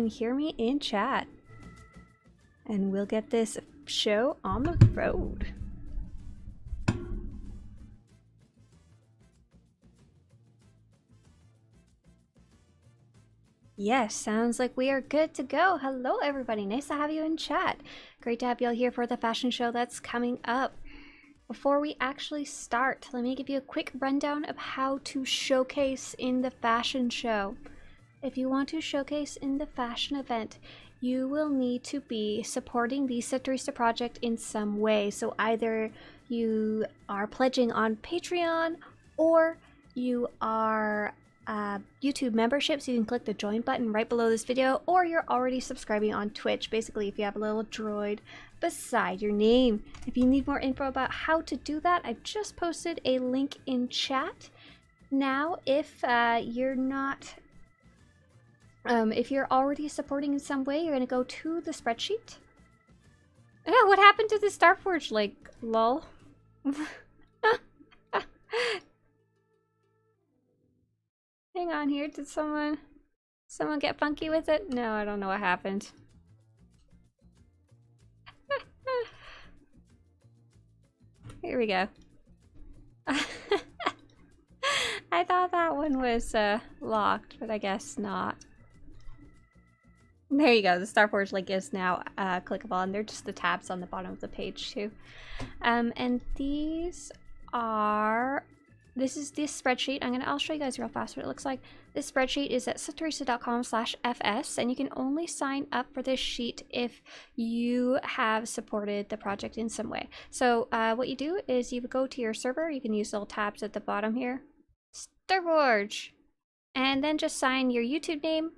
can hear me in chat. And we'll get this show on the road. Yes, sounds like we are good to go. Hello everybody, nice to have you in chat. Great to have you all here for the fashion show that's coming up. Before we actually start, let me give you a quick rundown of how to showcase in the fashion show. If you want to showcase in the fashion event, you will need to be supporting the Swtorista project in some way. So either you are pledging on Patreon or you are YouTube memberships. You can click the join button right below this video, or you're already subscribing on Twitch. Basically, if you have a little droid beside your name. If you need more info about how to do that, I've just posted a link in chat. Now, if you're not if you're already supporting in some way, you're going to go to the spreadsheet. Oh, what happened to the Starforge? Like, lol. Hang on here. Did someone get funky with it? No, I don't know what happened. Here we go. I thought that one was locked, but I guess not. There you go. The Starforge link is now clickable, and they're just the tabs on the bottom of the page too. And these are. This is this spreadsheet. I'll show you guys real fast what it looks like. This spreadsheet is at swtorista.com/fs, and you can only sign up for this sheet if you have supported the project in some way. So what you do is you go to your server. You can use little tabs at the bottom here. Starforge, and then just sign your YouTube name,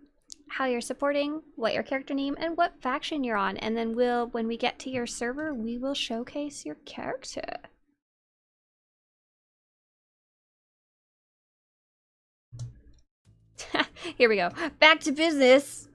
how you're supporting, what your character name, and what faction you're on. And then when we get to your server, we will showcase your character. Here we go. Back to business.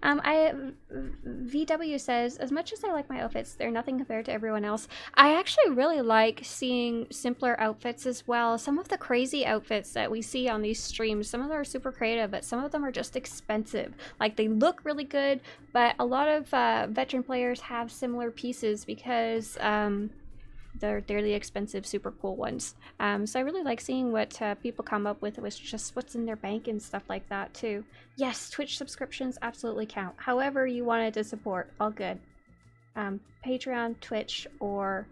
VW says, as much as I like my outfits, they're nothing compared to everyone else. I actually really like seeing simpler outfits as well. Some of the crazy outfits that we see on these streams, some of them are super creative, but some of them are just expensive. Like, they look really good, but a lot of veteran players have similar pieces because they're the expensive, super cool ones. So I really like seeing what people come up with just what's in their bank and stuff like that too. Yes, Twitch subscriptions absolutely count. However you wanted to support, all good. Patreon, Twitch, or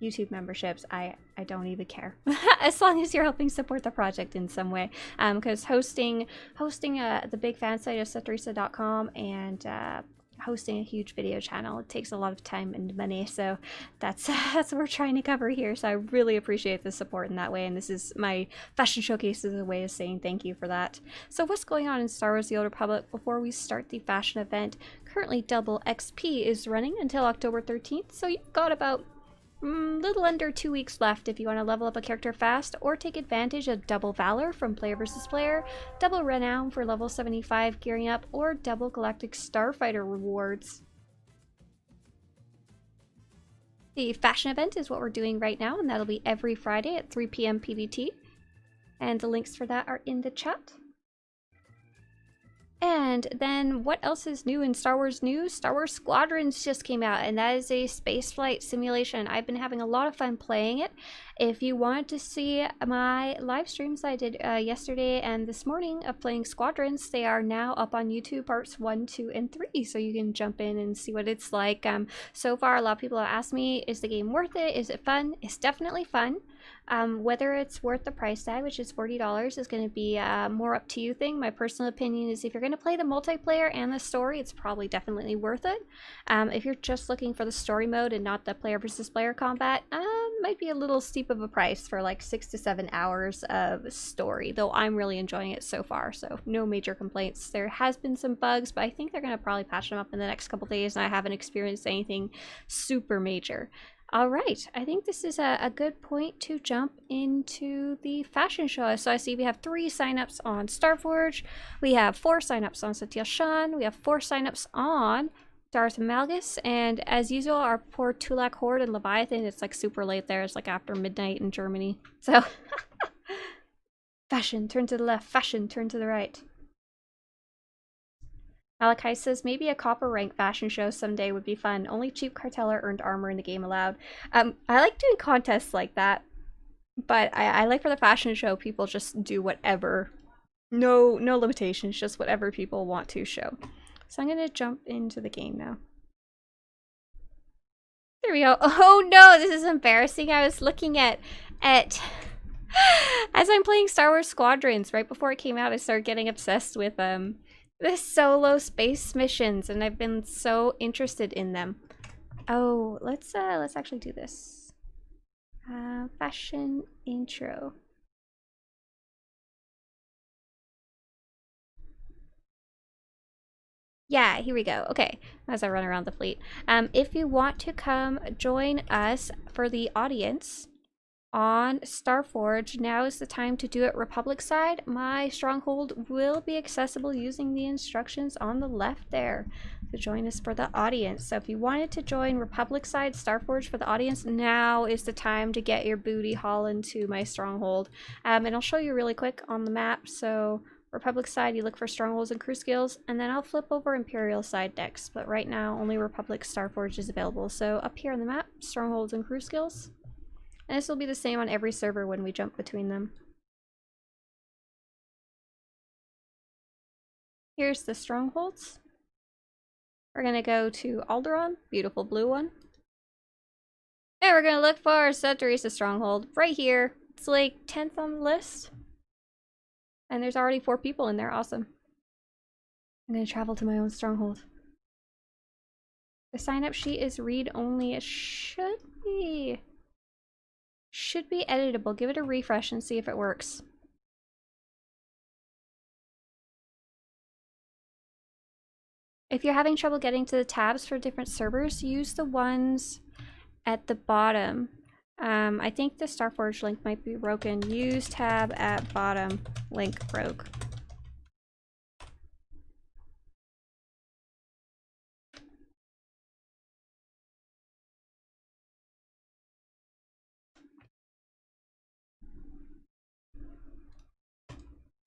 YouTube memberships, I don't even care. As long as you're helping support the project in some way. Because hosting the big fan site of Swtorista.com and hosting a huge video channel, it takes a lot of time and money, so that's what we're trying to cover here. So I really appreciate the support in that way, and this is my fashion showcase as a way of saying thank you for that. So what's going on in Star Wars: The Old Republic before we start the fashion event? Currently Double XP is running until October 13th, so you've got about little under 2 weeks left if you want to level up a character fast or take advantage of double valor from player versus player, double renown for level 75 gearing up, or double galactic starfighter rewards. The fashion event is what we're doing right now, and that'll be every Friday at 3 p.m. PDT, and the links for that are in the chat. And then what else is new in Star Wars news? Star Wars Squadrons just came out, and that is a spaceflight simulation. I've been having a lot of fun playing it. If you want to see my live streams I did yesterday and this morning of playing Squadrons, they are now up on YouTube, parts 1, 2, and 3, so you can jump in and see what it's like. So far, a lot of people have asked me, is the game worth it? Is it fun? It's definitely fun. Whether it's worth the price tag, which is $40, is going to be more up to you thing. My personal opinion is if you're going to play the multiplayer and the story, it's probably definitely worth it. If you're just looking for the story mode and not the player versus player combat, might be a little steep of a price for like 6 to 7 hours of story, though I'm really enjoying it so far, so no major complaints. There has been some bugs, but I think they're going to probably patch them up in the next couple days, and I haven't experienced anything super major. All right, I think this is a good point to jump into the fashion show. So I see we have 3 signups on Starforge, we have 4 signups on Satele Shan, we have 4 signups on Darth Malgus, and as usual, our poor Tulak Horde and Leviathan, it's like super late there. It's like after midnight in Germany. So Fashion, turn to the left. Fashion, turn to the right. Malachi says, maybe a copper rank fashion show someday would be fun. Only cheap cartel or earned armor in the game allowed. I like doing contests like that. But I like for the fashion show, people just do whatever. No limitations, just whatever people want to show. So I'm going to jump into the game now. There we go. Oh no, this is embarrassing. I was looking at as I'm playing Star Wars Squadrons, right before it came out, I started getting obsessed with the solo space missions, and I've been so interested in them. Oh, let's actually do this. Fashion intro. Yeah, here we go. Okay, as I run around the fleet. If you want to come join us for the audience on Starforge, now is the time to do it. Republic side, my stronghold will be accessible using the instructions on the left there to join us for the audience. So if you wanted to join Republic side Starforge for the audience, now is the time to get your booty hauling to my stronghold. And I'll show you really quick on the map. So Republic side, you look for strongholds and crew skills, and then I'll flip over Imperial side next. But right now, only Republic Starforge is available. So up here on the map, strongholds and crew skills. And this will be the same on every server when we jump between them. Here's the strongholds. We're gonna go to Alderaan, beautiful blue one. And we're gonna look for Swtorista stronghold right here. It's like 10th on the list. And there's already 4 people in there, awesome. I'm gonna travel to my own stronghold. The sign-up sheet is read-only. It should be editable. Give it a refresh and see if it works. If you're having trouble getting to the tabs for different servers, use the ones at the bottom. I think the Starforge link might be broken. Use tab at bottom. Link broke.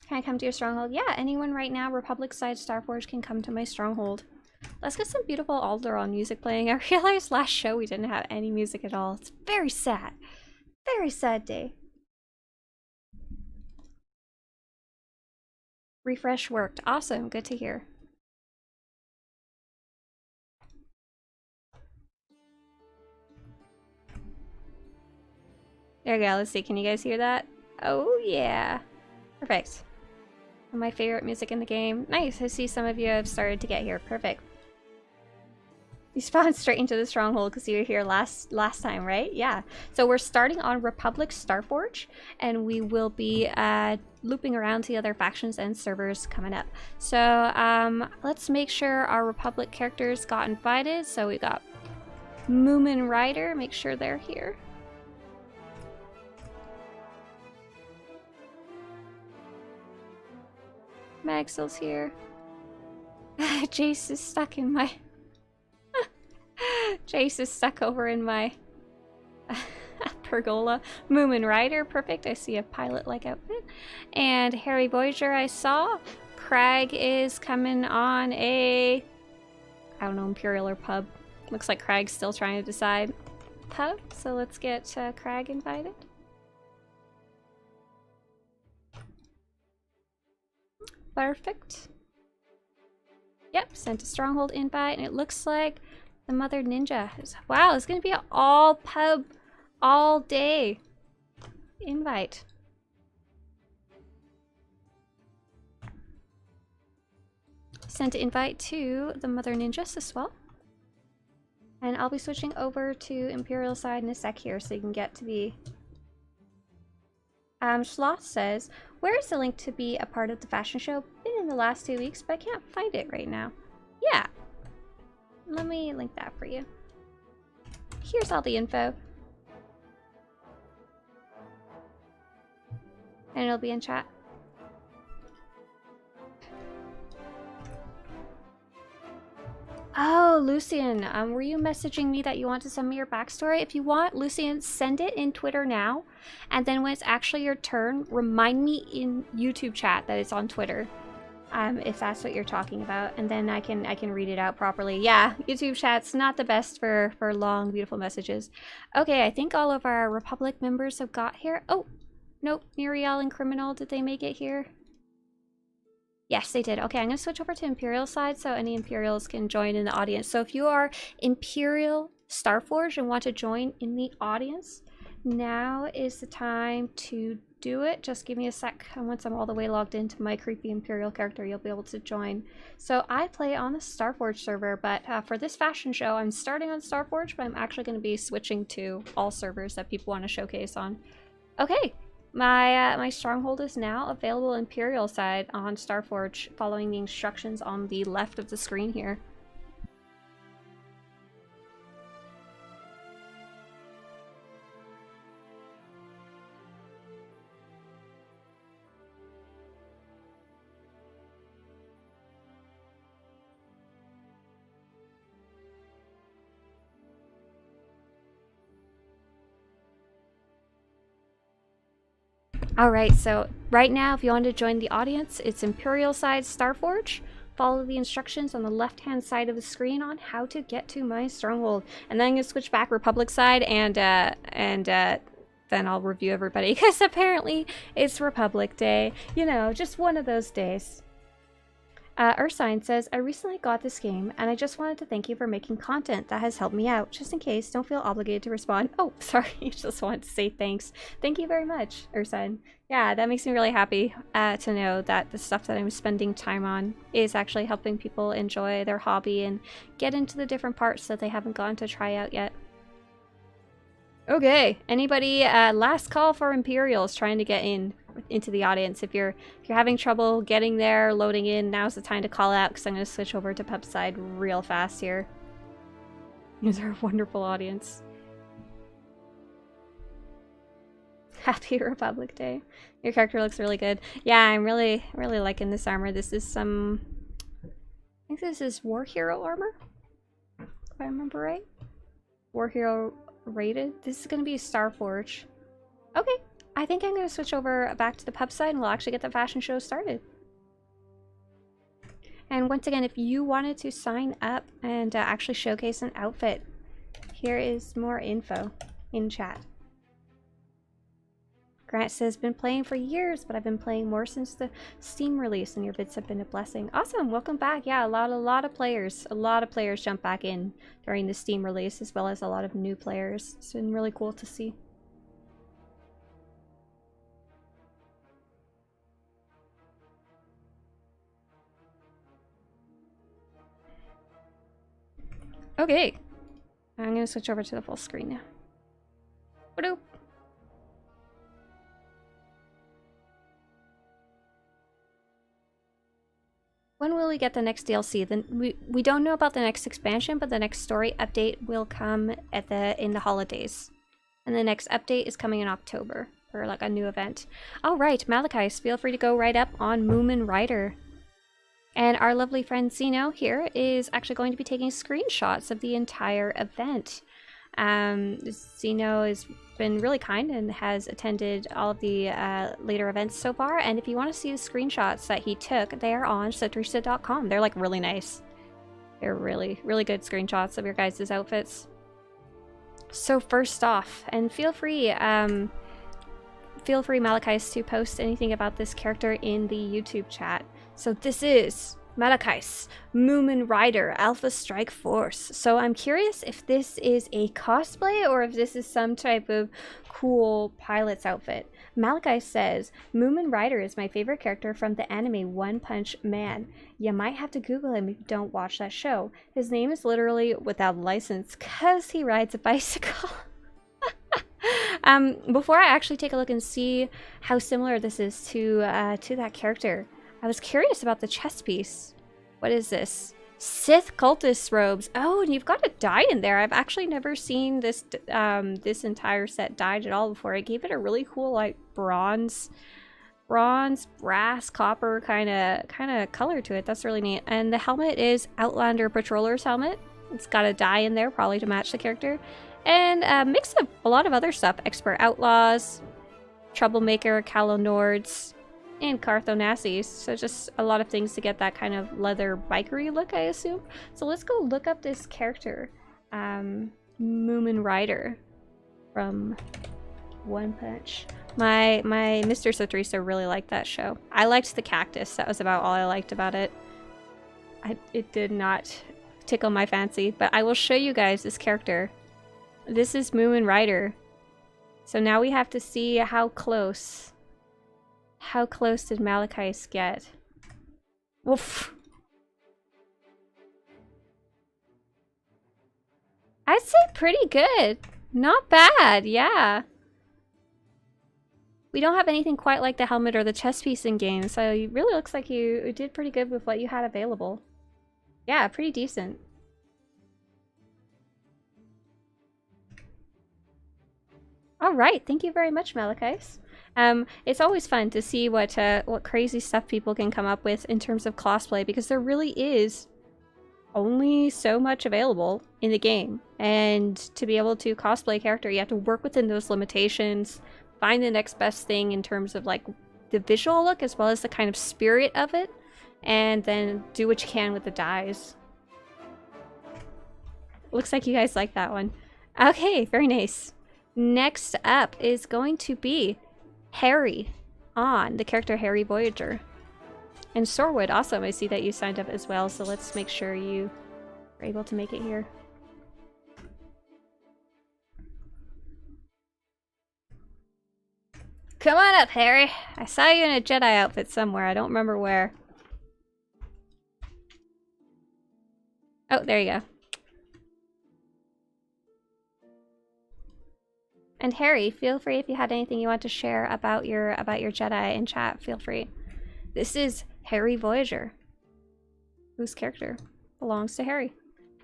Can I come to your stronghold? Yeah, anyone right now, Republic side Starforge, can come to my stronghold. Let's get some beautiful Alderaan music playing. I realized last show we didn't have any music at all. It's very sad. Very sad day. Refresh worked. Awesome. Good to hear. There we go. Let's see. Can you guys hear that? Oh, yeah. Perfect. My favorite music in the game. Nice. I see some of you have started to get here. Perfect. You spawned straight into the stronghold because you were here last time, right? Yeah. So we're starting on Republic Starforge, and we will be looping around to the other factions and servers coming up. So let's make sure our Republic characters got invited. So we got Moomin Rider. Make sure they're here. Maxwell's here. Jace is stuck in my... Jace is stuck over in my pergola. Moomin Rider, perfect. I see a pilot-like outfit. And Harry Voyager I saw. Crag is coming on a... I don't know, Imperial or pub. Looks like Crag's still trying to decide. Pub, so let's get Crag invited. Perfect. Yep, sent a stronghold invite, and it looks like the Mother Ninja is... Wow, it's gonna be an all pub, all day invite. Sent an invite to the Mother Ninjas as well. And I'll be switching over to Imperial side in a sec here so you can get to the... Schloss says, where is the link to be a part of the fashion show? Been in the last 2 weeks, but I can't find it right now. Yeah. Let me link that for you. Here's all the info. And it'll be in chat. Oh, Lucian, were you messaging me that you want to send me your backstory? If you want, Lucian, send it in Twitter now, and then when it's actually your turn, remind me in YouTube chat that it's on Twitter, if that's what you're talking about, and then I can read it out properly. Yeah, YouTube chat's not the best for long, beautiful messages. Okay, I think all of our Republic members have got here. Oh, nope, Muriel and Criminal, did they make it here? Yes, they did. Okay, I'm going to switch over to Imperial side so any Imperials can join in the audience. So if you are Imperial Starforge and want to join in the audience, now is the time to do it. Just give me a sec. And once I'm all the way logged into my creepy Imperial character, you'll be able to join. So I play on the Starforge server, but for this fashion show, I'm starting on Starforge, but I'm actually going to be switching to all servers that people want to showcase on. Okay. My stronghold is now available Imperial side on Starforge, following the instructions on the left of the screen here. Alright, so right now if you want to join the audience, it's Imperial side Starforge. Follow the instructions on the left-hand side of the screen on how to get to my stronghold. And then I'm going to switch back Republic side and then I'll review everybody, because apparently it's Republic Day. You know, just one of those days. Ursine says, I recently got this game, and I just wanted to thank you for making content that has helped me out. Just in case, don't feel obligated to respond. Oh, sorry, just wanted to say thanks. Thank you very much, Ursine. Yeah, that makes me really happy to know that the stuff that I'm spending time on is actually helping people enjoy their hobby and get into the different parts that they haven't gotten to try out yet. Okay, anybody, last call for Imperials trying to get into the audience. If you're having trouble getting there, loading in, now's the time to call out, because I'm going to switch over to pub side real fast here. These are a wonderful audience. Happy Republic Day. Your character looks really good. Yeah, I'm really liking this armor. This is some, I think this is War Hero armor, if I remember right. War Hero rated. This is going to be Starforge. Okay, I think I'm going to switch over back to the pub side and we'll actually get the fashion show started. And once again, if you wanted to sign up and actually showcase an outfit, here is more info in chat. Grant says, been playing for years, but I've been playing more since the Steam release, and your vids have been a blessing. Awesome, welcome back. Yeah, a lot of players jumped back in during the Steam release, as well as a lot of new players. It's been really cool to see. Okay, I'm gonna switch over to the full screen now. What-do? When will we get the next DLC? Then we don't know about the next expansion, but the next story update will come at in the holidays. And the next update is coming in October for like a new event. All right, Malachis, feel free to go right up on Moomin Rider. And our lovely friend Zeno here is actually going to be taking screenshots of the entire event. Zeno has been really kind and has attended all of the later events so far, and if you want to see the screenshots that he took, they are on Swtorista.com. They're like really nice. They're really good screenshots of your guys' outfits. So first off, and feel free Malachis to post anything about this character in the YouTube chat. So this is Malachis, Moomin Rider, Alpha Strike Force. So I'm curious if this is a cosplay or if this is some type of cool pilot's outfit. Malachis says, Moomin Rider is my favorite character from the anime One Punch Man. You might have to Google him if you don't watch that show. His name is literally without license because he rides a bicycle. Before I actually take a look and see how similar this is to that character, I was curious about the chest piece. What is this? Sith cultist robes. Oh, and you've got a dye in there. I've actually never seen this this entire set dyed at all before. It gave it a really cool like bronze bronze, brass, copper kind of color to it. That's really neat. And the helmet is Outlander Patroller's helmet. It's got a dye in there, probably to match the character. And a mix of a lot of other stuff. Expert Outlaws, Troublemaker, Callow Nords, and Carthonassis. So just a lot of things to get that kind of leather bikery look, I assume. So let's go look up this character. Moomin Rider from One Punch. My Mr. Swtorista really liked that show. I liked the cactus. That was about all I liked about it. It did not tickle my fancy, but I will show you guys this character. This is Moomin Rider. So now we have to see how close did Malgus get? Woof. I'd say pretty good. Not bad, yeah. We don't have anything quite like the helmet or the chest piece in game, so it really looks like you did pretty good with what you had available. Yeah, pretty decent. Alright, thank you very much, Malgus. It's always fun to see what crazy stuff people can come up with in terms of cosplay, because there really is only so much available in the game. And to be able to cosplay a character, you have to work within those limitations, find the next best thing in terms of like the visual look as well as the kind of spirit of it, and then do what you can with the dyes. Looks like you guys like that one. Okay, very nice. Next up is going to be Harry on the character Harry Voyager. And Sorwood, awesome. I see that you signed up as well, so let's make sure you are able to make it here. Come on up, Harry. I saw you in a Jedi outfit somewhere. I don't remember where. Oh, there you go. And Harry, feel free if you had anything you want to share about your Jedi in chat, feel free. This is Harry Voyager, whose character belongs to Harry.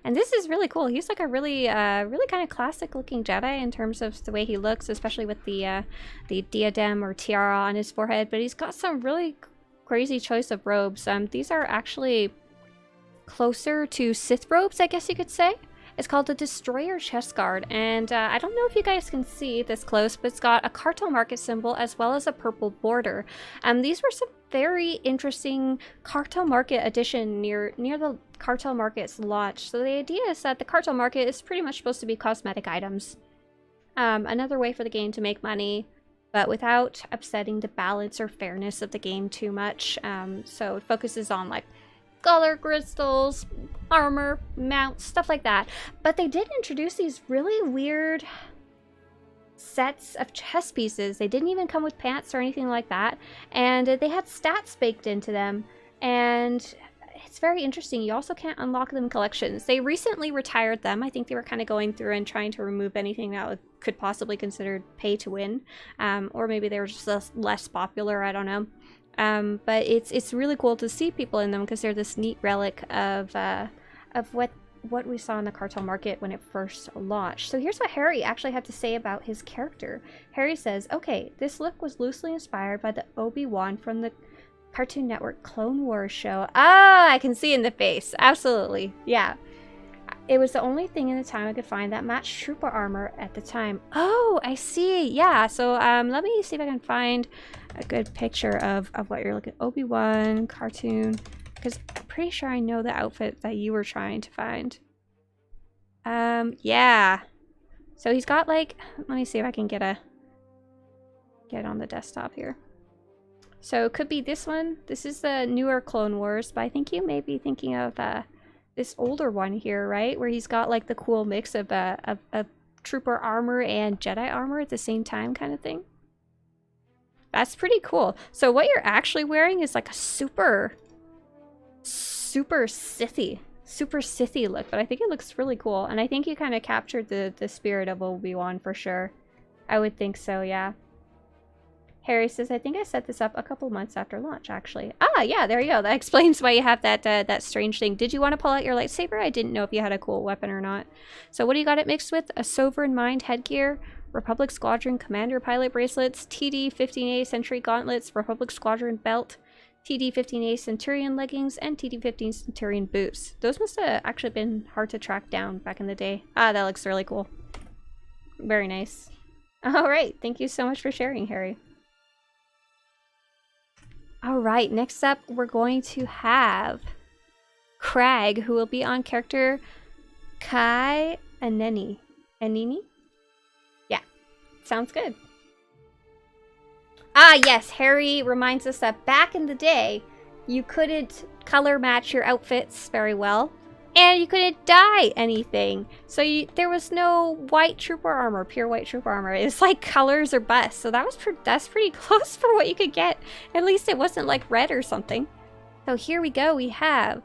And this is really cool. He's like a really kind of classic looking Jedi in terms of the way he looks, especially with the diadem or tiara on his forehead. But he's got some really crazy choice of robes. These are actually closer to Sith robes, I guess you could say. It's called the Destroyer chest guard, and I don't know if you guys can see this close, but it's got a cartel market symbol as well as a purple border. These were some very interesting cartel market addition near the cartel market's launch. So the idea is that the cartel market is pretty much supposed to be cosmetic items. Another way for the game to make money, but without upsetting the balance or fairness of the game too much. So it focuses on like color crystals, armor, mounts, stuff like that. But they did introduce these really weird sets of chest pieces. They didn't even come with pants or anything like that. And they had stats baked into them. And it's very interesting. You also can't unlock them in collections. They recently retired them. I think they were kind of going through and trying to remove anything that could possibly be considered pay to win. Or maybe they were just less popular. I don't know. But it's really cool to see people in them because they're this neat relic of what we saw in the cartel market when it first launched. So here's what Harry actually had to say about his character. Harry says, okay, this look was loosely inspired by the Obi-Wan from the Cartoon Network Clone Wars show. Ah, I can see in the face. Absolutely. Yeah. It was the only thing in the time I could find that matched trooper armor at the time. Oh, I see. Yeah. So let me see if I can find a good picture of what you're looking at. Obi-Wan cartoon, because I'm pretty sure I know the outfit that you were trying to find. Yeah. So he's got like, let me see if I can get it on the desktop here. So it could be this one. This is the newer Clone Wars, but I think you may be thinking of this older one here, right? Where he's got like the cool mix of trooper armor and Jedi armor at the same time kind of thing. That's pretty cool. So what you're actually wearing is like a super Sithy look, but I think it looks really cool. And I think you kind of captured the spirit of Obi-Wan for sure. I would think so, yeah. Harry says, I think I set this up a couple months after launch, actually. Ah, yeah, there you go. That explains why you have that strange thing. Did you want to pull out your lightsaber? I didn't know if you had a cool weapon or not. So what do you got it mixed with? A Sovereign Mind headgear, Republic Squadron Commander Pilot Bracelets, TD-15A Sentry Gauntlets, Republic Squadron Belt, TD-15A Centurion Leggings, and TD-15 Centurion Boots. Those must have actually been hard to track down back in the day. Ah, that looks really cool. Very nice. Alright, thank you so much for sharing, Harry. Alright, next up we're going to have Crag, who will be on character Kai Aneni. Anini? Yeah, sounds good. Ah, yes, Harry reminds us that back in the day, you couldn't color match your outfits very well, and you couldn't dye anything. So there was no white trooper armor, pure white trooper armor. It was like colors or bust. So that's pretty close for what you could get. At least it wasn't like red or something. So here we go. We have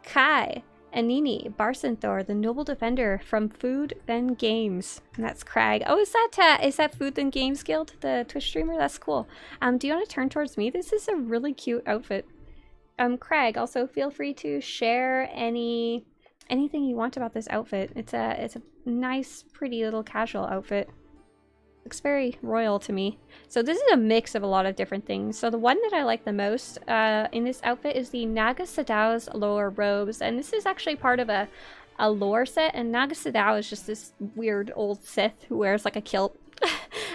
Kai Anini Barsenthor, the Noble Defender from Food Then Games. And that's Crag. Oh, is that Food Then Games Guild, the Twitch streamer? That's cool. Do you want to turn towards me? This is a really cute outfit. Crag, also feel free to share anything you want about this outfit. It's a nice, pretty little casual outfit. Looks very royal to me. So this is a mix of a lot of different things. So the one that I like the most in this outfit is the Naga Sadow's lower robes, and this is actually part of a lore set. And Naga Sadow is just this weird old Sith who wears like a kilt.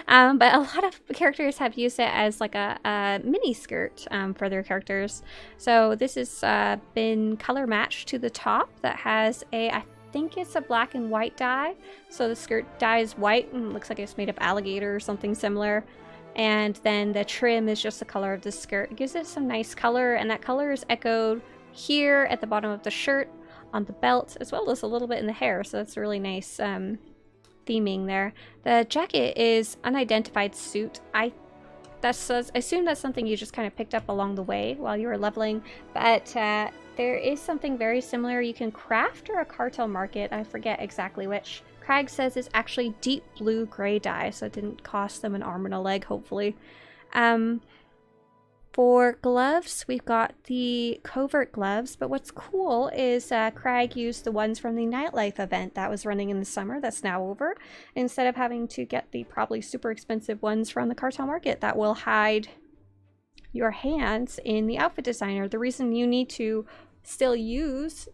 But a lot of characters have used it as like a mini skirt for their characters. So this has been color matched to the top that has I think it's a black and white dye. So the skirt dye is white and looks like it's made of alligator or something similar. And then the trim is just the color of the skirt. It gives it some nice color, and that color is echoed here at the bottom of the shirt, on the belt, as well as a little bit in the hair. So that's really nice theming there. The jacket is unidentified suit. I assume that's something you just kind of picked up along the way while you were leveling, but there is something very similar you can craft or a cartel market. I forget exactly which. Crag says it's actually deep blue gray dye, so it didn't cost them an arm and a leg, hopefully. For gloves, we've got the covert gloves, but what's cool is Crag used the ones from the Nightlife event that was running in the summer that's now over, instead of having to get the probably super expensive ones from the cartel market that will hide your hands in the outfit designer. The reason you need to still use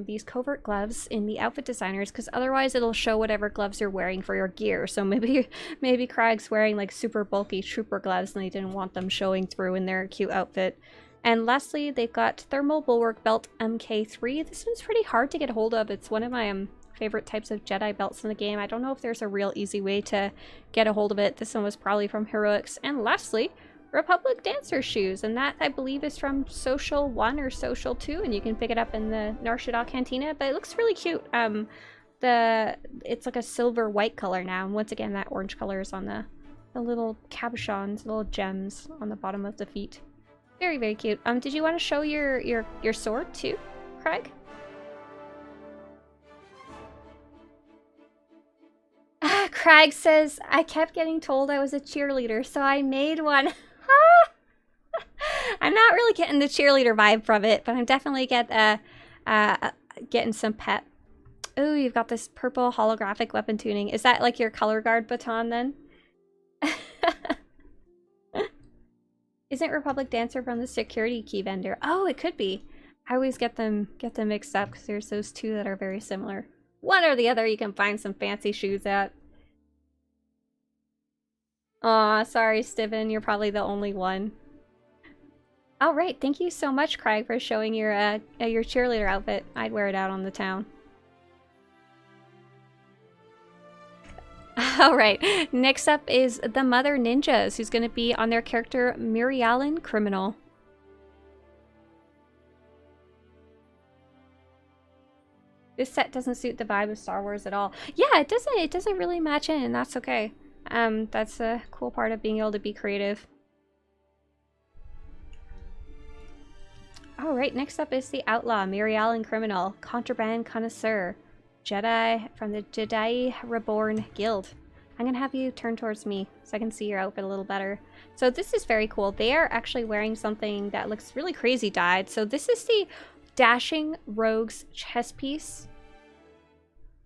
these covert gloves in the outfit designers, because otherwise it'll show whatever gloves you're wearing for your gear. So maybe Crag's wearing like super bulky trooper gloves and they didn't want them showing through in their cute outfit. And lastly, they've got Thermal Bulwark Belt MK3. This one's pretty hard to get a hold of. It's one of my favorite types of Jedi belts in the game. I don't know if there's a real easy way to get a hold of it. This one was probably from Heroics. And lastly, Republic Dancer Shoes, and that I believe is from Social 1 or Social 2, and you can pick it up in the Nar Shaddaa Cantina, but it looks really cute. It's like a silver white color now, and once again that orange color is on the little cabochons, little gems on the bottom of the feet. Very, very cute. Did you want to show your sword too, Craig? Craig says, I kept getting told I was a cheerleader, so I made one. I'm not really getting the cheerleader vibe from it, but I'm definitely getting some pep. Oh, you've got this purple holographic weapon tuning. Is that like your color guard baton then? Isn't Republic Dancer from the security key vendor? Oh, it could be. I always get them mixed up because there's those two that are very similar. One or the other you can find some fancy shoes at. Aw, sorry, Steven. You're probably the only one. All right, thank you so much, Craig, for showing your cheerleader outfit. I'd wear it out on the town. All right, next up is the Mother Ninjas, who's going to be on their character Mirialan Criminal. This set doesn't suit the vibe of Star Wars at all. Yeah, it doesn't. It doesn't really match in, and that's okay. That's a cool part of being able to be creative. Alright, next up is the Outlaw, Mirialan Criminal, Contraband Connoisseur, Jedi from the Jedi Reborn Guild. I'm gonna have you turn towards me so I can see your outfit a little better. So this is very cool. They are actually wearing something that looks really crazy dyed. So this is the Dashing Rogue's chest piece.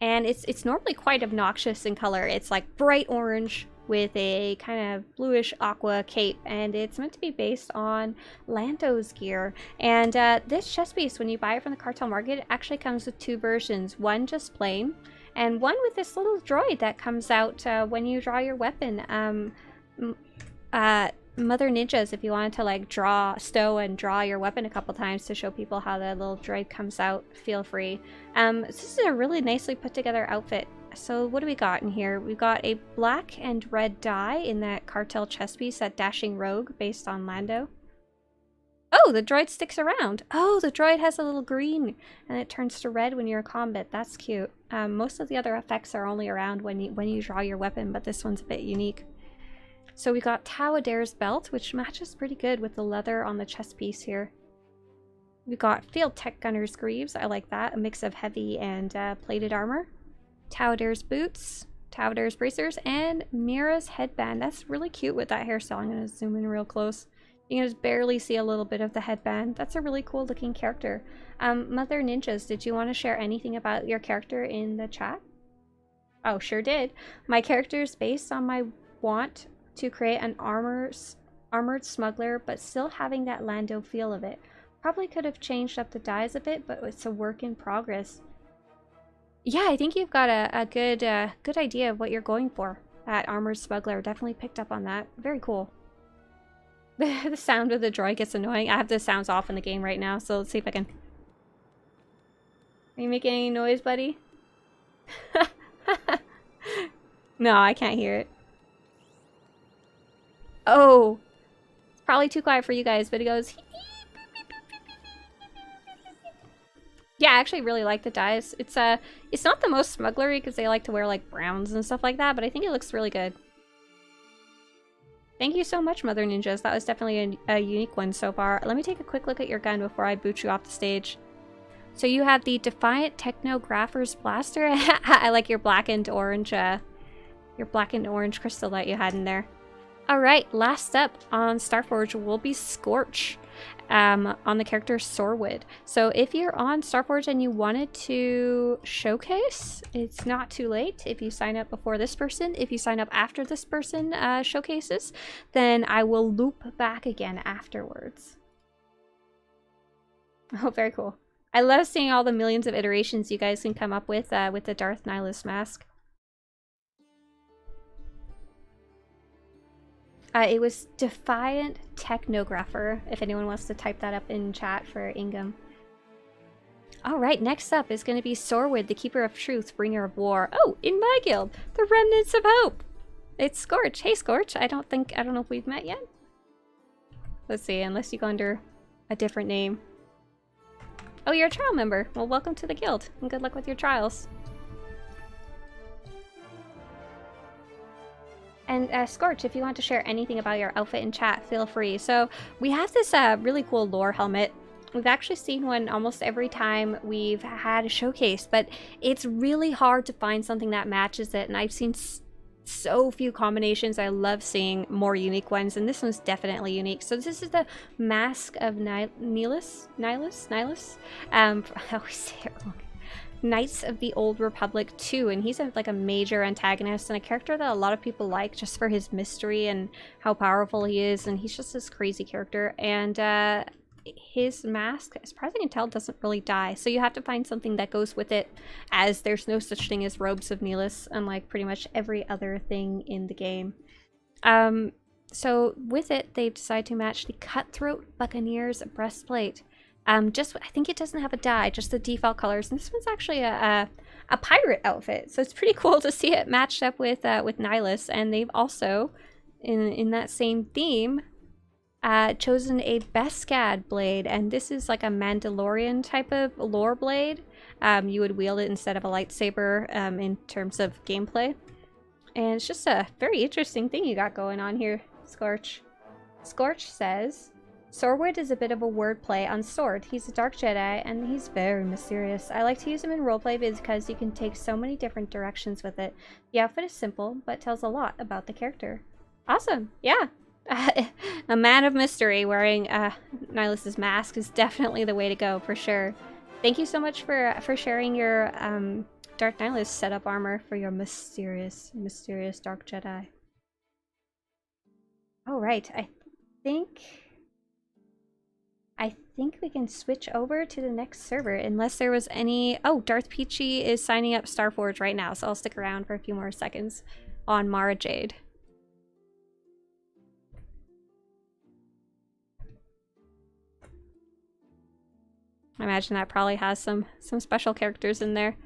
And it's normally quite obnoxious in color. It's like bright orange with a kind of bluish aqua cape, and it's meant to be based on Lando's gear. And this chest piece, when you buy it from the cartel market, it actually comes with two versions. One just plain, and one with this little droid that comes out when you draw your weapon. Mother Ninjas, if you wanted to like stow and draw your weapon a couple times to show people how the little droid comes out, feel free. This is a really nicely put together outfit. So what do we got in here? We've got a black and red dye in that cartel chest piece, that dashing rogue based on Lando. Oh, the droid sticks around. Oh, the droid has a little green and it turns to red when you're in combat. That's cute. Most of the other effects are only around when you draw your weapon, but this one's a bit unique. So we got Tau Adair's belt, which matches pretty good with the leather on the chest piece here. We got Field Tech Gunner's greaves. I like that. A mix of heavy and plated armor. Tau Adair's boots. Tau Adair's bracers. And Mira's headband. That's really cute with that hairstyle. I'm going to zoom in real close. You can just barely see a little bit of the headband. That's a really cool looking character. Mother Ninjas, did you want to share anything about your character in the chat? Oh, sure did. My character is based on my want to create an armored smuggler, but still having that Lando feel of it. Probably could have changed up the dyes a bit, but it's a work in progress. Yeah, I think you've got a good idea of what you're going for. That armored smuggler, definitely picked up on that. Very cool. The sound of the droid gets annoying. I have the sounds off in the game right now, so let's see if I can... Are you making any noise, buddy? No, I can't hear it. Oh, it's probably too quiet for you guys, but it goes... Yeah, I actually really like the dyes. It's not the most smugglery because they like to wear like browns and stuff like that, but I think it looks really good. Thank you so much, Mother Ninjas. That was definitely a unique one so far. Let me take a quick look at your gun before I boot you off the stage. So you have the Defiant Technographer's Blaster. I like your black and orange crystal that you had in there. Alright, last up on Starforge will be Scorch on the character Sorwood. So if you're on Starforge and you wanted to showcase, it's not too late. If you sign up before this person, if you sign up after this person showcases, then I will loop back again afterwards. Oh, very cool. I love seeing all the millions of iterations you guys can come up with the Darth Malgus mask. It was Defiant Technographer, if anyone wants to type that up in chat for Ingham. Alright, next up is going to be Sorwood, the Keeper of Truth, Bringer of War. Oh, in my guild, the Remnants of Hope! It's Scorch. Hey, Scorch. I don't know if we've met yet. Let's see, unless you go under a different name. Oh, you're a trial member. Well, welcome to the guild, and good luck with your trials. And Scorch, if you want to share anything about your outfit in chat, feel free. So we have this really cool lore helmet. We've actually seen one almost every time we've had a showcase, but it's really hard to find something that matches it. And I've seen so few combinations. I love seeing more unique ones, and this one's definitely unique. So this is the Mask of Nihilus. I always say it wrong. Knights of the Old Republic 2, and he's like a major antagonist and a character that a lot of people like just for his mystery and how powerful he is, and he's just this crazy character. And his mask, as far as I can tell, doesn't really die, so you have to find something that goes with it, as there's no such thing as robes of Nihilus, unlike pretty much every other thing in the game. So with it, they've decided to match the Cutthroat Buccaneer's breastplate. I think it doesn't have a dye, just the default colors. And this one's actually a pirate outfit, so it's pretty cool to see it matched up with Nihilus. And they've also, in that same theme, chosen a Beskad blade, and this is like a Mandalorian type of lore blade. You would wield it instead of a lightsaber in terms of gameplay. And it's just a very interesting thing you got going on here, Scorch. Scorch says, Sorwood is a bit of a wordplay on sword. He's a dark Jedi, and he's very mysterious. I like to use him in roleplay because you can take so many different directions with it. The outfit is simple, but tells a lot about the character. Awesome, yeah. A man of mystery wearing Nihilus's mask is definitely the way to go, for sure. Thank you so much for sharing your Darth Malgus setup armor for your mysterious Dark Jedi. Oh, right. I think we can switch over to the next server unless there was any... Oh, Darth Peachy is signing up Starforge right now, so I'll stick around for a few more seconds on Mara Jade. I imagine that probably has some special characters in there.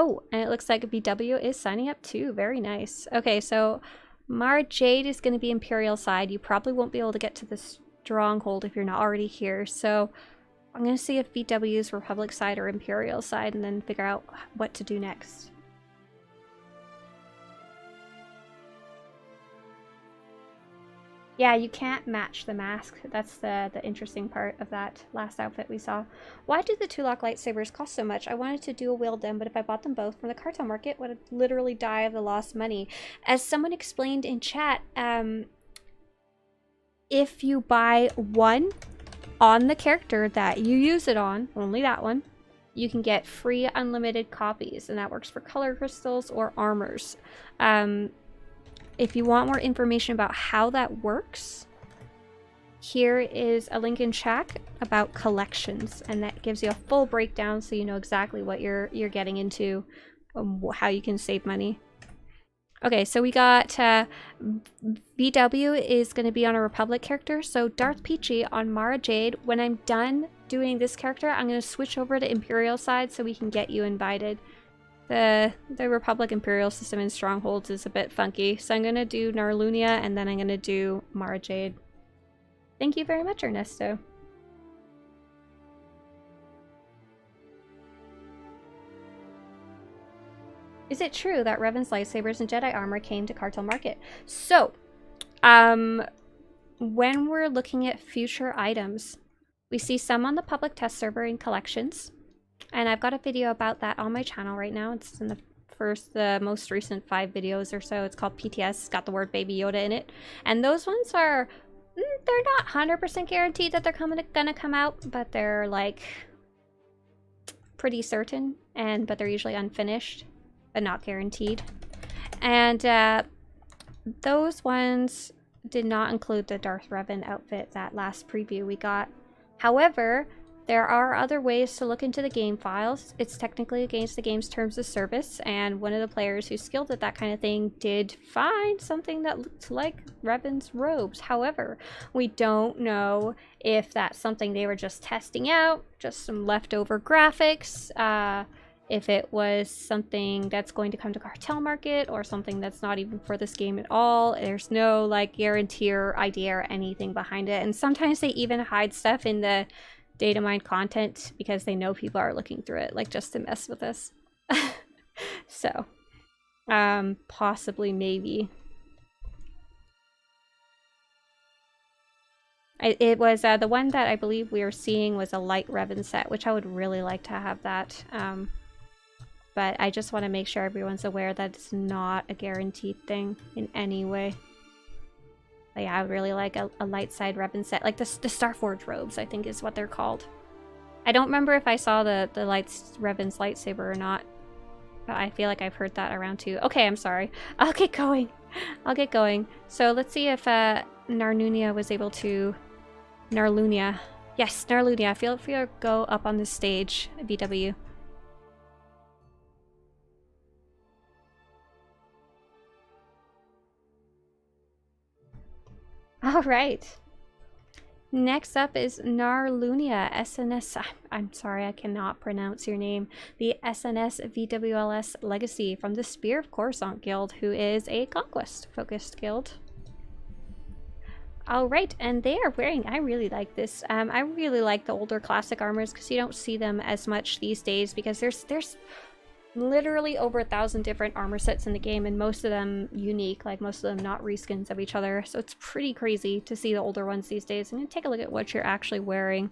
Oh, and it looks like VW is signing up too. Very nice. Okay, so Mara Jade is going to be Imperial side. You probably won't be able to get to the stronghold if you're not already here. So I'm going to see if VW is Republic side or Imperial side and then figure out what to do next. Yeah, you can't match the mask. That's the interesting part of that last outfit we saw. Why do the Tulak lightsabers cost so much? I wanted to dual wield them, but if I bought them both from the cartel market, would literally die of the lost money. As someone explained in chat, if you buy one on the character that you use it on, only that one, you can get free unlimited copies, and that works for color crystals or armors. If you want more information about how that works, here is a link in chat about collections, and that gives you a full breakdown so you know exactly what you're getting into, how you can save money. Okay, so we got VW is going to be on a Republic character, so Darth Peachy on Mara Jade. When I'm done doing this character, I'm going to switch over to Imperial side so we can get you invited. The Republic Imperial system in Strongholds is a bit funky, so I'm going to do Narlunia and then I'm going to do Mara Jade. Thank you very much, Ernesto. Is it true that Revan's lightsabers and Jedi armor came to Cartel Market? So, when we're looking at future items, we see some on the public test server in collections. And I've got a video about that on my channel right now. It's in the most recent 5 videos or so. It's called PTS. It's got the word Baby Yoda in it. And those ones are, they're not 100% guaranteed that they're gonna come out, but they're like pretty certain. But they're usually unfinished, but not guaranteed. And those ones did not include the Darth Revan outfit, that last preview we got. However, there are other ways to look into the game files. It's technically against the game's terms of service, and one of the players who's skilled at that kind of thing did find something that looked like Revan's robes. However, we don't know if that's something they were just testing out, just some leftover graphics, if it was something that's going to come to Cartel Market, or something that's not even for this game at all. There's no like guarantee or idea or anything behind it, and sometimes they even hide stuff in the data mine content because they know people are looking through it, like just to mess with us. So, possibly, maybe. It was the one that I believe we were seeing was a light Revan set, which I would really like to have that. But I just want to make sure everyone's aware that it's not a guaranteed thing in any way. But yeah, I would really like a light side Revan set, like the Starforge robes, I think is what they're called. I don't remember if I saw the Revan's lightsaber or not, but I feel like I've heard that around too. Okay, I'm sorry. I'll get going. So let's see if Narlunia was able to... Narlunia. Yes, Narlunia. Feel free to go up on this stage, VW. All right. Next up is Narlunia, SNS. I'm sorry, I cannot pronounce your name. The SNS VWLS Legacy from the Spear of Coruscant Guild, who is a conquest-focused guild. All right, and they are wearing... I really like this. I really like the older classic armors because you don't see them as much these days because there's literally over 1,000 different armor sets in the game, and most of them unique, like most of them not reskins of each other, so it's pretty crazy to see the older ones these days. I'm gonna take a look at what you're actually wearing.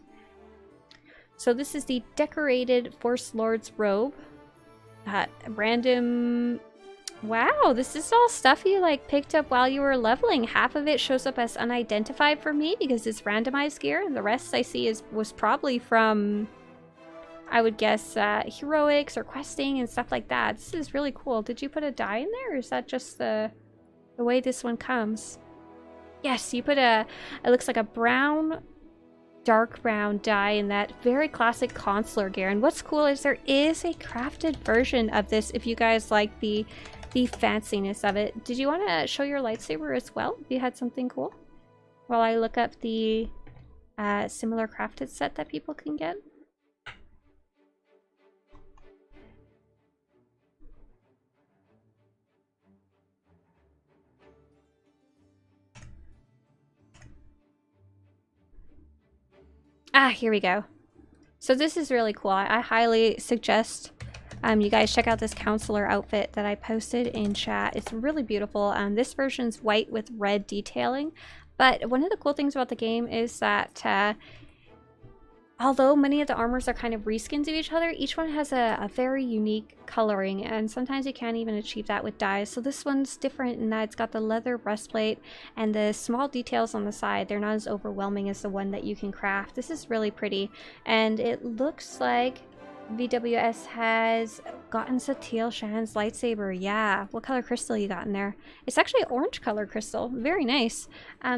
So this is the decorated Force Lord's robe. Random... Wow, this is all stuff you like picked up while you were leveling. Half of it shows up as unidentified for me because it's randomized gear, and the rest I see was probably from I would guess heroics or questing and stuff like that. This is really cool. Did you put a dye in there, or is that just the way this one comes? Yes, you put it looks like a brown, dark brown dye in that very classic consular gear. And what's cool is there is a crafted version of this if you guys like the fanciness of it. Did you want to show your lightsaber as well? If you had something cool? While I look up the similar crafted set that people can get. Ah, here we go. So this is really cool. I highly suggest you guys check out this counselor outfit that I posted in chat. It's really beautiful. This version's white with red detailing. But one of the cool things about the game is that although many of the armors are kind of reskins of each other, each one has a very unique coloring, and sometimes you can't even achieve that with dyes. So this one's different in that it's got the leather breastplate and the small details on the side. They're not as overwhelming as the one that you can craft. This is really pretty, and it looks like VWS has gotten Satele Shan's lightsaber. Yeah, what color crystal you got in there? It's actually orange color crystal. Very nice.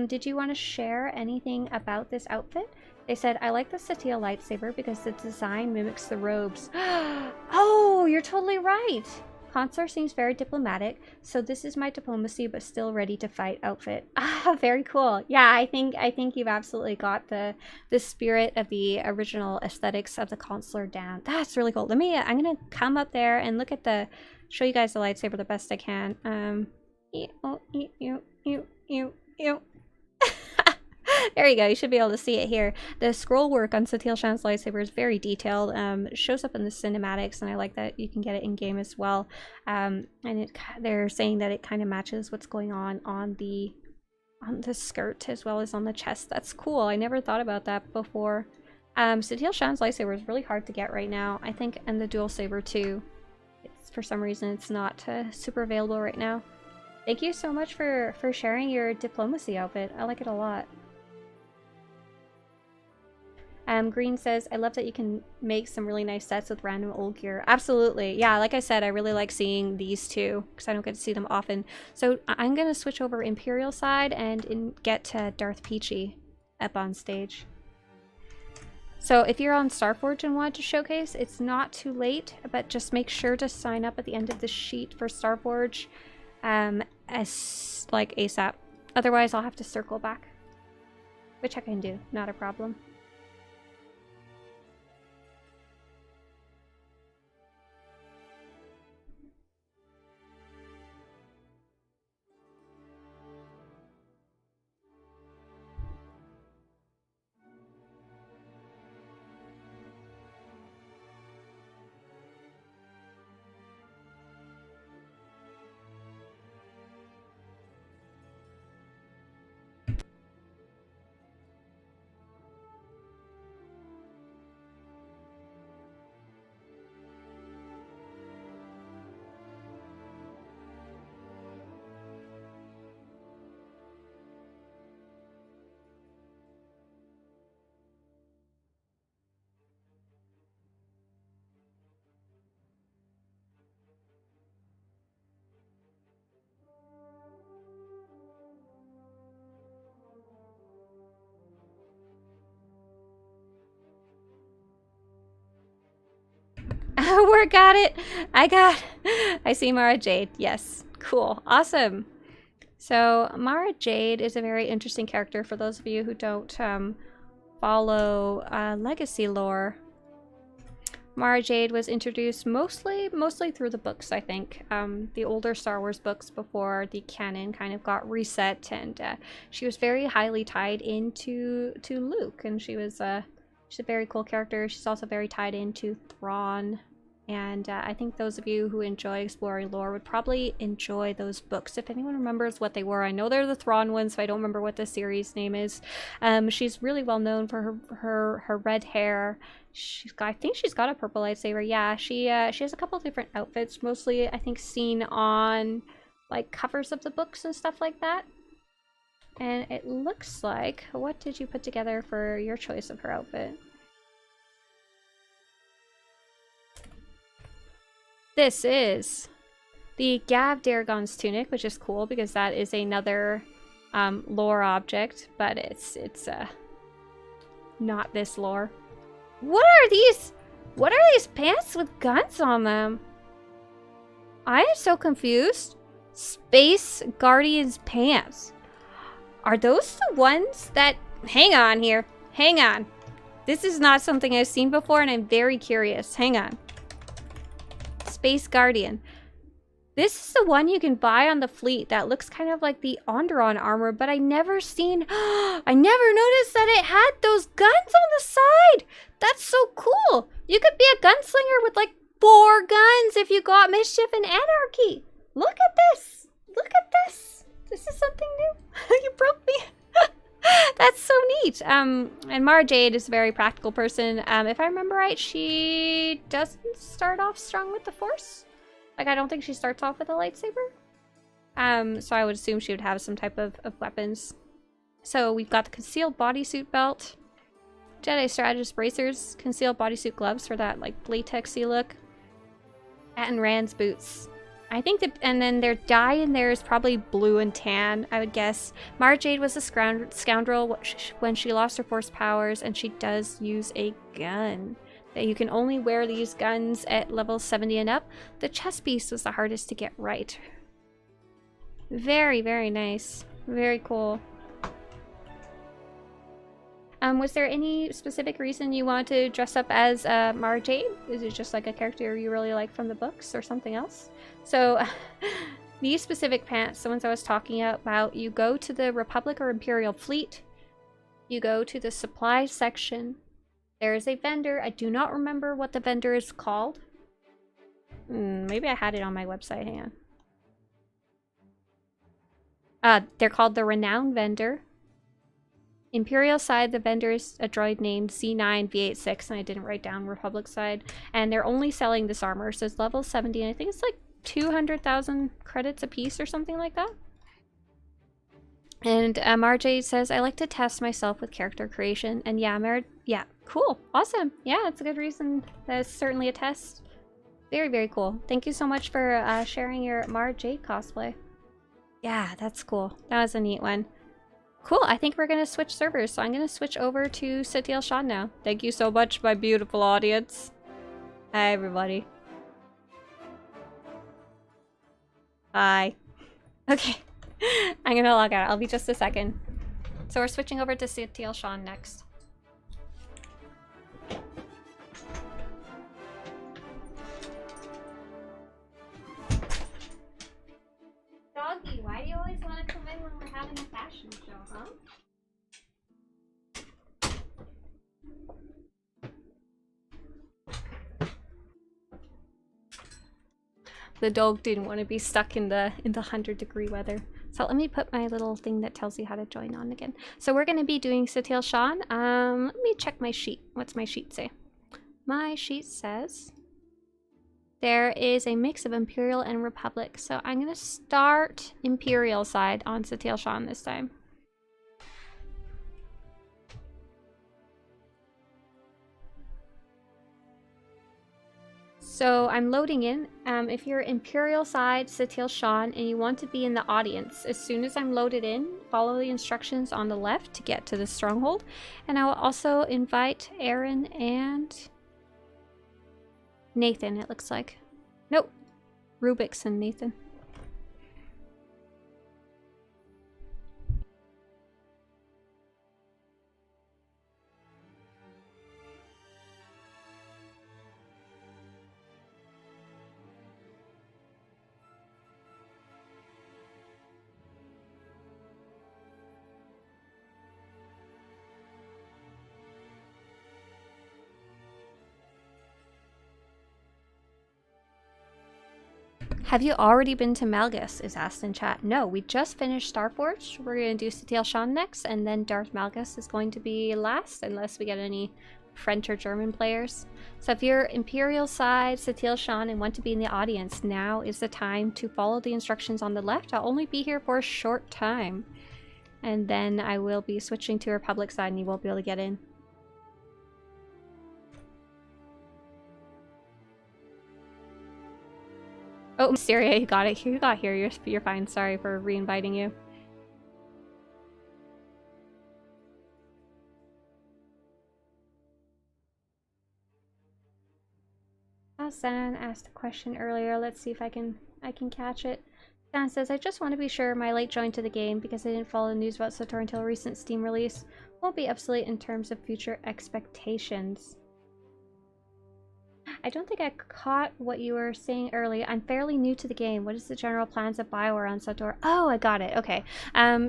Did you want to share anything about this outfit? They said, I like the Satele lightsaber because the design mimics the robes. Oh, you're totally right. Consular seems very diplomatic, so this is my diplomacy but still ready to fight outfit. Ah, very cool. Yeah, I think you've absolutely got the spirit of the original aesthetics of the consular down. That's really cool. I'm gonna come up there and look at show you guys the lightsaber the best I can. There you go. You should be able to see it here. The scroll work on Satele Shan's lightsaber is very detailed. It shows up in the cinematics, and I like that you can get it in game as well. And they're saying that it kind of matches what's going on the skirt as well as on the chest. That's cool. I never thought about that before. Satele Shan's lightsaber is really hard to get right now, I think, and the dual saber too. For some reason, it's not super available right now. Thank you so much for sharing your diplomacy outfit. I like it a lot. Green says, I love that you can make some really nice sets with random old gear. Absolutely. Yeah, like I said, I really like seeing these two because I don't get to see them often. So I'm going to switch over Imperial side and get Darth Peachy up on stage. So if you're on Starforge and want to showcase, it's not too late, but just make sure to sign up at the end of the sheet for Starforge as like ASAP. Otherwise, I'll have to circle back, which I can do. Not a problem. Work got it. I see Mara Jade. Yes. Cool. Awesome. So Mara Jade is a very interesting character for those of you who don't follow legacy lore. Mara Jade was introduced mostly through the books, I think. The older Star Wars books before the canon kind of got reset, and she was very highly tied into Luke, and she's a very cool character. She's also very tied into Thrawn. And I think those of you who enjoy exploring lore would probably enjoy those books. If anyone remembers what they were, I know they're the Thrawn ones, so I don't remember what the series name is. She's really well known for her red hair. I think she's got a purple lightsaber. Yeah, she has a couple different outfits, mostly I think seen on like covers of the books and stuff like that. And it looks like, what did you put together for your choice of her outfit? This is the Gav Daragon's tunic, which is cool because that is another lore object, but it's not this lore. What are these? What are these pants with guns on them? I am so confused. Space Guardians pants. Are those the ones that... Hang on here. Hang on. This is not something I've seen before and I'm very curious. Hang on. Space Guardian. This is the one you can buy on the fleet that looks kind of like the Onderon armor, but I never seen... I never noticed that it had those guns on the side! That's so cool! You could be a gunslinger with like 4 guns if you got Mischief and Anarchy! Look at this! Look at this! This is something new. You broke me. That's so neat. And Mara Jade is a very practical person. If I remember right, she doesn't start off strong with the Force. Like, I don't think she starts off with a lightsaber. So I would assume she would have some type of weapons. So we've got the concealed bodysuit belt, Jedi Strategist bracers, concealed bodysuit gloves for that like latexy look, and Rand's boots. I think that, and then their dye in there is probably blue and tan, I would guess. Mara Jade was a scoundrel when she lost her Force powers, and she does use a gun. You can only wear these guns at level 70 and up. The chest piece was the hardest to get right. Very, very nice. Very cool. Was there any specific reason you want to dress up as Mara Jade? Is it just like a character you really like from the books or something else? So, these specific pants, the ones I was talking about, you go to the Republic or Imperial Fleet. You go to the supply section. There is a vendor. I do not remember what the vendor is called. Maybe I had it on my website. Hang on. They're called the Renowned Vendor. Imperial side, the vendor is a droid named C9V86, and I didn't write down Republic side. And they're only selling this armor, so it's level 70, and I think it's like 200,000 credits a piece or something like that. And RJ says, I like to test myself with character creation. And yeah, yeah, cool. Awesome. Yeah, that's a good reason. That's certainly a test. Very, very cool. Thank you so much for sharing your Mara Jade cosplay. Yeah, that's cool. That was a neat one. Cool. I think we're going to switch servers. So I'm going to switch over to Satele Shan now. Thank you so much, my beautiful audience. Hi, everybody. Bye. Okay. I'm gonna log out. I'll be just a second. So we're switching over to Satele Shan next. Doggy, why do you always want to come in when we're having a fashion show, huh? The dog didn't want to be stuck in the 100-degree weather. So let me put my little thing that tells you how to join on again. So we're going to be doing Satele Shan. Let me check my sheet. What's my sheet say? My sheet says there is a mix of Imperial and Republic. So I'm going to start Imperial side on Satele Shan this time. So I'm loading in. If you're Imperial side, Satele Shan, and you want to be in the audience, as soon as I'm loaded in, follow the instructions on the left to get to the stronghold. And I will also invite Aaron and Nathan, it looks like. Nope. Rubik's and Nathan. Have you already been to Malgus? Is asked in chat. No, we just finished Starforge. We're going to do Satele Shan next, and then Darth Malgus is going to be last, unless we get any French or German players. So if you're Imperial side, Satele Shan, and want to be in the audience, now is the time to follow the instructions on the left. I'll only be here for a short time, and then I will be switching to Republic side, and you won't be able to get in. Oh, Mysteria, you got it. You got here. You're fine. Sorry for re-inviting you. San asked a question earlier. Let's see if I can catch it. San says, I just want to be sure my late join to the game, because I didn't follow the news about SWTOR until recent Steam release, won't be obsolete in terms of future expectations. I don't think I caught what you were saying earlier. I'm fairly new to the game. What is the general plans of BioWare on SWTOR? Oh, I got it. Okay.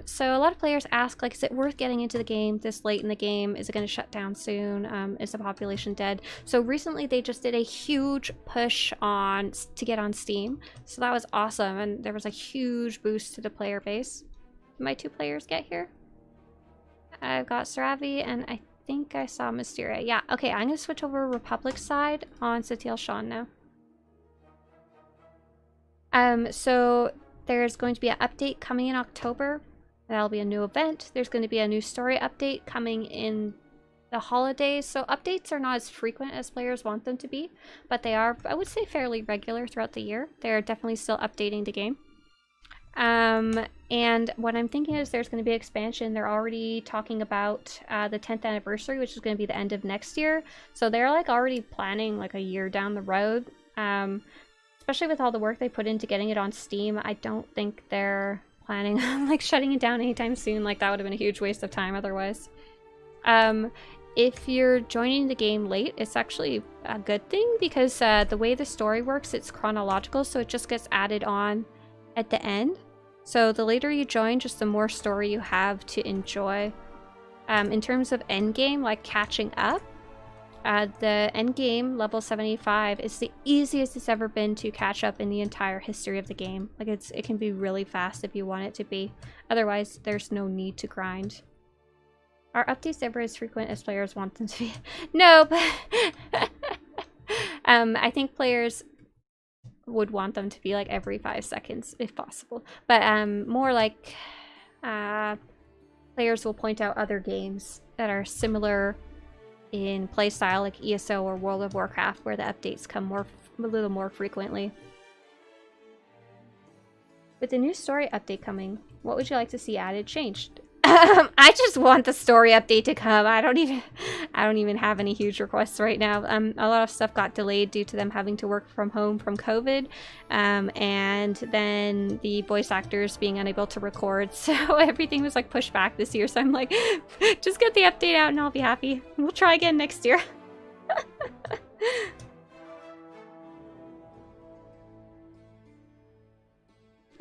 So a lot of players ask, like, is it worth getting into the game this late in the game? Is it going to shut down soon? Is the population dead? So recently they just did a huge push to get on Steam. So that was awesome. And there was a huge boost to the player base. Did my 2 players get here? I've got Saravi and I think I saw Mysteria. Yeah, okay, I'm gonna switch over Republic side on Satele Shan now. So there's going to be an update coming in October. That'll be a new event. There's going to be a new story update coming in the holidays. So updates are not as frequent as players want them to be, but they are, I would say, fairly regular throughout the year. They're definitely still updating the game. And what I'm thinking is there's going to be expansion. They're already talking about the 10th anniversary, which is going to be the end of next year. So they're like already planning like a year down the road. Especially with all the work they put into getting it on Steam, I don't think they're planning on like shutting it down anytime soon. Like that would have been a huge waste of time otherwise. If you're joining the game late, it's actually a good thing because the way the story works, it's chronological, so it just gets added on at the end. So the later you join, just the more story you have to enjoy. In terms of endgame, like catching up, the endgame, level 75, is the easiest it's ever been to catch up in the entire history of the game. Like it can be really fast if you want it to be. Otherwise, there's no need to grind. Are updates ever as frequent as players want them to be? No, but I think players would want them to be like every 5 seconds if possible, but more like players will point out other games that are similar in playstyle, like ESO or World of Warcraft, where the updates come a little more frequently. With the new story update coming, what would you like to see added, changed? I just want the story update to come. I don't even have any huge requests right now. A lot of stuff got delayed due to them having to work from home from COVID, and then the voice actors being unable to record, so everything was like pushed back this year. So I'm like, just get the update out and I'll be happy. We'll try again next year.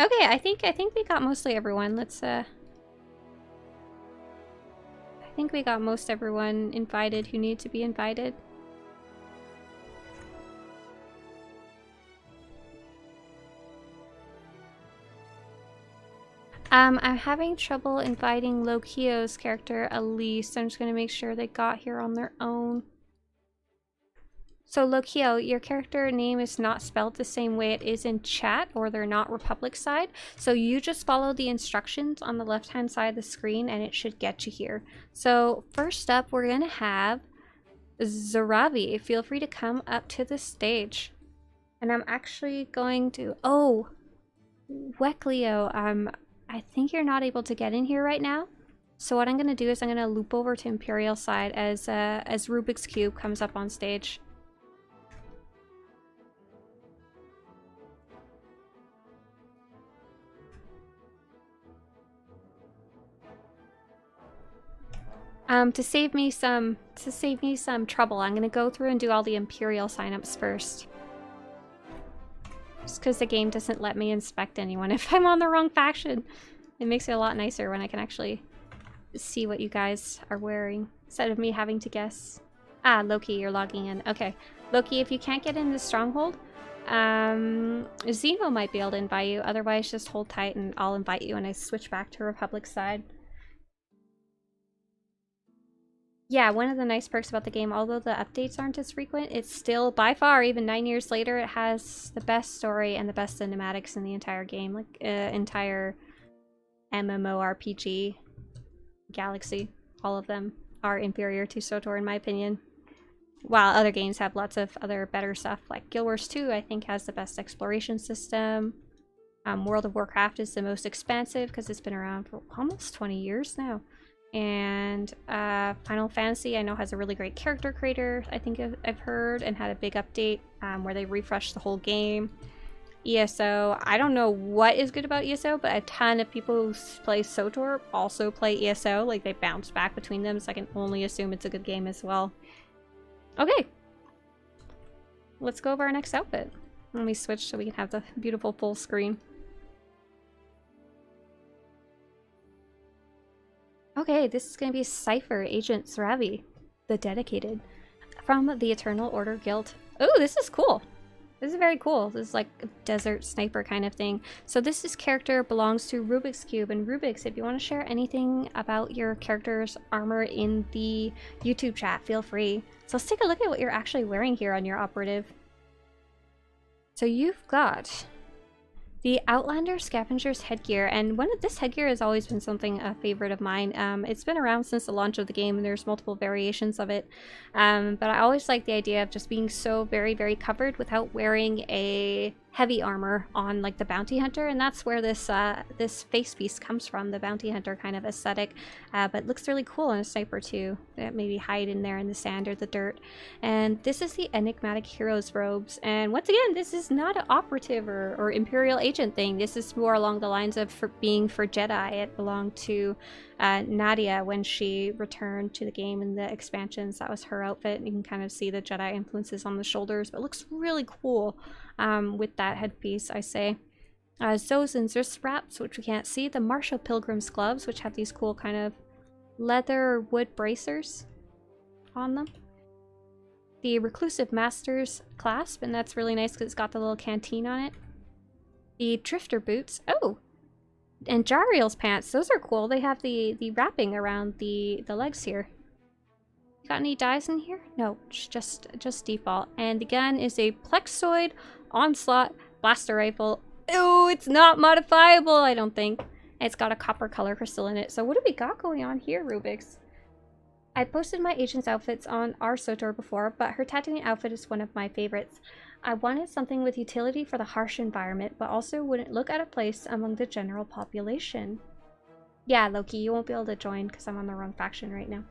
Okay, I think we got mostly everyone. Let's I think we got most everyone invited who need to be invited. I'm having trouble inviting Lokio's character, Elise. I'm just going to make sure they got here on their own. So Lokio, your character name is not spelled the same way it is in chat, or they're not Republic side. So you just follow the instructions on the left-hand side of the screen and it should get you here. So first up, we're going to have Zaravi. Feel free to come up to the stage. And I'm actually going to... Oh! Weklio, I think you're not able to get in here right now. So what I'm going to do is I'm going to loop over to Imperial side as Rubik's Cube comes up on stage. To save me some trouble, I'm gonna go through and do all the Imperial signups first. Just because the game doesn't let me inspect anyone if I'm on the wrong faction. It makes it a lot nicer when I can actually see what you guys are wearing, instead of me having to guess. Ah, Loki, you're logging in. Okay. Loki, if you can't get in the stronghold, Zeno might be able to invite you. Otherwise, just hold tight and I'll invite you when I switch back to Republic side. Yeah, one of the nice perks about the game, although the updates aren't as frequent, it's still, by far, even 9 years later, it has the best story and the best cinematics in the entire game. Like, entire MMORPG galaxy. All of them are inferior to SWTOR, in my opinion. while other games have lots of other better stuff, like Guild Wars 2 I think has the best exploration system. World of Warcraft is the most expansive because it's been around for almost 20 years now. And Final Fantasy I know has a really great character creator, I think I've heard, and had a big update where they refreshed the whole game. ESO, I don't know what is good about ESO, but a ton of people who play SWTOR also play ESO. Like, they bounce back between them, so I can only assume it's a good game as well. Okay, let's go over our next outfit. Let me switch so we can have the beautiful full screen. Okay, this is going to be Cypher Agent Sravi, the Dedicated, from the Eternal Order Guild. Oh, this is cool. This is very cool. This is like a desert sniper kind of thing. So this character belongs to Rubik's Cube. And Rubik's, if you want to share anything about your character's armor in the YouTube chat, feel free. So let's take a look at what you're actually wearing here on your operative. So you've got the Outlander Scavenger's headgear, and this headgear has always been something a favorite of mine. It's been around since the launch of the game, and there's multiple variations of it. But I always like the idea of just being so very, very covered without wearing a heavy armor on like the bounty hunter, and that's where this this face piece comes from, the bounty hunter kind of aesthetic. But looks really cool on a sniper too, that maybe hide in there in the sand or the dirt. And this is the Enigmatic Hero's robes, and once again, this is not an operative or Imperial agent thing. This is more along the lines of being for Jedi. It belonged to Nadia when she returned to the game in the expansions. That was her outfit. You can kind of see the Jedi influences on the shoulders, but it looks really cool with that headpiece, I say. Zozin's wrist wraps, which we can't see. The Martial Pilgrim's gloves, which have these cool kind of leather wood bracers on them. The Reclusive Master's clasp, and that's really nice because it's got the little canteen on it. The Drifter boots. Oh! And Jariel's pants. Those are cool. They have the wrapping around the legs here. Got any dies in here? No, just default. And the gun is a Plexoid Onslaught Blaster Rifle. Oh, it's not modifiable, I don't think. It's got a copper color crystal in it. So what do we got going on here, Rubik's? I posted my agent's outfits on our SWTOR before, but her tattooing outfit is one of my favorites. I wanted something with utility for the harsh environment, but also wouldn't look out of place among the general population. Yeah, Loki, you won't be able to join because I'm on the wrong faction right now.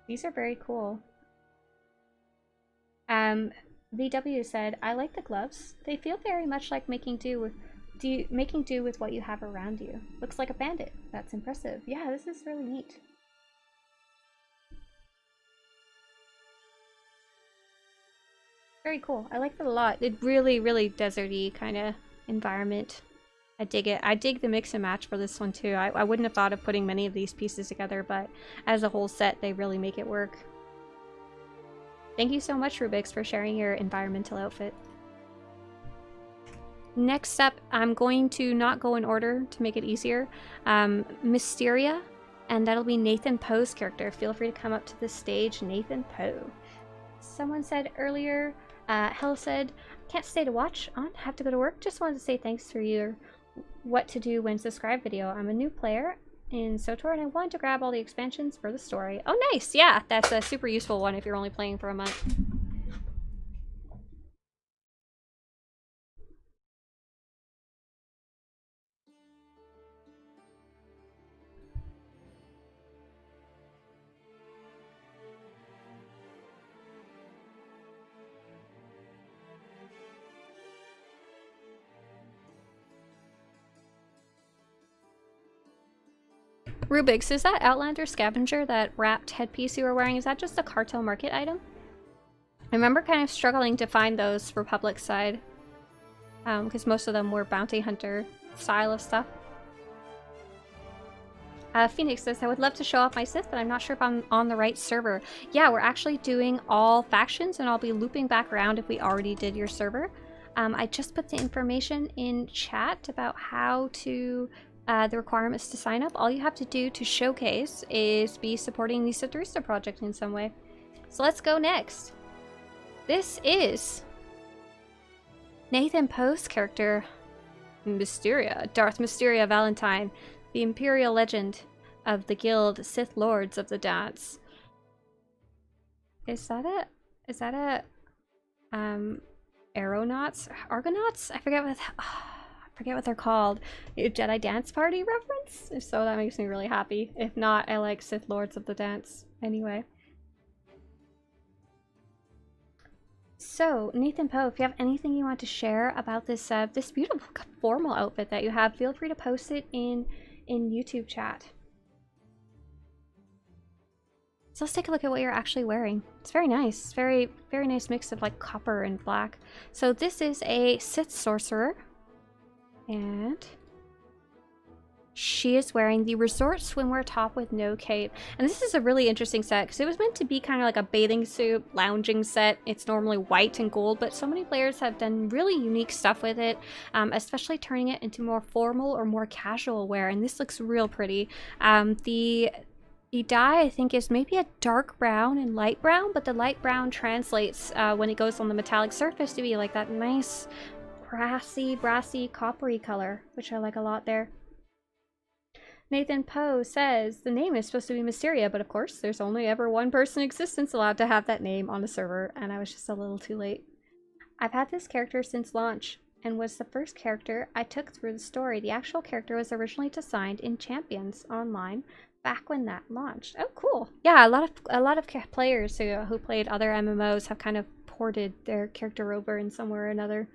These are very cool. VW said, I like the gloves. They feel very much like making do with what you have around you. Looks like a bandit. That's impressive. Yeah, this is really neat. Very cool. I like it a lot. It really, really desert-y kind of environment. I dig it. I dig the mix and match for this one too. I wouldn't have thought of putting many of these pieces together, but as a whole set, they really make it work. Thank you so much, Rubik's, for sharing your environmental outfit. Next up, I'm going to not go in order to make it easier. Mysteria, and that'll be Nathan Poe's character. Feel free to come up to the stage, Nathan Poe. Someone said earlier, Hell said, can't stay to watch on, have to go to work. Just wanted to say thanks for your what to do when subscribe video. I'm a new player in SWTOR and I wanted to grab all the expansions for the story. Oh, nice. Yeah, that's a super useful one if you're only playing for a month. Rubik's, is that Outlander Scavenger, that wrapped headpiece you were wearing, is that just a cartel market item? I remember kind of struggling to find those for public side, because most of them were bounty hunter style of stuff. Phoenix says, I would love to show off my Sith, but I'm not sure if I'm on the right server. Yeah, we're actually doing all factions, and I'll be looping back around if we already did your server. I just put the information in chat about how to... the requirements to sign up. All you have to do to showcase is be supporting the Swtorista project in some way. So let's go next. This is Nathan Poe's character, Mysteria, Darth Mysteria Valentine, the Imperial legend of the Guild Sith Lords of the Dance. Is that a aeronauts? Argonauts? I forget what they're called. A Jedi Dance Party reference? If so, that makes me really happy. If not, I like Sith Lords of the Dance. Anyway. So, Nathan Poe, if you have anything you want to share about this this beautiful formal outfit that you have, feel free to post it in YouTube chat. So let's take a look at what you're actually wearing. It's very nice. Very, very nice mix of like copper and black. So this is a Sith sorcerer. And she is wearing the resort swimwear top with no cape. And this is a really interesting set because it was meant to be kind of like a bathing suit, lounging set. It's normally white and gold, but so many players have done really unique stuff with it, especially turning it into more formal or more casual wear. And this looks real pretty. The dye, I think, is maybe a dark brown and light brown, but the light brown translates when it goes on the metallic surface to be like that nice brassy, coppery color, which I like a lot there. Nathan Poe says, the name is supposed to be Mysteria, but of course, there's only ever one person in existence allowed to have that name on a server, and I was just a little too late. I've had this character since launch, and was the first character I took through the story. The actual character was originally designed in Champions Online, back when that launched. Oh, cool. Yeah, a lot of players who played other MMOs have kind of ported their character over in some way or another.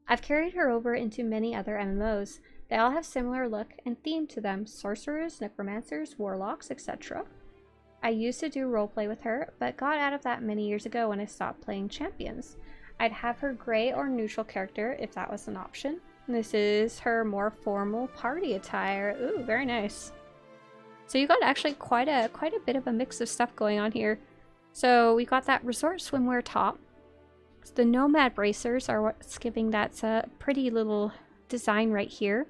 I've carried her over into many other MMOs. They all have similar look and theme to them: sorcerers, necromancers, warlocks, etc. I used to do roleplay with her, but got out of that many years ago when I stopped playing Champions. I'd have her gray or neutral character if that was an option. This is her more formal party attire. Ooh, very nice. So you got actually quite a bit of a mix of stuff going on here. So we got that resort swimwear top. So the nomad bracers are what's giving that pretty little design right here.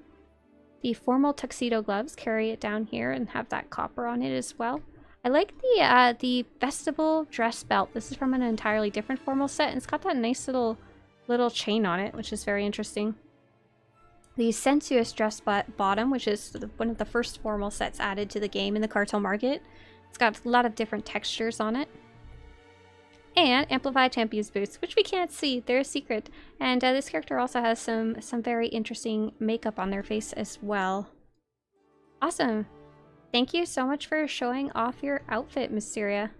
The formal tuxedo gloves carry it down here and have that copper on it as well. I like the vestibule dress belt. This is from an entirely different formal set, and it's got that nice little chain on it, which is very interesting. The sensuous dress bottom, which is one of the first formal sets added to the game in the cartel market. It's got a lot of different textures on it. And Amplified Champions boots, which we can't see. They're a secret. And this character also has some very interesting makeup on their face as well. Awesome. Thank you so much for showing off your outfit, Mysteria.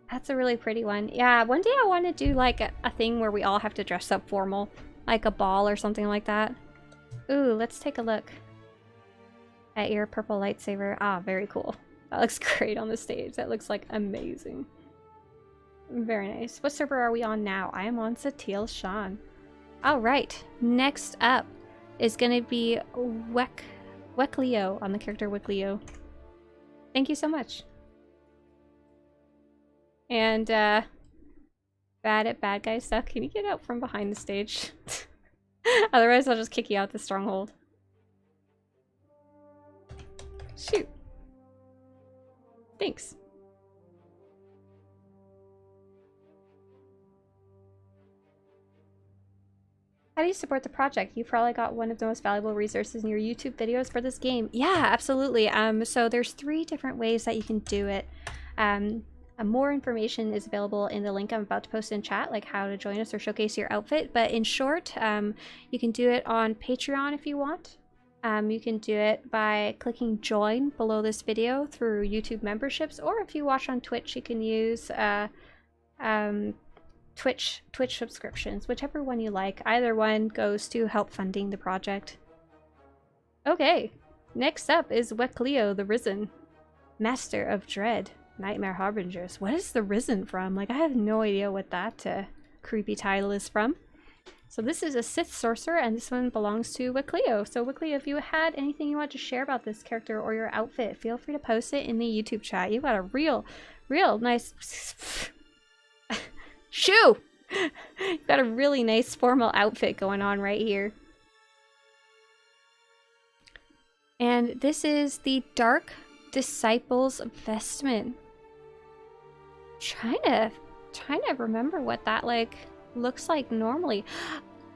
That's a really pretty one. Yeah, one day I want to do like a thing where we all have to dress up formal. Like a ball or something like that. Ooh, let's take a look at your purple lightsaber. Ah, very cool. That looks great on the stage. That looks like amazing. Very nice. What server are we on now? I am on Satele Shan. Alright, next up is going to be Wekleo on the character Wekleo. Thank you so much. And, bad at bad guy stuff. Can you get out from behind the stage? Otherwise, I'll just kick you out the stronghold. Shoot. Thanks. How do you support the project? You probably got one of the most valuable resources in your YouTube videos for this game. Yeah, absolutely. So there's 3 different ways that you can do it. More information is available in the link I'm about to post in chat, like how to join us or showcase your outfit. But in short, you can do it on Patreon if you want. You can do it by clicking join below this video through YouTube memberships, or if you watch on Twitch, you can use Twitch subscriptions, whichever one you like. Either one goes to help funding the project. Okay, next up is Wekleo the Risen, Master of Dread. Nightmare Harbingers. What is the Risen from? Like, I have no idea what that creepy title is from. So this is a Sith sorcerer, and this one belongs to Wekleo. So Wekleo, if you had anything you want to share about this character or your outfit, feel free to post it in the YouTube chat. You got a real nice shoe! You've got a really nice formal outfit going on right here. And this is the Dark Disciples vestment. Trying to remember what that like looks like normally.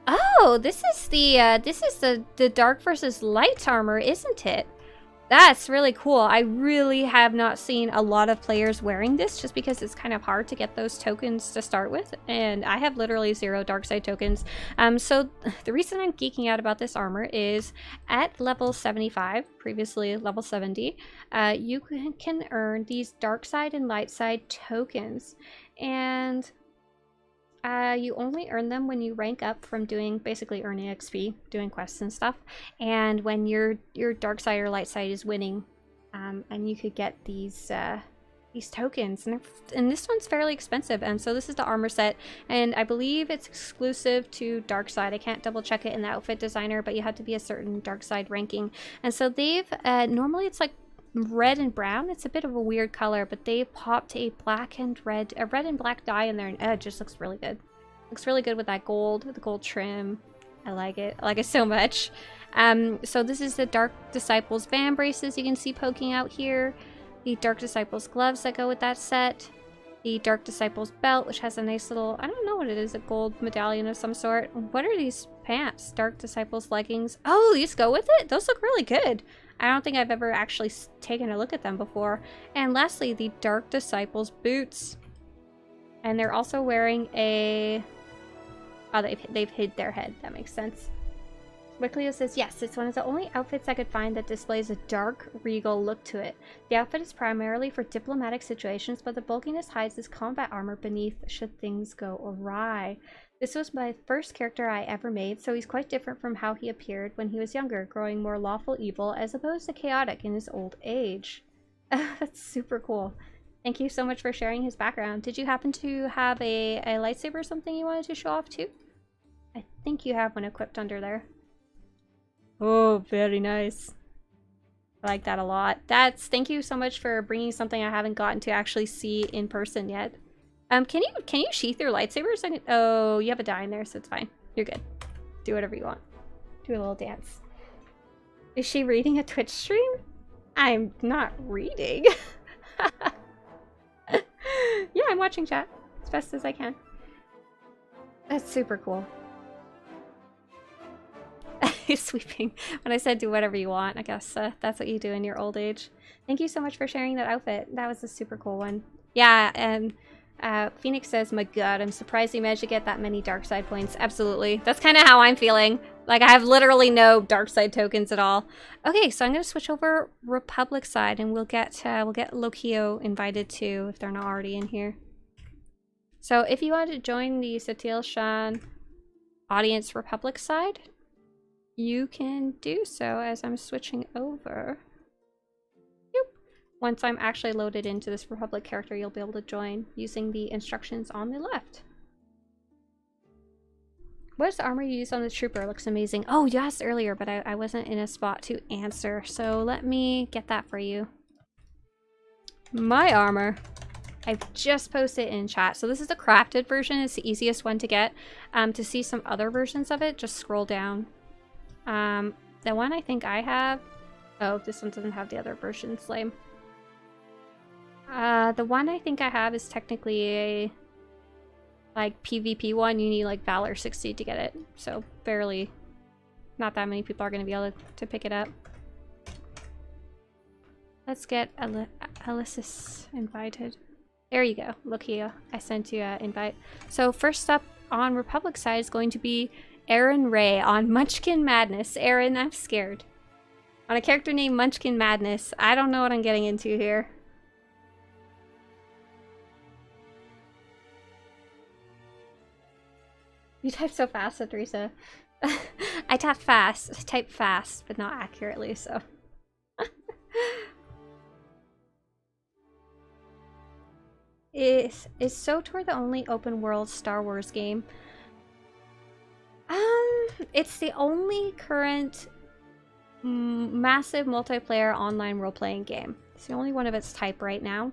Oh, this is the dark versus light armor, isn't it? That's really cool. I really have not seen a lot of players wearing this just because it's kind of hard to get those tokens to start with, and I have literally 0 dark side tokens. So the reason I'm geeking out about this armor is at level 75, previously level 70, you can earn these dark side and light side tokens, and you only earn them when you rank up from doing, basically earning XP, doing quests and stuff, and when your dark side or light side is winning, and you could get these tokens, and this one's fairly expensive, and so this is the armor set, and I believe it's exclusive to dark side. I can't double check it in the outfit designer, but you have to be a certain dark side ranking, and so they've normally it's like red and brown. It's a bit of a weird color, but they've popped a red and black dye in there, and it just looks really good. Looks really good with that gold, with the gold trim. I like it. I like it so much. So this is the Dark Disciples band braces you can see poking out here. The Dark Disciples gloves that go with that set. The Dark Disciples belt, which has a nice little, I don't know what it is, a gold medallion of some sort. What are these pants? Dark Disciples leggings. Oh, these go with it? Those look really good. I don't think I've ever actually taken a look at them before. And lastly, the Dark Disciples boots. And they're also wearing a... Oh, they've hid their head. That makes sense. Wicklio says, yes, it's one of the only outfits I could find that displays a dark, regal look to it. The outfit is primarily for diplomatic situations, but the bulkiness hides his combat armor beneath should things go awry. This was my first character I ever made, so he's quite different from how he appeared when he was younger, growing more lawful evil as opposed to chaotic in his old age. That's super cool. Thank you so much for sharing his background. Did you happen to have a lightsaber or something you wanted to show off too? I think you have one equipped under there. Oh, very nice. I like that a lot. Thank you so much for bringing something I haven't gotten to actually see in person yet. Can you sheath your lightsabers? Oh, you have a die in there, so it's fine. You're good. Do whatever you want. Do a little dance. Is she reading a Twitch stream? I'm not reading. Yeah, I'm watching chat as best as I can. That's super cool. He's sweeping. When I said do whatever you want, I guess that's what you do in your old age. Thank you so much for sharing that outfit. That was a super cool one. Yeah, and Phoenix says, my god, I'm surprised you managed to get that many dark side points. Absolutely. That's kind of how I'm feeling. Like, I have literally no dark side tokens at all. Okay, so I'm going to switch over Republic side, and we'll get Lokio invited too, if they're not already in here. So if you want to join the Satele Shan audience Republic side, you can do so as I'm switching over. Once I'm actually loaded into this Republic character, you'll be able to join using the instructions on the left. What is the armor you use on the trooper? It looks amazing. Oh, you asked earlier, but I wasn't in a spot to answer, so let me get that for you. My armor. I've just posted it in chat. So this is the crafted version. It's the easiest one to get. To see some other versions of it, just scroll down. The one I think I have... Oh, this one doesn't have the other versions. Lame. The one I think I have is technically a like PvP one. You need like Valor 60 to get it, so barely, not that many people are going to be able to pick it up. Let's get Alyssis invited. There you go. Look here, I sent you an invite. So first up on Republic side is going to be Aaron Ray on Munchkin Madness. Aaron, I'm scared. On a character named Munchkin Madness, I don't know what I'm getting into here. You type so fast, Swtorista. I type fast, but not accurately, so. Is SWTOR the only open world Star Wars game? It's the only current massive multiplayer online role-playing game. It's the only one of its type right now.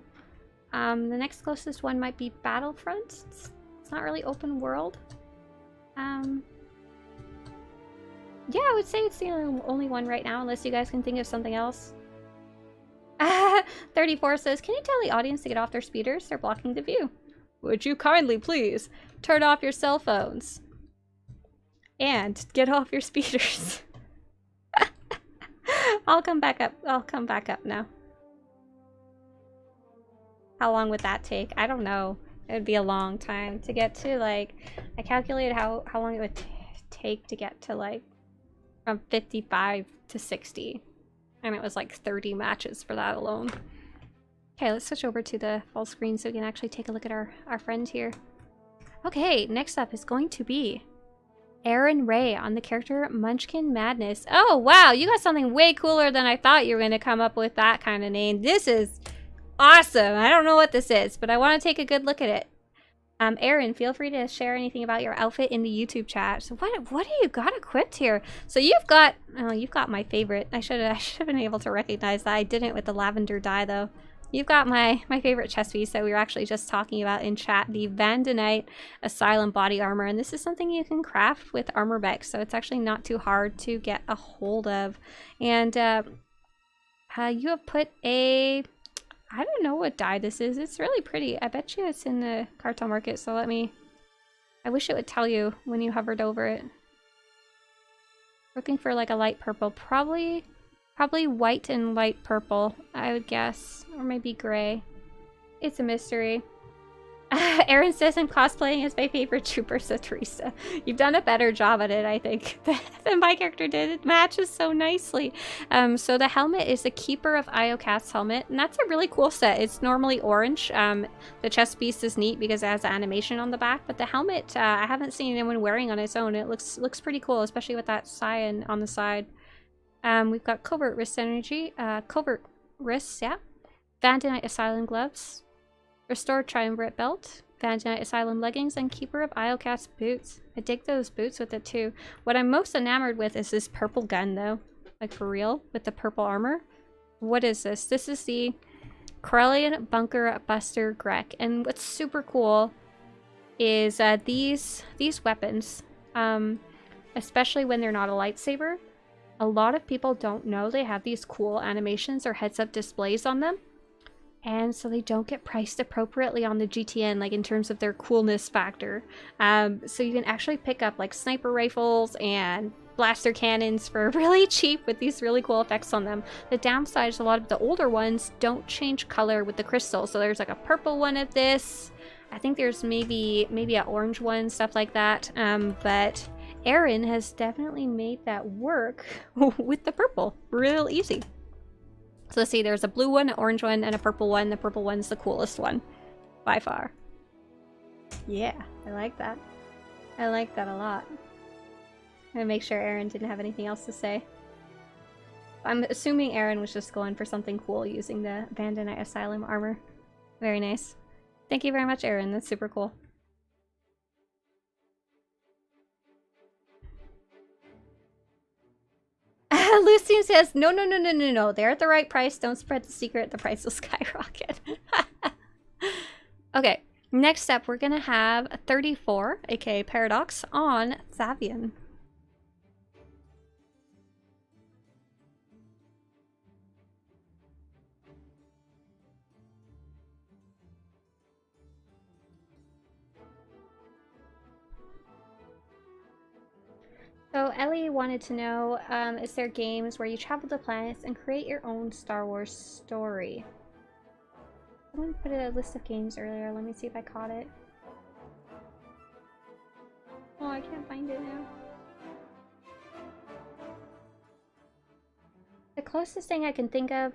The next closest one might be Battlefront. It's not really open world. Yeah, I would say it's the only one right now, unless you guys can think of something else. 34 says, can you tell the audience to get off their speeders? They're blocking the view. Would you kindly please turn off your cell phones? And get off your speeders. I'll come back up. I'll come back up now. How long would that take? I don't know. It would be a long time to get to, like, I calculated how long it would take to get to, like, from 55 to 60. And it was like 30 matches for that alone. Okay, let's switch over to the full screen so we can actually take a look at our friend here. Okay, next up is going to be Aaron Ray on the character Munchkin Madness. Oh, wow, you got something way cooler than I thought you were going to come up with that kind of name. This is awesome. I don't know what this is, but I want to take a good look at it. Aaron, feel free to share anything about your outfit in the YouTube chat. So what do you got equipped here? So you've got my favorite. I should have been able to recognize that. I didn't with the lavender dye though. You've got my favorite chest piece that we were actually just talking about in chat, the Vandanite Asylum body armor, and this is something you can craft with armor Bex, so it's actually not too hard to get a hold of. And you have put a, I don't know what dye this is. It's really pretty. I bet you it's in the cartel market, so I wish it would tell you when you hovered over it. Looking for like a light purple, probably white and light purple, I would guess. Or maybe gray. It's a mystery. Aaron says I'm cosplaying as my favorite trooper, Swtorista. You've done a better job at it, I think, than my character did. It matches so nicely. So the helmet is the Keeper of Iocast's helmet, and that's a really cool set. It's normally orange. The chest piece is neat because it has animation on the back, but the helmet, I haven't seen anyone wearing on its own. It looks pretty cool, especially with that cyan on the side. We've got Covert Wrist Energy, Covert Wrists, yeah. Vandanite Asylum Gloves, Restored Triumvirate Belt, Vandanite Asylum Leggings, and Keeper of Iocast Boots. I dig those boots with it too. What I'm most enamored with is this purple gun though. Like for real, with the purple armor. What is this? This is the Corellian Bunker Buster Grek. And what's super cool is these weapons, especially when they're not a lightsaber, a lot of people don't know they have these cool animations or heads-up displays on them. And so they don't get priced appropriately on the GTN, like in terms of their coolness factor. So you can actually pick up like sniper rifles and blaster cannons for really cheap with these really cool effects on them. The downside is a lot of the older ones don't change color with the crystal. So there's like a purple one of this. I think there's maybe an orange one, stuff like that. But Aaron has definitely made that work with the purple real easy. So let's see, there's a blue one, an orange one, and a purple one. The purple one's the coolest one by far. Yeah, I like that. I like that a lot. I'm gonna make sure Aaron didn't have anything else to say. I'm assuming Aaron was just going for something cool using the Vandanite Asylum armor. Very nice. Thank you very much, Aaron. That's super cool. Lucine says, no. They're at the right price. Don't spread the secret. The price will skyrocket. Okay, next up, we're going to have 34, aka Paradox, on Thavian. So Ellie wanted to know, is there games where you travel to planets and create your own Star Wars story? Someone put a list of games earlier. Let me see if I caught it. Oh, I can't find it now. The closest thing I can think of,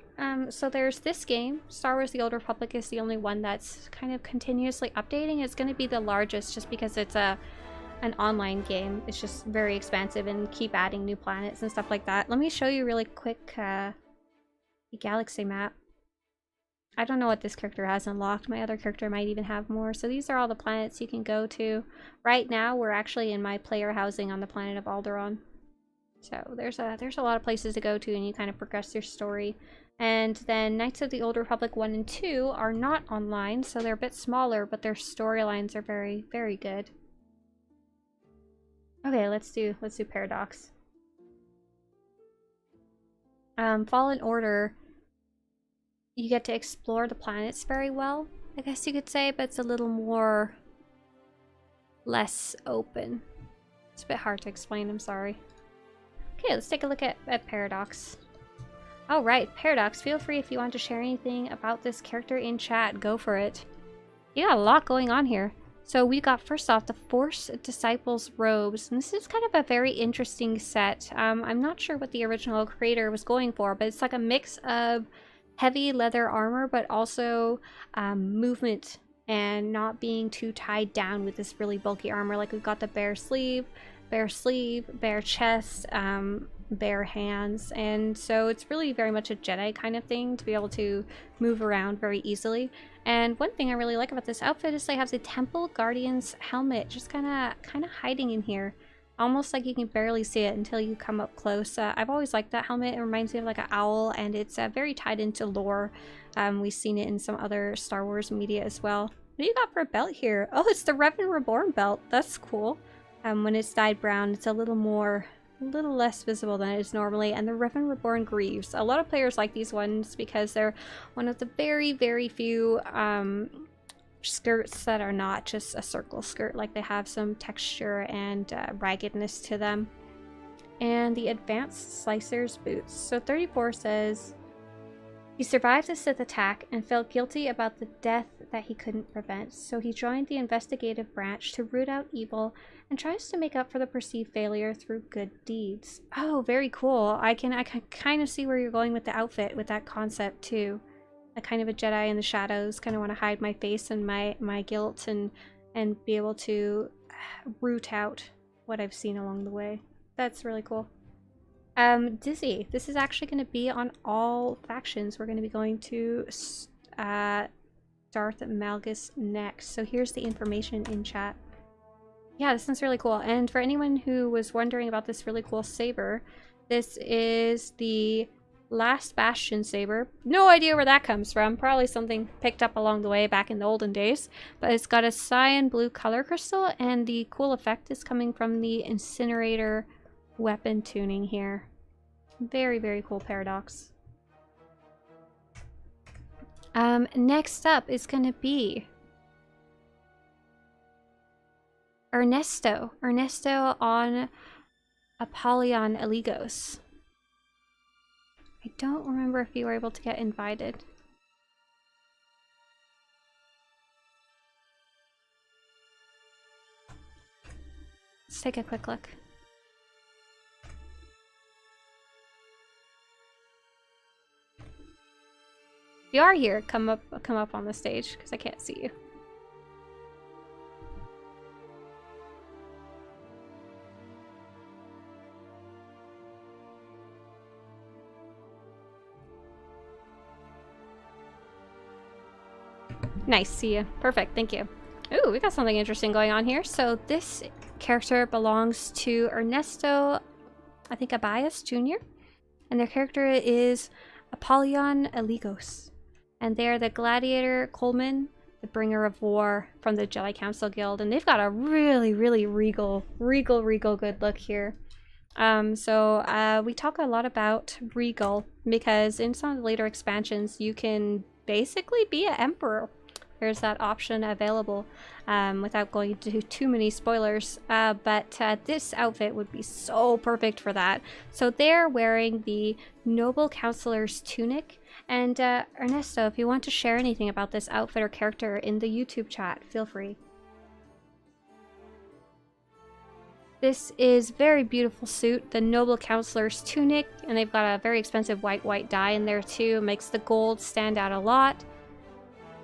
so there's this game, Star Wars The Old Republic is the only one that's kind of continuously updating. It's going to be the largest just because it's an online game. It's just very expansive and keep adding new planets and stuff like that. Let me show you really quick the galaxy map. I don't know what this character has unlocked. My other character might even have more. So these are all the planets you can go to. Right now we're actually in my player housing on the planet of Alderaan. So there's a lot of places to go to and you kind of progress your story. And then Knights of the Old Republic 1 and 2 are not online, so they're a bit smaller, but their storylines are very, very good. Okay, let's do Paradox. Fallen Order, you get to explore the planets very well, I guess you could say, but it's a little more less open. It's a bit hard to explain, I'm sorry. Okay, let's take a look at Paradox. All right, Paradox, feel free if you want to share anything about this character in chat. Go for it. You got a lot going on here. So we got, first off, the Force Disciples robes. And this is kind of a very interesting set. I'm not sure what the original creator was going for, but it's like a mix of heavy leather armor, but also movement and not being too tied down with this really bulky armor. Like we've got the bare sleeve, bare chest, bare hands, and so it's really very much a Jedi kind of thing to be able to move around very easily. And one thing I really like about this outfit is they have the Temple Guardian's helmet just kind of hiding in here, almost like you can barely see it until you come up close. I've always liked that helmet. It reminds me of like an owl, and it's very tied into lore. We've seen it in some other Star Wars media as well. What do you got for a belt here? Oh, it's the Revan Reborn belt. That's cool. When it's dyed brown, it's a little less visible than it is normally. And the Revan Reborn greaves. A lot of players like these ones because they're one of the very, very few skirts that are not just a circle skirt. Like they have some texture and raggedness to them. And the Advanced Slicer's boots. So 34 says, he survived the Sith attack and felt guilty about the death that he couldn't prevent, so he joined the investigative branch to root out evil and tries to make up for the perceived failure through good deeds. Oh, very cool. I can kind of see where you're going with the outfit, with that concept too. A kind of a Jedi in the shadows, kind of want to hide my face and my guilt and be able to root out what I've seen along the way. That's really cool. Dizzy, this is actually going to be on all factions. We're going to be going to Darth Malgus next. So here's the information in chat. Yeah, this one's really cool. And for anyone who was wondering about this really cool saber, this is the Last Bastion saber. No idea where that comes from. Probably something picked up along the way back in the olden days. But it's got a cyan blue color crystal, and the cool effect is coming from the incinerator weapon tuning here. Very, very cool, Paradox. Next up is going to be Ernesto. Ernesto on Apollyon Eligos. I don't remember if you were able to get invited. Let's take a quick look. If you are here, come up on the stage, because I can't see you. Nice, see you. Perfect, thank you. Ooh, we got something interesting going on here. So this character belongs to Ernesto, I think Abayas Jr. And their character is Apollyon Eligos. And they're the Gladiator Coleman, the Bringer of War from the Jedi Council Guild. And they've got a really, really regal good look here. We talk a lot about regal because in some of the later expansions, you can basically be an emperor. There's that option available without going into too many spoilers. But this outfit would be so perfect for that. So they're wearing the Noble Counselor's tunic. And Ernesto, if you want to share anything about this outfit or character in the YouTube chat, feel free. This is very beautiful suit, the Noble Counselor's tunic, and they've got a very expensive white dye in there too. It makes the gold stand out a lot.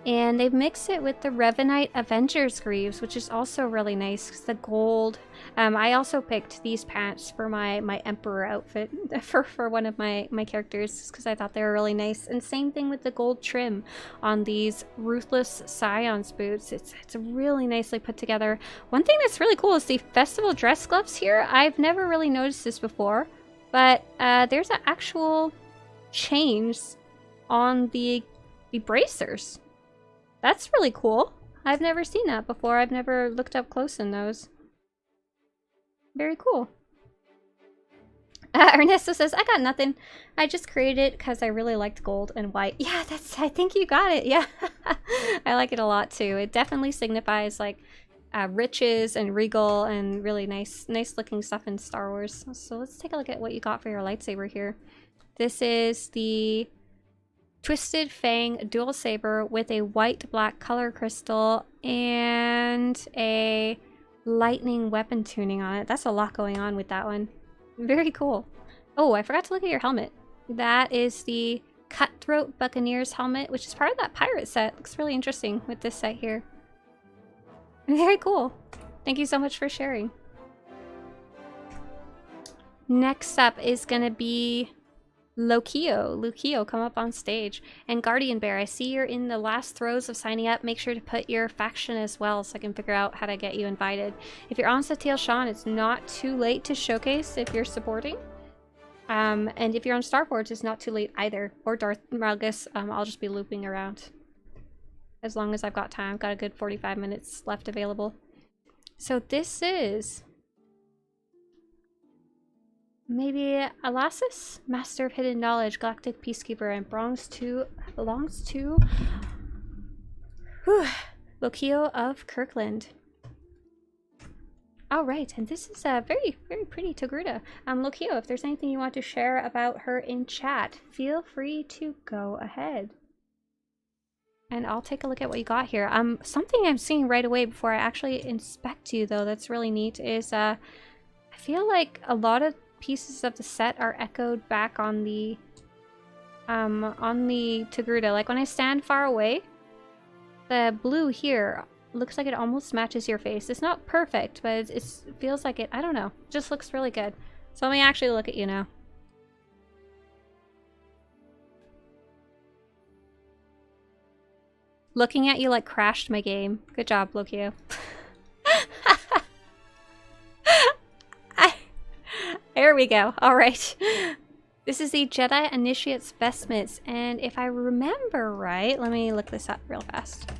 And they've mixed it with the Revanite Avengers greaves, which is also really nice because the gold. I also picked these pants for my Emperor outfit for one of my characters because I thought they were really nice. And same thing with the gold trim on these Ruthless Scion's boots. It's really nicely put together. One thing that's really cool is the festival dress gloves here. I've never really noticed this before, but there's an actual chains on the bracers. That's really cool. I've never seen that before. I've never looked up close in those. Very cool. Ernesto says, I got nothing. I just created it because I really liked gold and white. Yeah, I think you got it. Yeah. I like it a lot too. It definitely signifies like riches and regal and really nice looking stuff in Star Wars. So let's take a look at what you got for your lightsaber here. This is the Twisted Fang dual saber with a white-black color crystal and a lightning weapon tuning on it. That's a lot going on with that one. Very cool. Oh, I forgot to look at your helmet. That is the Cutthroat Buccaneers helmet, which is part of that pirate set. Looks really interesting with this set here. Very cool. Thank you so much for sharing. Next up is gonna be Lokio. Lokio, come up on stage. And Guardian Bear, I see you're in the last throes of signing up. Make sure to put your faction as well so I can figure out how to get you invited. If you're on Satele Shan, it's not too late to showcase if you're supporting. And if you're on Starforge, it's not too late either. Or Darth Malgus, I'll just be looping around. As long as I've got time. I've got a good 45 minutes left available. So this is... maybe Alasis? Master of Hidden Knowledge, Galactic Peacekeeper, and belongs to Lokio of Kirkland. Alright, and this is a very, very pretty Togruta. Lokio, if there's anything you want to share about her in chat, feel free to go ahead. And I'll take a look at what you got here. Something I'm seeing right away before I actually inspect you, though, that's really neat, is I feel like a lot of pieces of the set are echoed back on the Togruta. Like when I stand far away, the blue here looks like it almost matches your face. It's not perfect, but it feels like it, I don't know, it just looks really good. So let me actually look at you now. Looking at you like crashed my game. Good job, Lokio. There we go. Alright. This is the Jedi Initiate's vestments, and if I remember right, let me look this up real fast.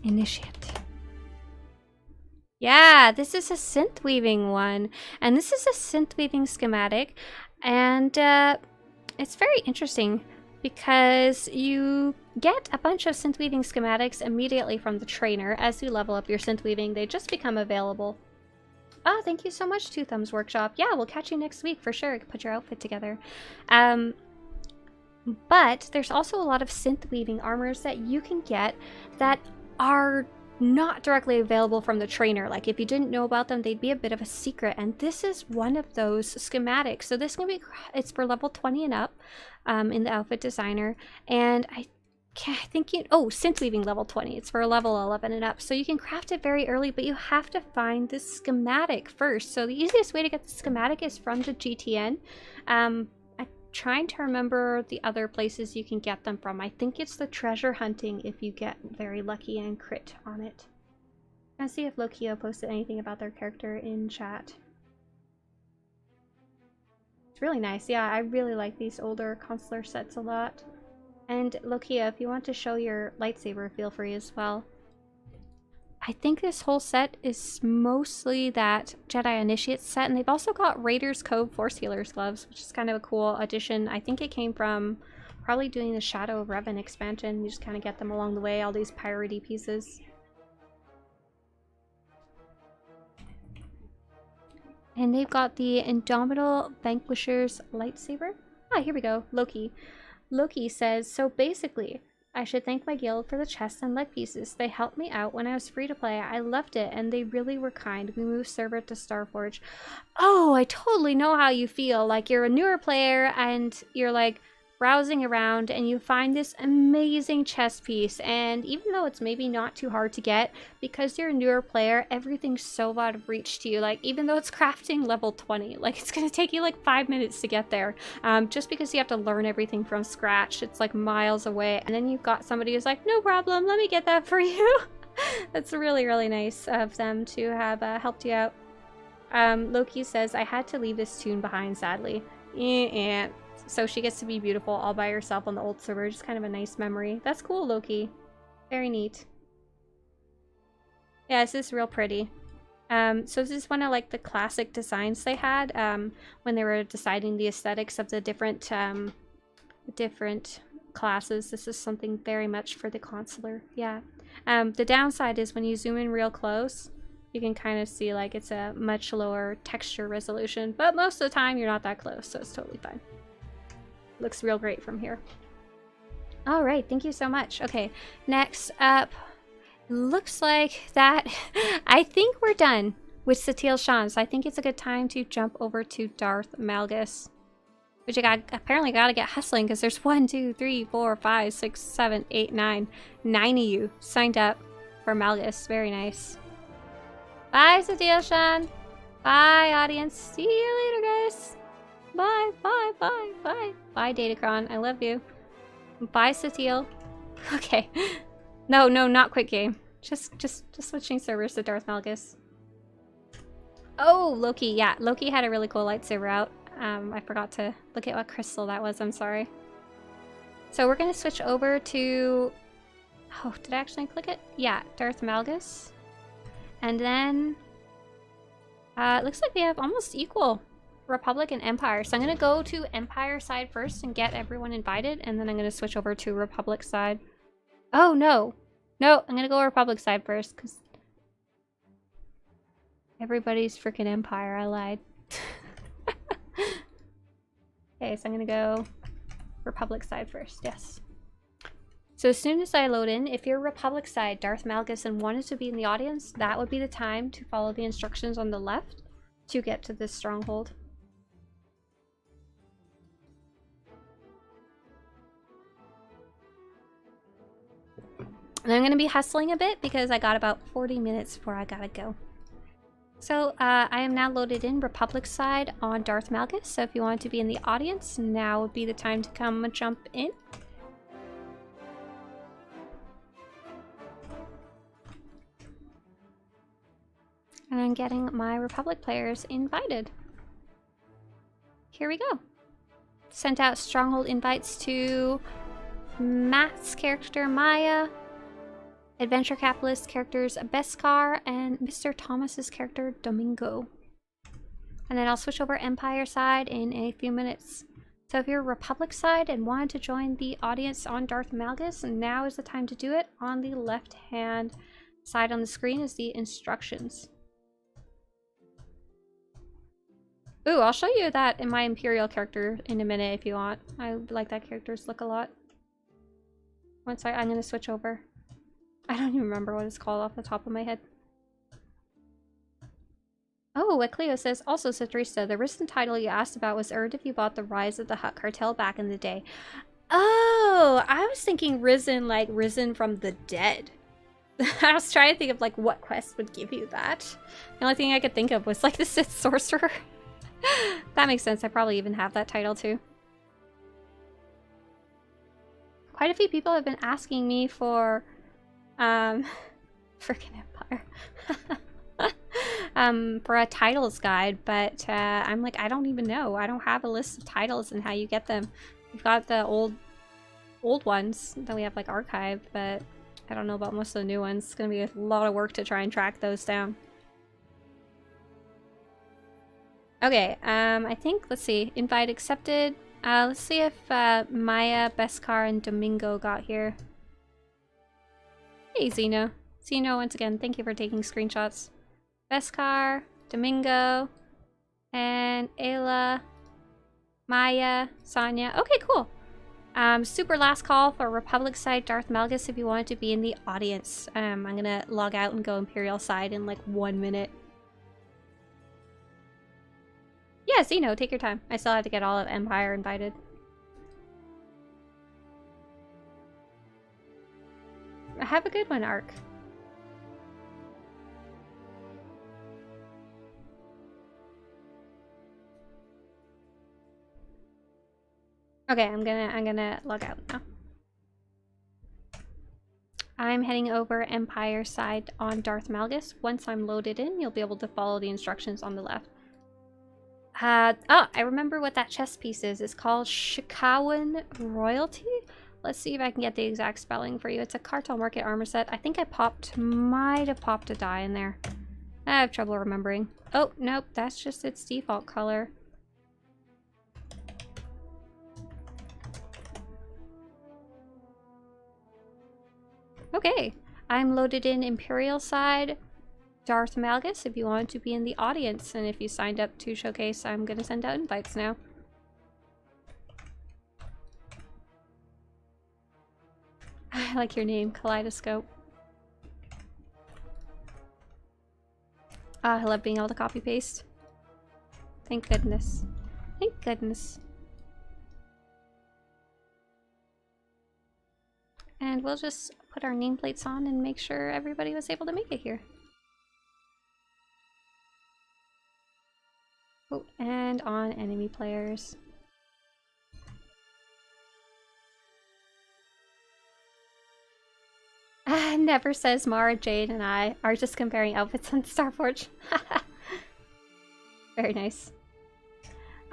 Initiate. Yeah, this is a synth weaving one, and this is a synth weaving schematic, and it's very interesting because you get a bunch of synth weaving schematics immediately from the trainer. As you level up your synth weaving, they just become available. Oh, thank you so much, Two Thumbs Workshop. Yeah, we'll catch you next week for sure. Put your outfit together. But there's also a lot of synth weaving armors that you can get that are not directly available from the trainer. Like if you didn't know about them, they'd be a bit of a secret, and this is one of those schematics. So this can be, it's for level 20 and up in the outfit designer, and I think you, oh, synth weaving level 20, it's for level 11 and up, so you can craft it very early, but you have to find the schematic first. So the easiest way to get the schematic is from the GTN. I'm trying to remember the other places you can get them from. I think it's the treasure hunting if you get very lucky and crit on it. I'm gonna see if Lokio posted anything about their character in chat. It's really nice. Yeah, I really like these older consular sets a lot. And Lokio, if you want to show your lightsaber, feel free as well. I think this whole set is mostly that Jedi Initiate set, and they've also got Raiders Cove Force Healer's gloves, which is kind of a cool addition. I think it came from probably doing the Shadow of Revan expansion. You just kind of get them along the way, all these piratey pieces. And they've got the Indomitable Vanquisher's lightsaber. Ah, here we go. Loki. Loki says, so basically, I should thank my guild for the chest and leg pieces. They helped me out when I was free to play. I loved it, and they really were kind. We moved server to Starforge. Oh, I totally know how you feel. Like, you're a newer player, and you're, like, browsing around, and you find this amazing chest piece. And even though it's maybe not too hard to get, because you're a newer player, everything's so out of reach to you. Like, even though it's crafting level 20, like, it's gonna take you, like, 5 minutes to get there. Just because you have to learn everything from scratch. It's, like, miles away. And then you've got somebody who's like, no problem, let me get that for you. That's really, really nice of them to have helped you out. Loki says, I had to leave this tune behind, sadly. So she gets to be beautiful all by herself on the old server. Just kind of a nice memory. That's cool, Loki. Very neat. Yeah, this is real pretty. So this is one of like the classic designs they had when they were deciding the aesthetics of the different classes. This is something very much for the consular. Yeah. The downside is when you zoom in real close, you can kind of see like it's a much lower texture resolution, but most of the time you're not that close, so it's totally fine. Looks real great from here. All right, thank you so much. Okay, next up, looks like that I think we're done with Satele Shan, so I think it's a good time to jump over to Darth Malgus. Which I apparently gotta get hustling because there's 1, 2, 3, 4, 5, 6, 7, 8, 9. 9 of you signed up for Malgus. Very nice. Bye, Satele Shan. Bye, audience. See you later, guys. Bye, bye, bye, bye. Bye, Datacron. I love you. Bye, Satele. Okay. No, not quick game. Just switching servers to Darth Malgus. Oh, Loki. Yeah, Loki had a really cool lightsaber out. I forgot to look at what crystal that was. I'm sorry. So we're gonna switch over to... Oh, did I actually click it? Yeah, Darth Malgus. And then... it looks like we have almost equal Republic and Empire. So I'm gonna go to Empire side first and get everyone invited, and then I'm gonna switch over to Republic side. Oh, no. No, I'm gonna go Republic side first, because... everybody's freaking Empire. I lied. Okay, so I'm gonna go Republic side first, yes. So as soon as I load in, if you're Republic side, Darth Malgus, and wanted to be in the audience, that would be the time to follow the instructions on the left to get to this stronghold. And I'm gonna be hustling a bit because I got about 40 minutes before I gotta go. So I am now loaded in Republic side on Darth Malgus, so if you want to be in the audience, now would be the time to come and jump in. And I'm getting my Republic players invited. Here we go. Sent out stronghold invites to Matt's character Maya, Adventure Capitalist characters Beskar, and Mr. Thomas's character Domingo. And then I'll switch over Empire side in a few minutes. So if you're Republic side and wanted to join the audience on Darth Malgus, now is the time to do it. On the left hand side on the screen is the instructions. Ooh, I'll show you that in my Imperial character in a minute if you want. I like that character's look a lot. I'm gonna switch over. I don't even remember what it's called off the top of my head. Oh, what Cleo says, also Swtorista, the Risen title you asked about was earned if you bought the Rise of the Hutt Cartel back in the day. Oh, I was thinking Risen, like Risen from the dead. I was trying to think of like what quest would give you that. The only thing I could think of was like the Sith Sorcerer. That makes sense, I probably even have that title too. Quite a few people have been asking me for freaking Empire. For a titles guide, but I'm like, I don't even know. I don't have a list of titles and how you get them. We've got the old ones that we have like archived, but I don't know about most of the new ones. It's gonna be a lot of work to try and track those down. Okay, I think, let's see, invite accepted. Let's see if Maya, Beskar, and Domingo got here. Hey, Zeno. Zeno, once again, thank you for taking screenshots. Beskar, Domingo, and Ayla, Maya, Sonia. Okay, cool. Super last call for Republic side Darth Malgus if you wanted to be in the audience. I'm gonna log out and go Imperial side in like 1 minute. Yeah, Zeno, take your time. I still have to get all of Empire invited. Have a good one, Ark. Okay, I'm gonna log out now. I'm heading over Empire side on Darth Malgus. Once I'm loaded in, you'll be able to follow the instructions on the left. I remember what that chess piece is. It's called Shikawan Royalty. Let's see if I can get the exact spelling for you. It's a Cartel Market armor set. I think might have popped a die in there. I have trouble remembering. Oh, nope, that's just its default color. Okay. I'm loaded in Imperial side. Darth Malgus, if you want to be in the audience, and if you signed up to showcase, I'm gonna send out invites now. I like your name, Kaleidoscope. I love being able to copy paste. Thank goodness. Thank goodness. And we'll just put our nameplates on and make sure everybody was able to make it here. Oh, and on enemy players. Never says Mara, Jade, and I are just comparing outfits on Starforge. Very nice.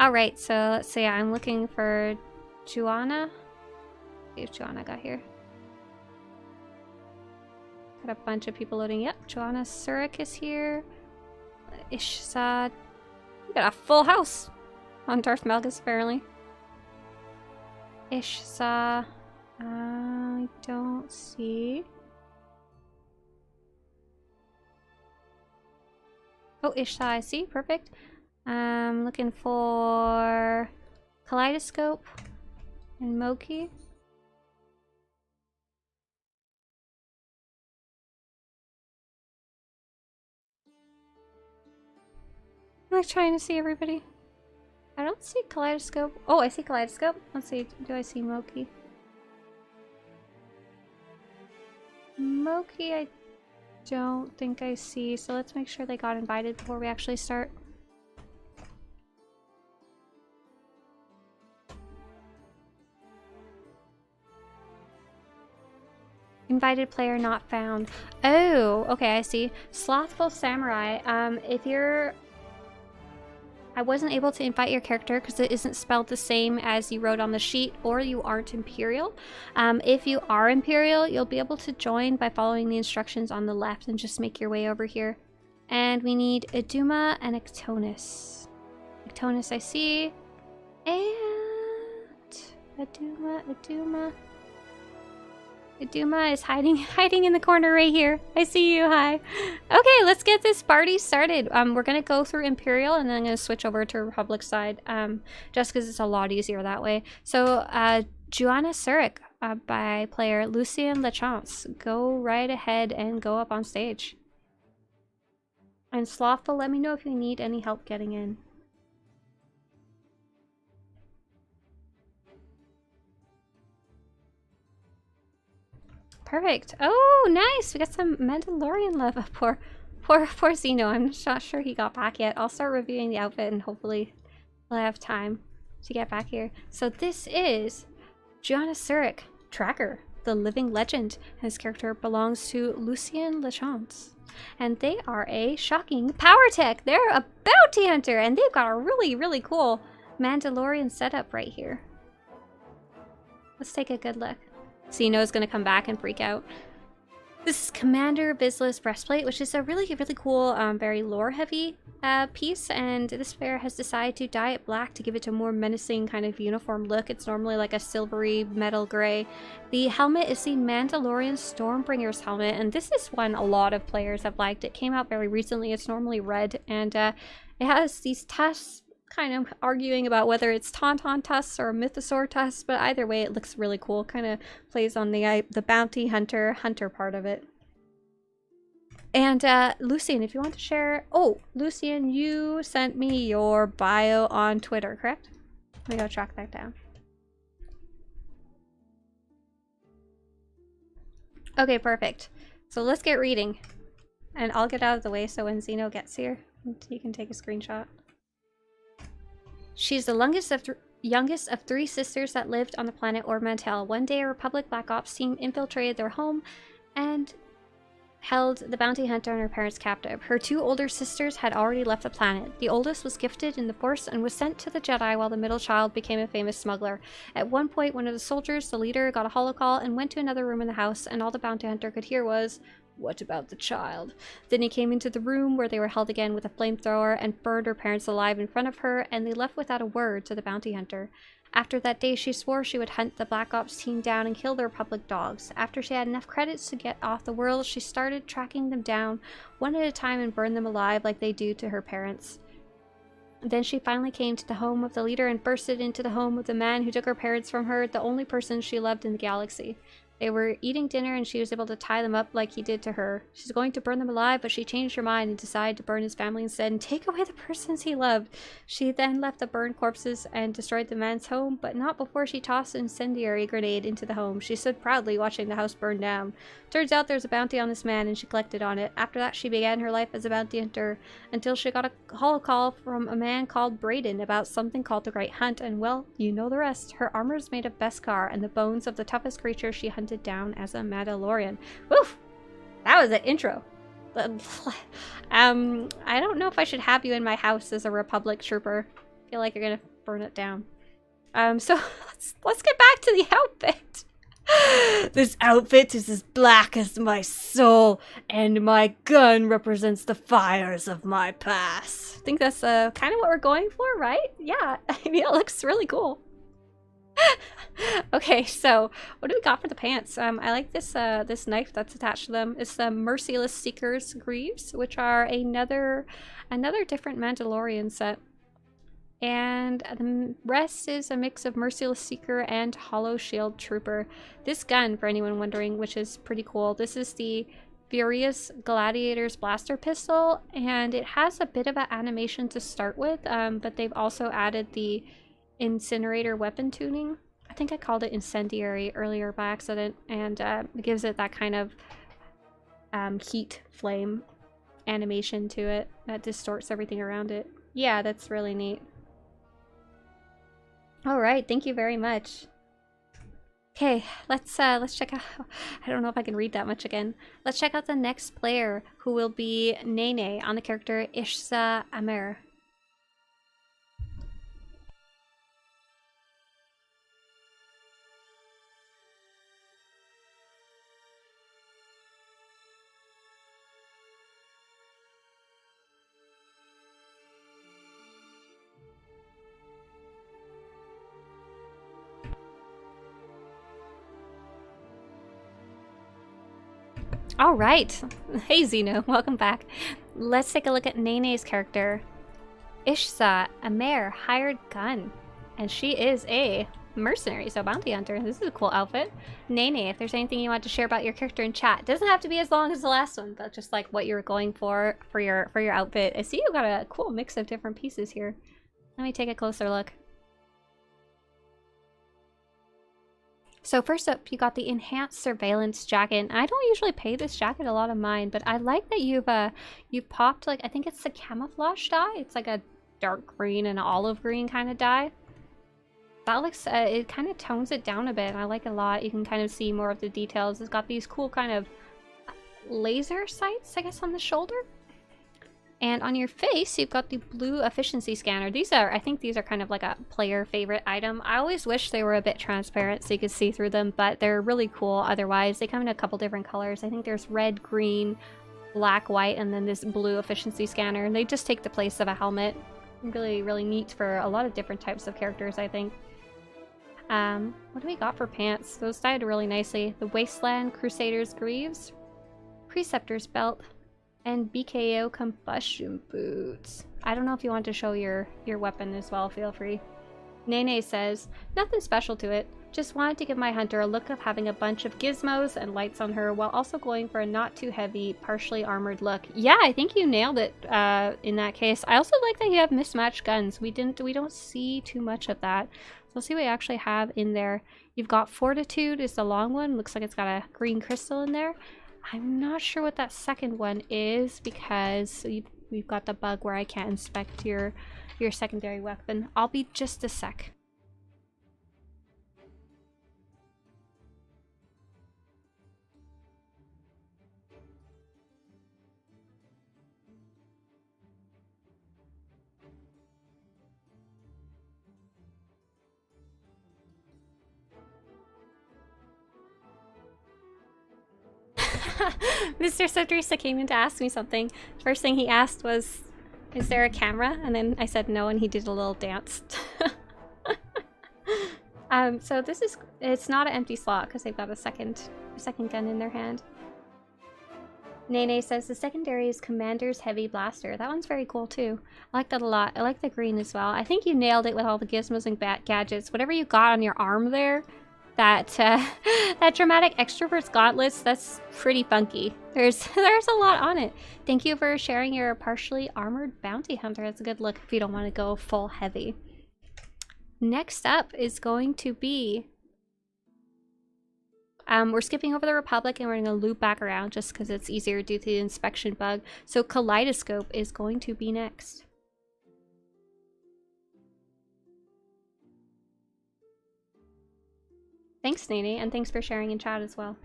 Alright, so let's see. I'm looking for Joanna. See if Joanna got here. Got a bunch of people loading. Yep, Joanna Surik is here. Ishzad. We got a full house on Darth Malgus, apparently. Ishza. I don't see. Oh, Ishza, I see. Perfect. I'm looking for Kaleidoscope and Moki. I'm trying to see everybody. I don't see Kaleidoscope. Oh, I see Kaleidoscope. Let's see. Do I see Moki? Moki, I don't think I see. So let's make sure they got invited before we actually start. Invited player not found. Oh, okay, I see. Slothful Samurai. If you're... I wasn't able to invite your character because it isn't spelled the same as you wrote on the sheet, or you aren't Imperial. If you are Imperial, you'll be able to join by following the instructions on the left and just make your way over here. And we need Iduma and Ectonus. Ectonus I see. And... Iduma. Iduma is hiding in the corner right here. I see you, hi. Okay, let's get this party started. We're gonna go through Imperial and then I'm gonna switch over to Republic side, just because it's a lot easier that way. So, Joanna Surik, by player Lucien Lachance. Go right ahead and go up on stage. And Slothful, let me know if you need any help getting in. Perfect. Oh, nice. We got some Mandalorian love. Poor Zeno. I'm not sure he got back yet. I'll start reviewing the outfit and hopefully we'll have time to get back here. So this is Joanna Surik, Tracker, the living legend. His character belongs to Lucien Lachance. And they are a shocking power tech. They're a bounty hunter and they've got a really cool Mandalorian setup right here. Let's take a good look. Zeno's gonna come back and freak out. This is Commander Vizsla's breastplate, which is a really cool, very lore-heavy piece, and this player has decided to dye it black to give it a more menacing kind of uniform look. It's normally like a silvery metal gray. The helmet is the Mandalorian Stormbringer's helmet, and this is one a lot of players have liked. It came out very recently. It's normally red, and it has these tusks, kind of arguing about whether it's Tauntaun tusks or Mythosaur tusks, but either way it looks really cool. Kind of plays on the bounty hunter part of it. And Lucien, if you want to share... Oh, Lucien, you sent me your bio on Twitter, correct? Let me go track that down. Okay, perfect. So let's get reading. And I'll get out of the way so when Zeno gets here, you can take a screenshot. She's the youngest of 3 sisters that lived on the planet Ord Mantell. One day, a Republic Black Ops team infiltrated their home and held the bounty hunter and her parents captive. Her 2 older sisters had already left the planet. The oldest was gifted in the Force and was sent to the Jedi, while the middle child became a famous smuggler. At one point, one of the soldiers, the leader, got a holocall and went to another room in the house, and all the bounty hunter could hear was, What about the child? Then he came into the room where they were held again with a flamethrower and burned her parents alive in front of her, and they left without a word to the bounty hunter. After that day, she swore she would hunt the Black Ops team down and kill the Republic dogs. After she had enough credits to get off the world, she started tracking them down one at a time and burned them alive like they do to her parents. Then she finally came to the home of the leader and bursted into the home of the man who took her parents from her, the only person she loved in the galaxy. They were eating dinner and she was able to tie them up like he did to her. She's going to burn them alive, but she changed her mind and decided to burn his family instead and take away the persons he loved. She then left the burned corpses and destroyed the man's home, but not before she tossed an incendiary grenade into the home. She stood proudly watching the house burn down. Turns out there's a bounty on this man and she collected on it. After that, she began her life as a bounty hunter until she got a call from a man called Brayden about something called the Great Hunt, and well, you know the rest. Her armor is made of Beskar and the bones of the toughest creature she hunted down as a Mandalorian. Woof! That was an intro. I don't know if I should have you in my house as a Republic trooper. I feel like you're gonna burn it down. So let's get back to the outfit. This outfit is as black as my soul, and my gun represents the fires of my past. I think that's kind of what we're going for, right? Yeah, I mean, it looks really cool. Okay, so what do we got for the pants? I like this this knife that's attached to them. It's the Merciless Seeker's Greaves, which are another different Mandalorian set. And the rest is a mix of Merciless Seeker and Hollow Shield Trooper. This gun, for anyone wondering, which is pretty cool, this is the Furious Gladiator's Blaster Pistol, and it has a bit of an animation to start with, but they've also added the Incinerator weapon tuning. I think I called it Incendiary earlier by accident, and it gives it that kind of heat flame animation to it that distorts everything around it. Yeah, that's really neat. Alright, thank you very much. Okay, let's check out. I don't know if I can read that much again. Let's check out the next player, who will be Nene on the character Ishsa Amer. All right. Hey, Zeno. Welcome back. Let's take a look at Nene's character. Ishsa, a mare, hired gun. And she is a mercenary, so bounty hunter. This is a cool outfit. Nene, if there's anything you want to share about your character in chat. Doesn't have to be as long as the last one, but just like what you were going for your outfit. I see you got a cool mix of different pieces here. Let me take a closer look. So first up, you got the Enhanced Surveillance Jacket. I don't usually pay this jacket a lot of mind, but I like that you've popped, like, I think it's the camouflage dye. It's like a dark green and olive green kind of dye. That looks, it kind of tones it down a bit. I like it a lot. You can kind of see more of the details. It's got these cool kind of laser sights, I guess, on the shoulder. And on your face, you've got the blue efficiency scanner. These are, I think these are kind of like a player favorite item. I always wish they were a bit transparent so you could see through them, but they're really cool otherwise. They come in a couple different colors. I think there's red, green, black, white, and then this blue efficiency scanner. And they just take the place of a helmet. Really, really neat for a lot of different types of characters, I think. What do we got for pants? Those dyed really nicely. The Wasteland Crusader's Greaves, Preceptor's Belt, and BKO Combustion Boots. I don't know if you want to show your weapon as well, feel free. Nene says, nothing special to it. Just wanted to give my hunter a look of having a bunch of gizmos and lights on her while also going for a not too heavy, partially armored look. Yeah, I think you nailed it in that case. I also like that you have mismatched guns. We don't see too much of that. So let's see what you actually have in there. You've got Fortitude is the long one. Looks like it's got a green crystal in there. I'm not sure what that second one is because we've got the bug where I can't inspect your secondary weapon. I'll be just a sec. Mr. Swtorista came in to ask me something. First thing he asked was, is there a camera? And then I said no, and he did a little dance. So this is, it's not an empty slot because they've got a second gun in their hand. Nene says the secondary is Commander's Heavy Blaster. That one's very cool too. I like that a lot. I like the green as well. I think you nailed it with all the gizmos and gadgets. Whatever you got on your arm there, that that dramatic extrovert's gauntlets, that's pretty funky. There's a lot on it. Thank you for sharing your partially armored bounty hunter. That's a good look if you don't want to go full heavy. Next up is going to be... we're skipping over the Republic and we're going to loop back around just because it's easier due to the inspection bug. So Kaleidoscope is going to be next. Thanks, Nene, and thanks for sharing in chat as well.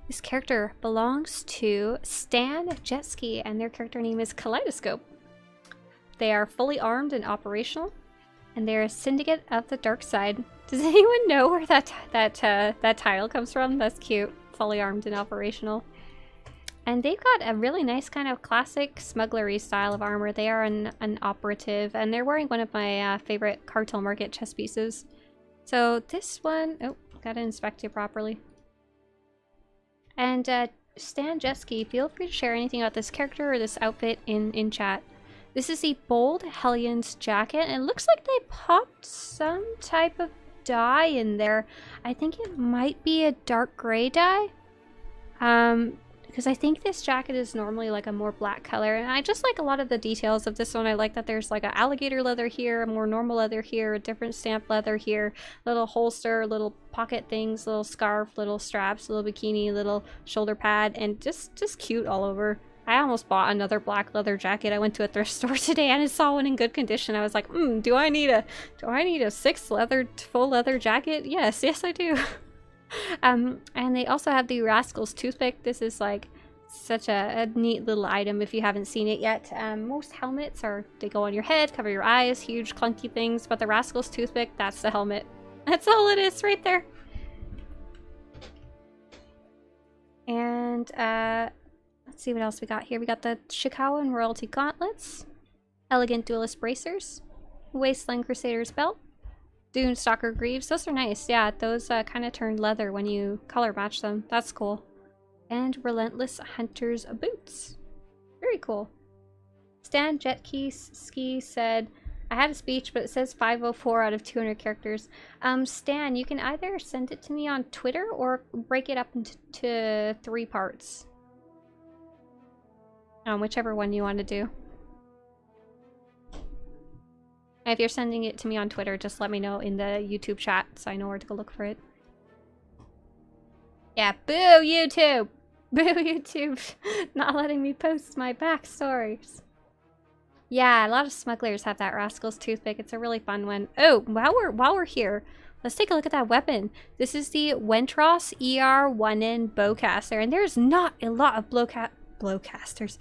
This character belongs to Stan Jetski, and their character name is Kaleidoscope. They are fully armed and operational, and they're a syndicate of the dark side. Does anyone know where that title comes from? That's cute. Fully armed and operational. And they've got a really nice kind of classic smugglery style of armor. They are an operative, and they're wearing one of my favorite Cartel Market chess pieces. So this one... Oh, gotta inspect it properly. And Stan Jetski, feel free to share anything about this character or this outfit in chat. This is the Bold Hellions jacket, and it looks like they popped some type of dye in there. I think it might be a dark gray dye. Because I think this jacket is normally like a more black color, and I just like a lot of the details of this one. I like that there's like an alligator leather here, a more normal leather here, a different stamp leather here, little holster, little pocket things, little scarf, little straps, little bikini, little shoulder pad, and just cute all over. I almost bought another black leather jacket. I went to a thrift store today and I saw one in good condition. I was like, do I need a 6 full leather jacket? Yes, I do. And they also have the Rascal's Toothpick. This is like such a neat little item if you haven't seen it yet. Most helmets they go on your head, cover your eyes, huge clunky things, but the Rascal's Toothpick, that's the helmet. That's all it is right there. And let's see what else we got here. We got the Shikawan Royalty Gauntlets, Elegant Duelist Bracers, Wasteland Crusader's Belt, Dune Stalker Greaves. Those are nice. Yeah, those kind of turn leather when you color match them. That's cool. And Relentless Hunter's Boots. Very cool. Stan Jetski said, I had a speech, but it says 504 out of 200 characters. Stan, you can either send it to me on Twitter or break it up into 3 parts. Whichever one you want to do. And if you're sending it to me on Twitter, just let me know in the YouTube chat so I know where to go look for it. Yeah, boo YouTube! Boo YouTube! Not letting me post my backstories. Yeah, a lot of smugglers have that Rascal's Toothpick. It's a really fun one. Oh, while we're here, let's take a look at that weapon. This is the Wentros ER1N Bowcaster, and there's not a lot of bowcasters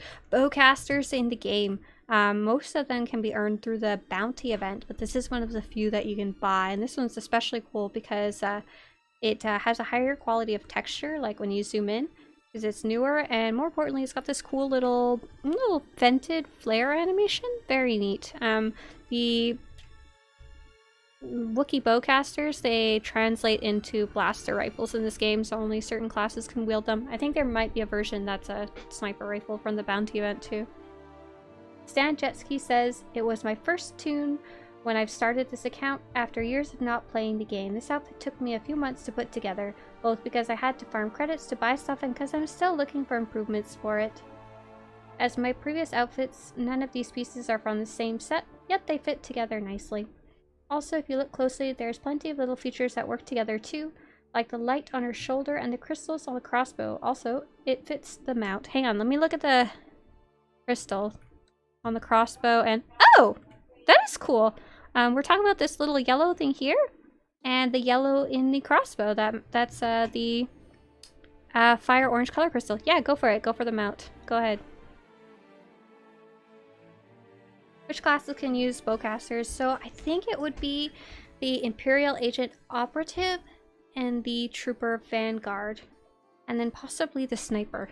in the game. Most of them can be earned through the bounty event, but this is one of the few that you can buy, and this one's especially cool because it has a higher quality of texture, like when you zoom in, because it's newer, and more importantly, it's got this cool little vented flare animation. Very neat. The Wookiee bowcasters, they translate into blaster rifles in this game, so only certain classes can wield them. I think there might be a version that's a sniper rifle from the bounty event too. Stan Jetski says, it was my first tune when I've started this account after years of not playing the game. This outfit took me a few months to put together, both because I had to farm credits to buy stuff and because I'm still looking for improvements for it. As my previous outfits, none of these pieces are from the same set, yet they fit together nicely. Also, if you look closely, there's plenty of little features that work together too, like the light on her shoulder and the crystals on the crossbow. Also, it fits the mount. Hang on, let me look at the crystal on the crossbow, and oh! That is cool! We're talking about this little yellow thing here, and the yellow in the crossbow. That's the fire orange color crystal. Yeah, go for it. Go for the mount. Go ahead. Which classes can use bowcasters, so I think it would be the Imperial Agent Operative and the Trooper Vanguard. And then possibly the Sniper.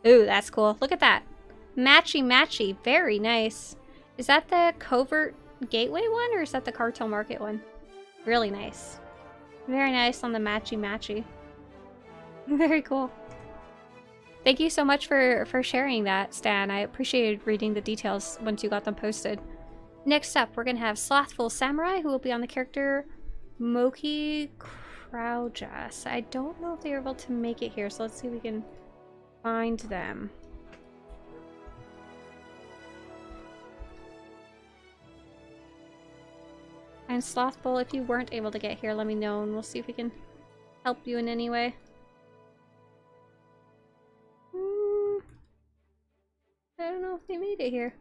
Ooh, that's cool. Look at that. Matchy matchy. Very nice. Is that the Covert Gateway one or is that the Cartel Market one? Really nice. Very nice on the matchy matchy. Very cool. Thank you so much for sharing that, Stan. I appreciated reading the details once you got them posted. Next up, we're going to have Slothful Samurai, who will be on the character Moki Crowjas. I don't know if they were able to make it here, so let's see if we can find them. And Slothful, if you weren't able to get here, let me know and we'll see if we can help you in any way. I don't know if they made it here.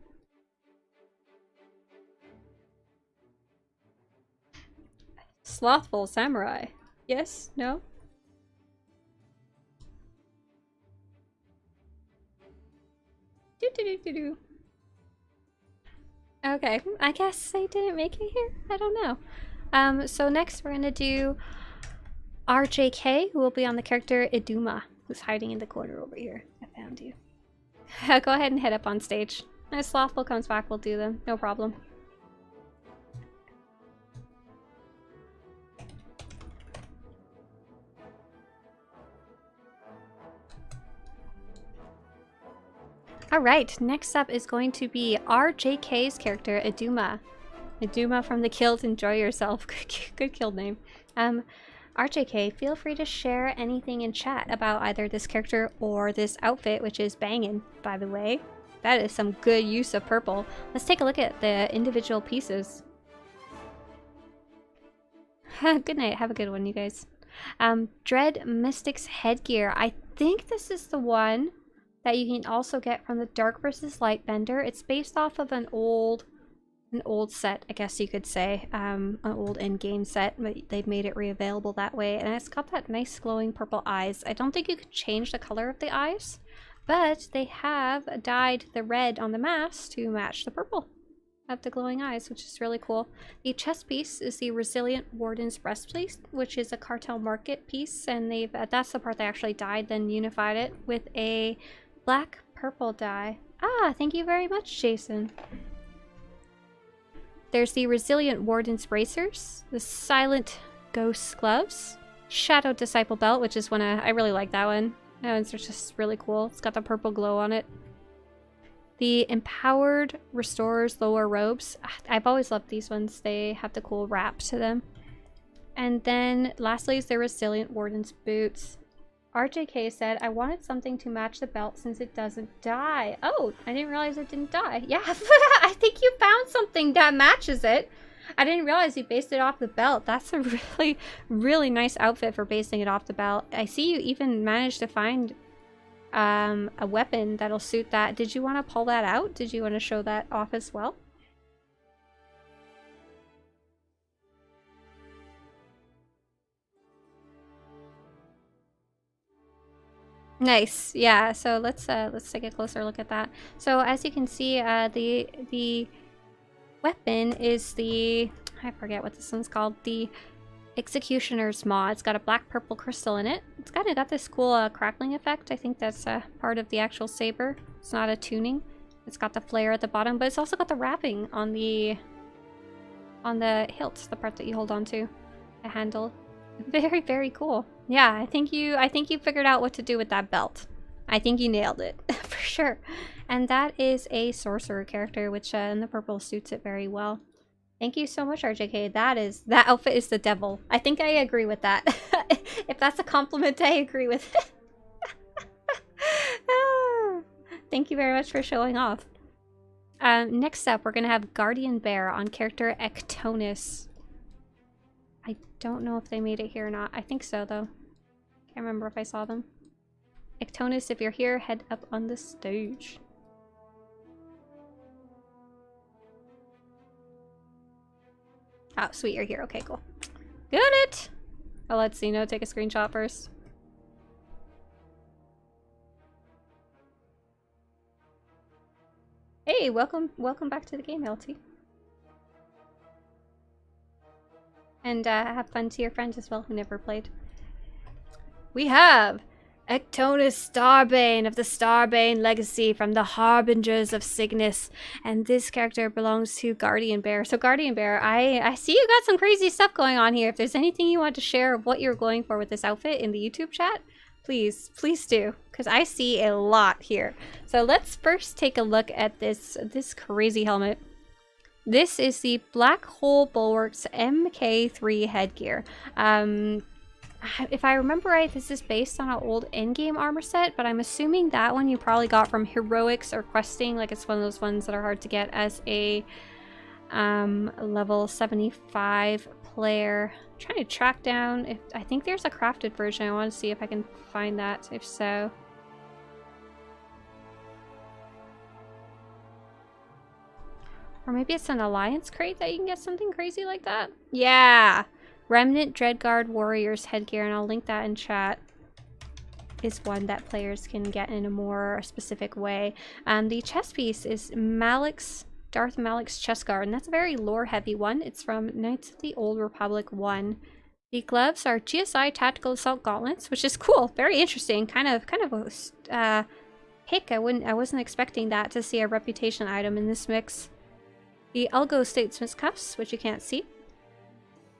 Slothful Samurai. Yes? No? Do. Okay, I guess they didn't make it here. I don't know. So next we're gonna do RJK, who will be on the character Iduma, who's hiding in the corner over here. I found you. Go ahead and head up on stage. As Slothful comes back, we'll do them. No problem. Alright, next up is going to be RJK's character, Iduma. Iduma from the Guild, enjoy yourself. Good guild name. RJK, feel free to share anything in chat about either this character or this outfit, which is banging, by the way. That is some good use of purple. Let's take a look at the individual pieces. Good night. Have a good one, you guys. Dread Mystic's headgear. I think this is the one that you can also get from the Dark vs. Light vendor. It's based off of an old set, I guess you could say. An old in-game set, but they've made it re-available that way. And it's got that nice glowing purple eyes. I don't think you could change the color of the eyes, but they have dyed the red on the mask to match the purple of the glowing eyes, which is really cool. The chest piece is the Resilient Warden's Breastplate, which is a Cartel Market piece, and they've that's the part they actually dyed, then unified it with a black purple dye. Ah, thank you very much, Jason. There's the Resilient Warden's Bracers, the Silent Ghost Gloves, Shadow Disciple Belt, which is one I really like that one. That one's just really cool. It's got the purple glow on it. The Empowered Restorer's Lower Robes. I've always loved these ones. They have the cool wrap to them. And then lastly is the Resilient Warden's Boots. RJK said, I wanted something to match the belt since it doesn't die. Oh, I didn't realize it didn't die. Yeah, I think you found something that matches it. I didn't realize you based it off the belt. That's a really, really nice outfit for basing it off the belt. I see you even managed to find a weapon that'll suit that. Did you want to pull that out? Did you want to show that off as well? Nice. Yeah, so let's take a closer look at that. So as you can see, the weapon is the, I forget what this one's called, the Executioner's Maw. It's got a black purple crystal in it. It's kind of got this cool crackling effect. I think that's part of the actual saber. It's not a tuning. It's got the flare at the bottom, but it's also got the wrapping on the hilt, the part that you hold on to, the handle. Very, very cool. Yeah, I think you figured out what to do with that belt. I think you nailed it for sure. And that is a sorcerer character, which in the purple suits it very well. Thank you so much, RJK. That outfit is the devil. I think I agree with that. If that's a compliment, I agree with it. Thank you very much for showing off. Next up, we're gonna have Guardian Bear on character Ectonus. I don't know if they made it here or not. I think so, though. Can't remember if I saw them. Ectonus, if you're here, head up on the stage. Oh, sweet, you're here. Okay, cool. Got it! I'll let Sino take a screenshot first. Hey, welcome back to the game, LT. And have fun to your friends as well who never played. We have Ectonus Starbane of the Starbane legacy from the Harbingers of Cygnus. And this character belongs to Guardian Bear. So Guardian Bear, I see you got some crazy stuff going on here. If there's anything you want to share of what you're going for with this outfit in the YouTube chat, please do. Because I see a lot here. So let's first take a look at this crazy helmet. This is the Black Hole Bulwarks MK3 headgear. If I remember right, this is based on an old endgame armor set, but I'm assuming that one you probably got from Heroics or Questing. Like, it's one of those ones that are hard to get as a level 75 player. I'm trying to track down if I think there's a crafted version. I want to see if I can find that, if so. Or maybe it's an Alliance crate that you can get something crazy like that. Yeah! Remnant Dreadguard Warriors headgear, and I'll link that in chat, is one that players can get in a more specific way. The chest piece is Darth Malgus chest guard, and that's a very lore heavy one. It's from Knights of the Old Republic 1. The gloves are GSI Tactical Assault Gauntlets, which is cool, very interesting. Kind of a pick. I wasn't expecting that to see a reputation item in this mix. The Algo Statesman's cuffs, which you can't see.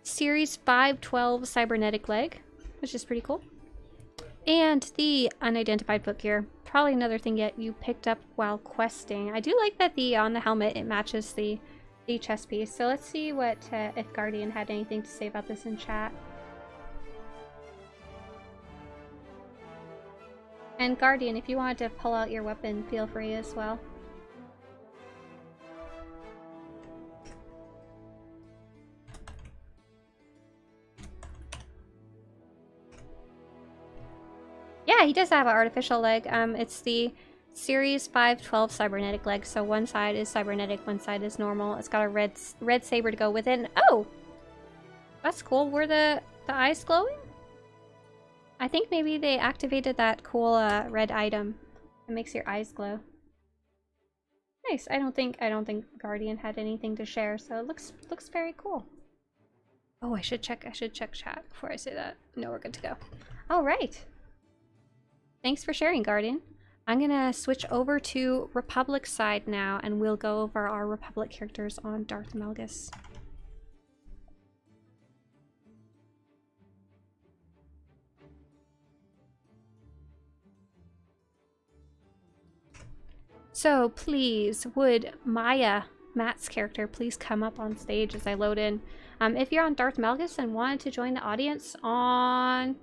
Series 512 cybernetic leg, which is pretty cool. And the unidentified foot gear. Probably another thing you picked up while questing. I do like that on the helmet it matches the chest piece. So let's see what if Guardian had anything to say about this in chat. And Guardian, if you wanted to pull out your weapon, feel free as well. Yeah, he does have an artificial leg. It's the Series 512 cybernetic leg. So one side is cybernetic, one side is normal. It's got a red saber to go with it. Oh! That's cool. Were the eyes glowing? I think maybe they activated that cool red item. It makes your eyes glow. Nice. I don't think Guardian had anything to share, so it looks very cool. Oh, I should check chat before I say that. No, we're good to go. All right. Thanks for sharing, Guardian. I'm gonna switch over to Republic side now, and we'll go over our Republic characters on Darth Malgus. So please, would Maya, Matt's character, please come up on stage as I load in. If you're on Darth Malgus and wanted to join the audience on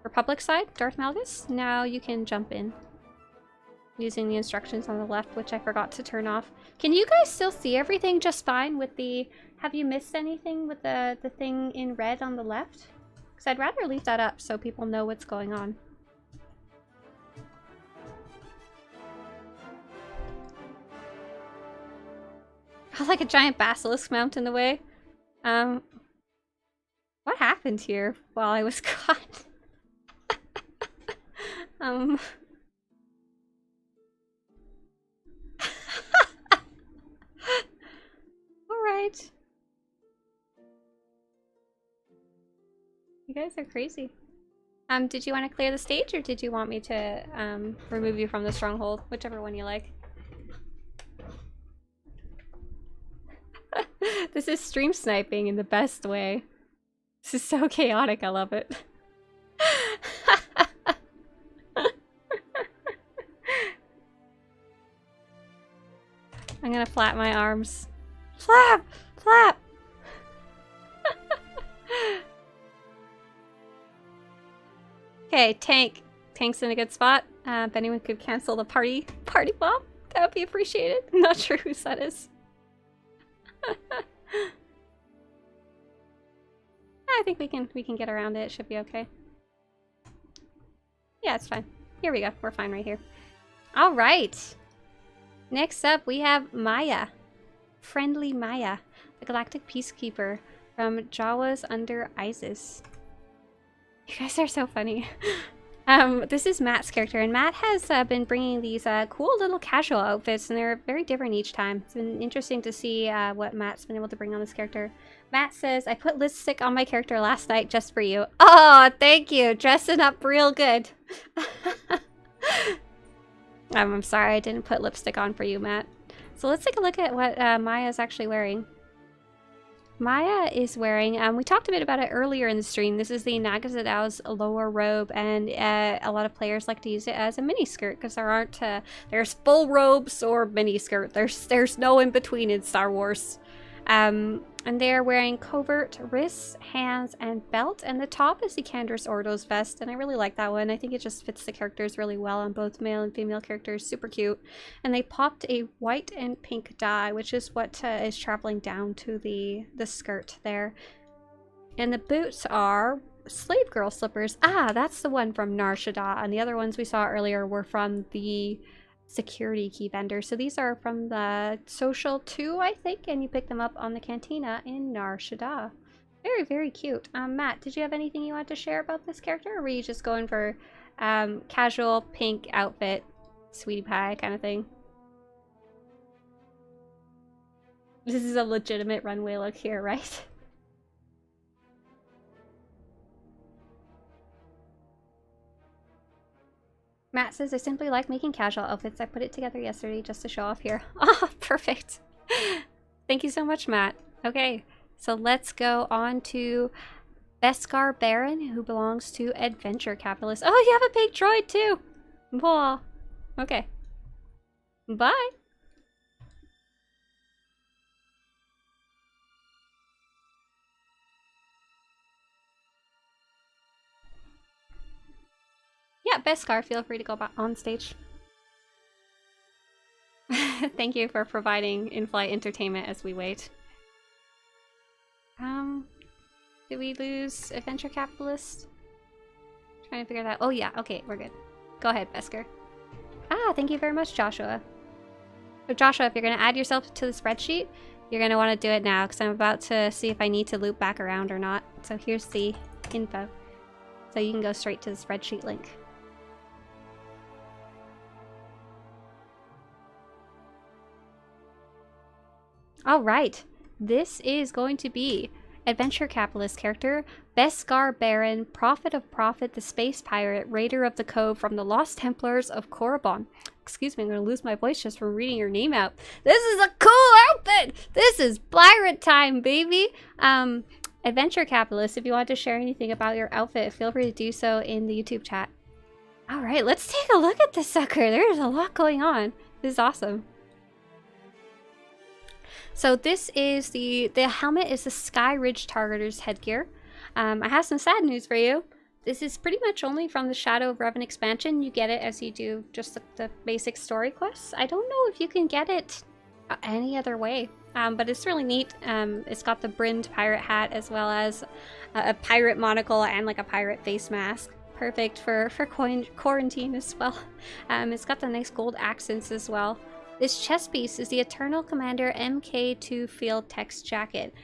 Republic side, Darth Malgus, now you can jump in using the instructions on the left, which I forgot to turn off. Can you guys still see everything just fine with the... Have you missed anything with the thing in red on the left? Because I'd rather leave that up so people know what's going on. I like a giant basilisk mount in the way. What happened here while I was caught? Alright. You guys are crazy. Did you want to clear the stage, or did you want me to remove you from the stronghold? Whichever one you like. This is stream sniping in the best way. This is so chaotic, I love it. I'm gonna flap my arms. Flap! Flap! Okay, Tank's in a good spot. If anyone could cancel the party bomb, that would be appreciated. I'm not sure whose that is. I think we can get around it. It should be okay. Yeah, it's fine. Here we go. We're fine right here. All right. Next up, we have Maya. Friendly Maya, the Galactic Peacekeeper from Jawas Under Isis. You guys are so funny. This is Matt's character, and Matt has been bringing these cool little casual outfits, and they're very different each time. It's been interesting to see what Matt's been able to bring on this character. Matt says, I put lipstick on my character last night just for you. Oh, thank you. Dressing up real good. I'm sorry I didn't put lipstick on for you, Matt. So let's take a look at what Maya's actually wearing. Maya is wearing, we talked a bit about it earlier in the stream. This is the Nagazadao's lower robe, and a lot of players like to use it as a mini skirt because there aren't, there's full robes or mini skirt. There's no in between in Star Wars. And they're wearing covert wrists, hands, and belt, and the top is the Canderous Ordo's vest, and I really like that one. I think it just fits the characters really well on both male and female characters. Super cute. And they popped a white and pink dye, which is what is traveling down to the skirt there. And the boots are slave girl slippers. Ah, that's the one from Nar Shaddaa, and the other ones we saw earlier were from the security key vendor. So these are from the Social 2, I think, and you pick them up on the cantina in Nar Shaddaa. Very, very cute. Matt, did you have anything you want to share about this character, or were you just going for casual pink outfit, sweetie pie kind of thing? This is a legitimate runway look here, right? Matt says, I simply like making casual outfits. I put it together yesterday just to show off here. Ah, perfect. Thank you so much, Matt. Okay, so let's go on to Beskar Baron, who belongs to Adventure Capitalist. Oh, you have a big droid too. Whoa. Okay. Bye. Yeah, Beskar, feel free to go back on stage. Thank you for providing in-flight entertainment as we wait. Did we lose Adventure Capitalist? Trying to figure that. Oh yeah, okay, we're good. Go ahead, Beskar. Ah, thank you very much, Joshua. So Joshua, if you're gonna add yourself to the spreadsheet, you're gonna want to do it now, because I'm about to see if I need to loop back around or not. So here's the info. So you can go straight to the spreadsheet link. Alright, this is going to be Adventure Capitalist character, Beskar Baron, Prophet of Prophet, the Space Pirate, Raider of the Cove from the Lost Templars of Korriban. Excuse me, I'm going to lose my voice just from reading your name out. This is a cool outfit! This is pirate time, baby! Adventure Capitalist, if you want to share anything about your outfit, feel free to do so in the YouTube chat. Alright, let's take a look at this sucker. There's a lot going on. This is awesome. So this is the helmet is the Sky Ridge Targeter's headgear. I have some sad news for you. This is pretty much only from the Shadow of Revan expansion. You get it as you do just the basic story quests. I don't know if you can get it any other way, but it's really neat. It's got the brimmed pirate hat as well as a pirate monocle and like a pirate face mask. Perfect for quarantine as well. It's got the nice gold accents as well. This chest piece is the Eternal Commander MK2 Field Text Jacket.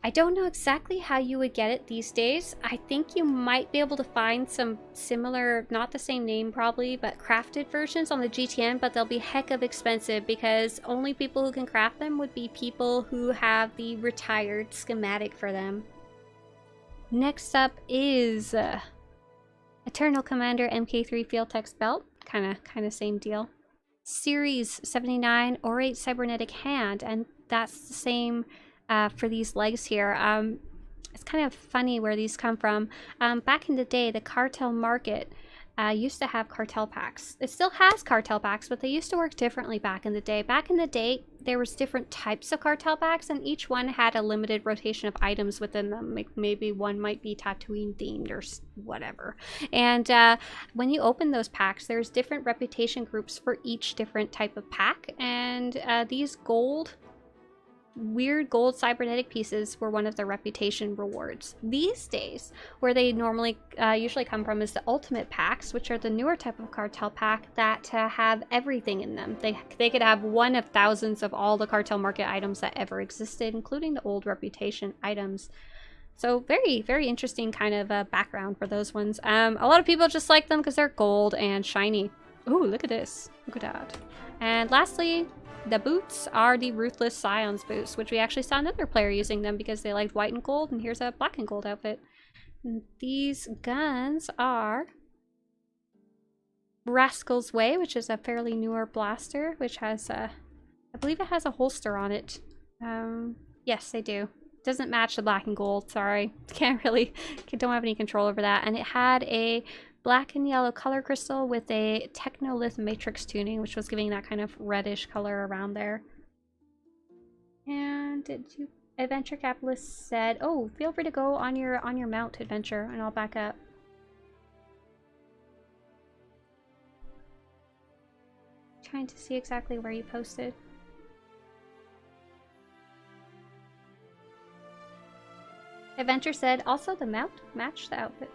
I don't know exactly how you would get it these days. I think you might be able to find some similar, not the same name probably, but crafted versions on the GTN, but they'll be heck of expensive because only people who can craft them would be people who have the retired schematic for them. Next up is Eternal Commander MK3 Field Text Belt. Kind of same deal. Series 79 Orate Cybernetic Hand, and that's the same for these legs here. It's kind of funny where these come from. Back in the day, the cartel market used to have cartel packs. It still has cartel packs, but they used to work differently back in the day. Back in the day, there was different types of cartel packs, and each one had a limited rotation of items within them. Like maybe one might be Tatooine themed or whatever. And when you open those packs, there's different reputation groups for each different type of pack, and these weird gold cybernetic pieces were one of the reputation rewards. These days, where they normally usually come from is the ultimate packs, which are the newer type of cartel pack that have everything in them. They could have one of thousands of all the cartel market items that ever existed, including the old reputation items. So very, very interesting kind of background for those ones. A lot of people just like them because they're gold and shiny. Ooh, look at this. Look at that. And lastly, the boots are the Ruthless Scions boots, which we actually saw another player using them because they liked white and gold, and here's a black and gold outfit. And these guns are Rascal's Way, which is a fairly newer blaster, which has I believe it has a holster on it. Yes, they do. Doesn't match the black and gold, sorry. Don't have any control over that. And it had a black and yellow color crystal with a Technolith matrix tuning, which was giving that kind of reddish color around there. And Adventure Capitalist said, oh, feel free to go on your mount, Adventure, and I'll back up. Trying to see exactly where you posted. Adventure said, also the mount matched the outfit.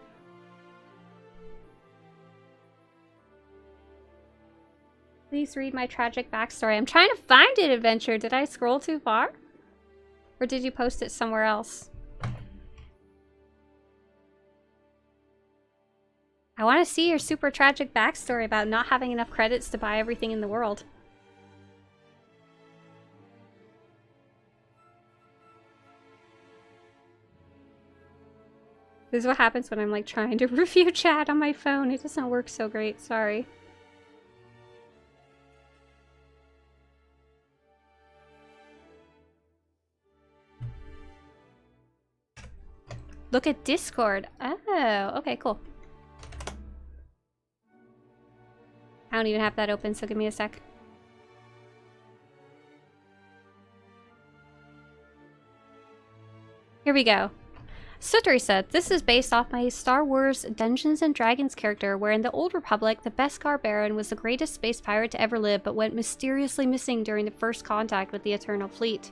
Please read my tragic backstory. I'm trying to find it, Adventure. Did I scroll too far? Or did you post it somewhere else? I want to see your super tragic backstory about not having enough credits to buy everything in the world. This is what happens when I'm like trying to review chat on my phone. It doesn't work so great, sorry. Look at Discord. Oh, okay, cool. I don't even have that open, so give me a sec. Here we go. Swtorista. This is based off my Star Wars Dungeons & Dragons character, where in the Old Republic, the Beskar Baron was the greatest space pirate to ever live, but went mysteriously missing during the first contact with the Eternal Fleet,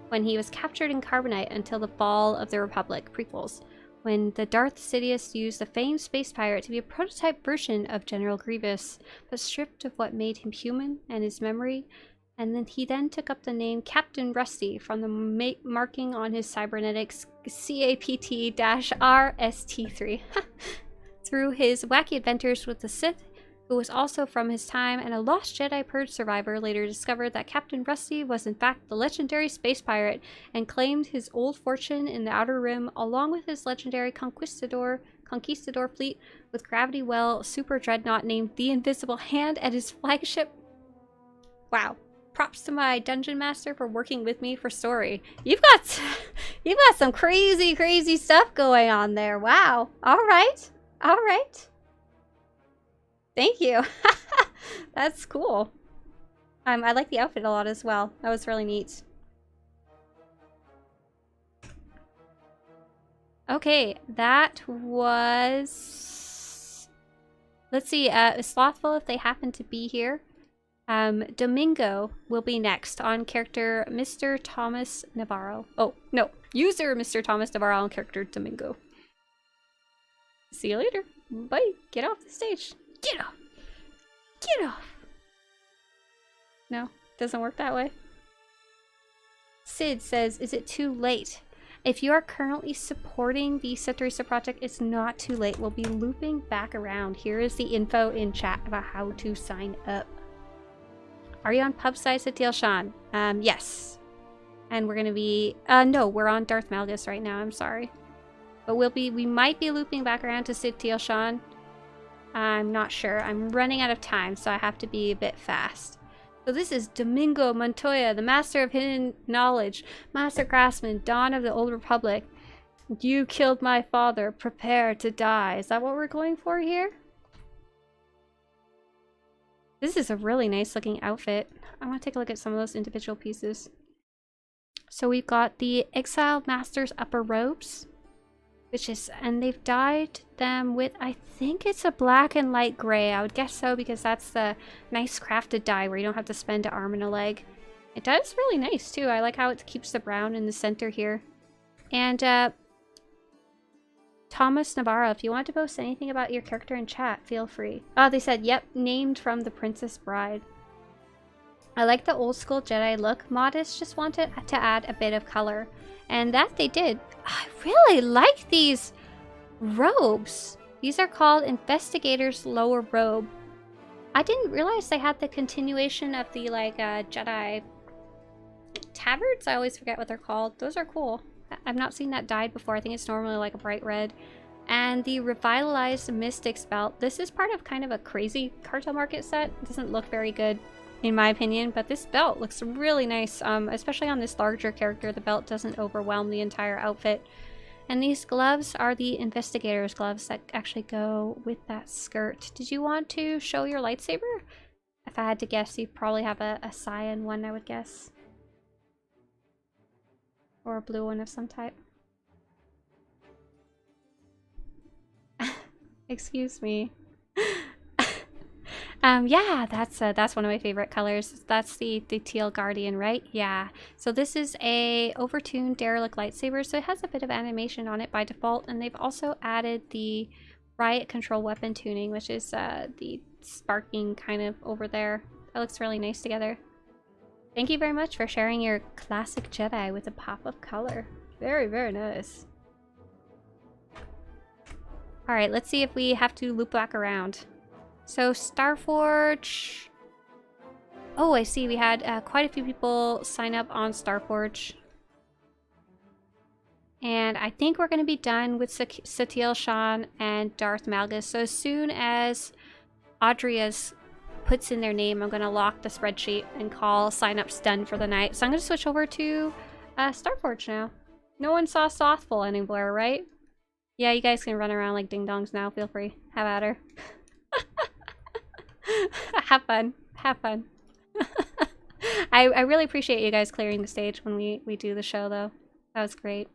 when he was captured in Carbonite until the fall of the Republic prequels, when the Darth Sidious used the famed space pirate to be a prototype version of General Grievous, but stripped of what made him human and his memory, and then he took up the name Captain Rusty from the marking on his cybernetics CAPT-RST3. Through his wacky adventures with the Sith, who was also from his time and a lost Jedi Purge survivor, later discovered that Captain Rusty was in fact the legendary space pirate and claimed his old fortune in the Outer Rim along with his legendary conquistador fleet with Gravity Well super dreadnought named the Invisible Hand at his flagship. Wow. Props to my dungeon master for working with me for story. You've got some crazy stuff going on there. Wow. All right. Thank you. That's cool. I like the outfit a lot as well. That was really neat. Okay, that was... Let's see, Slothful, if they happen to be here. Domingo will be next on character Mr. Thomas Navarro. Oh, no. User Mr. Thomas Navarro on character Domingo. See you later. Bye. Get off the stage. Get off. Get off. No, doesn't work that way. Sid says, is it too late? If you are currently supporting the Swtorista project, it's not too late. We'll be looping back around. Here is the info in chat about how to sign up. Are you on pub side, Satele Shan? Yes. And we're gonna be, no, we're on Darth Malgus right now, I'm sorry. But we might be looping back around to Satele Shan. I'm not sure. I'm running out of time, so I have to be a bit fast. So this is Domingo Montoya, the Master of Hidden Knowledge, Master Craftsman, Dawn of the Old Republic. You killed my father, prepare to die. Is that what we're going for here? This is a really nice looking outfit. I want to take a look at some of those individual pieces. So we've got the Exiled Master's upper robes, and they've dyed them with, I think it's a black and light gray. I would guess so because that's the nice crafted dye where you don't have to spend an arm and a leg. It does really nice too. I like how it keeps the brown in the center here. And Thomas Navarro, if you want to post anything about your character in chat, feel free. Oh, they said, yep, named from The Princess Bride. I like the old school Jedi look. Modest just wanted to add a bit of color, and that they did. I really like these robes. These are called Investigator's Lower Robe. I didn't realize they had the continuation of the like Jedi tabards. I always forget what they're called. Those are cool. I've not seen that dyed before. I think it's normally like a bright red. And the Revitalized Mystics belt. This is part of kind of a crazy cartel market set. It doesn't look very good in my opinion, but this belt looks really nice, especially on this larger character. The belt doesn't overwhelm the entire outfit. And these gloves are the Investigator's gloves that actually go with that skirt. Did you want to show your lightsaber? If I had to guess, you probably have a cyan one, I would guess. Or a blue one of some type. Excuse me. Yeah, that's one of my favorite colors. That's the teal guardian, right? Yeah. So this is a overtuned derelict lightsaber, so it has a bit of animation on it by default, and they've also added the riot control weapon tuning, which is the sparking kind of over there. That looks really nice together. Thank you very much for sharing your classic Jedi with a pop of color. Very, very nice. Alright, let's see if we have to loop back around. So, Starforge... Oh, I see. We had quite a few people sign up on Starforge. And I think we're going to be done with Satele Shan and Darth Malgus. So as soon as Audria's puts in their name, I'm going to lock the spreadsheet and call signups done for the night. So I'm going to switch over to Starforge now. No one saw Slothful anymore, right? Yeah, you guys can run around like ding-dongs now. Feel free. Have at her. Have fun. Have fun. I really appreciate you guys clearing the stage when we do the show, though. That was great.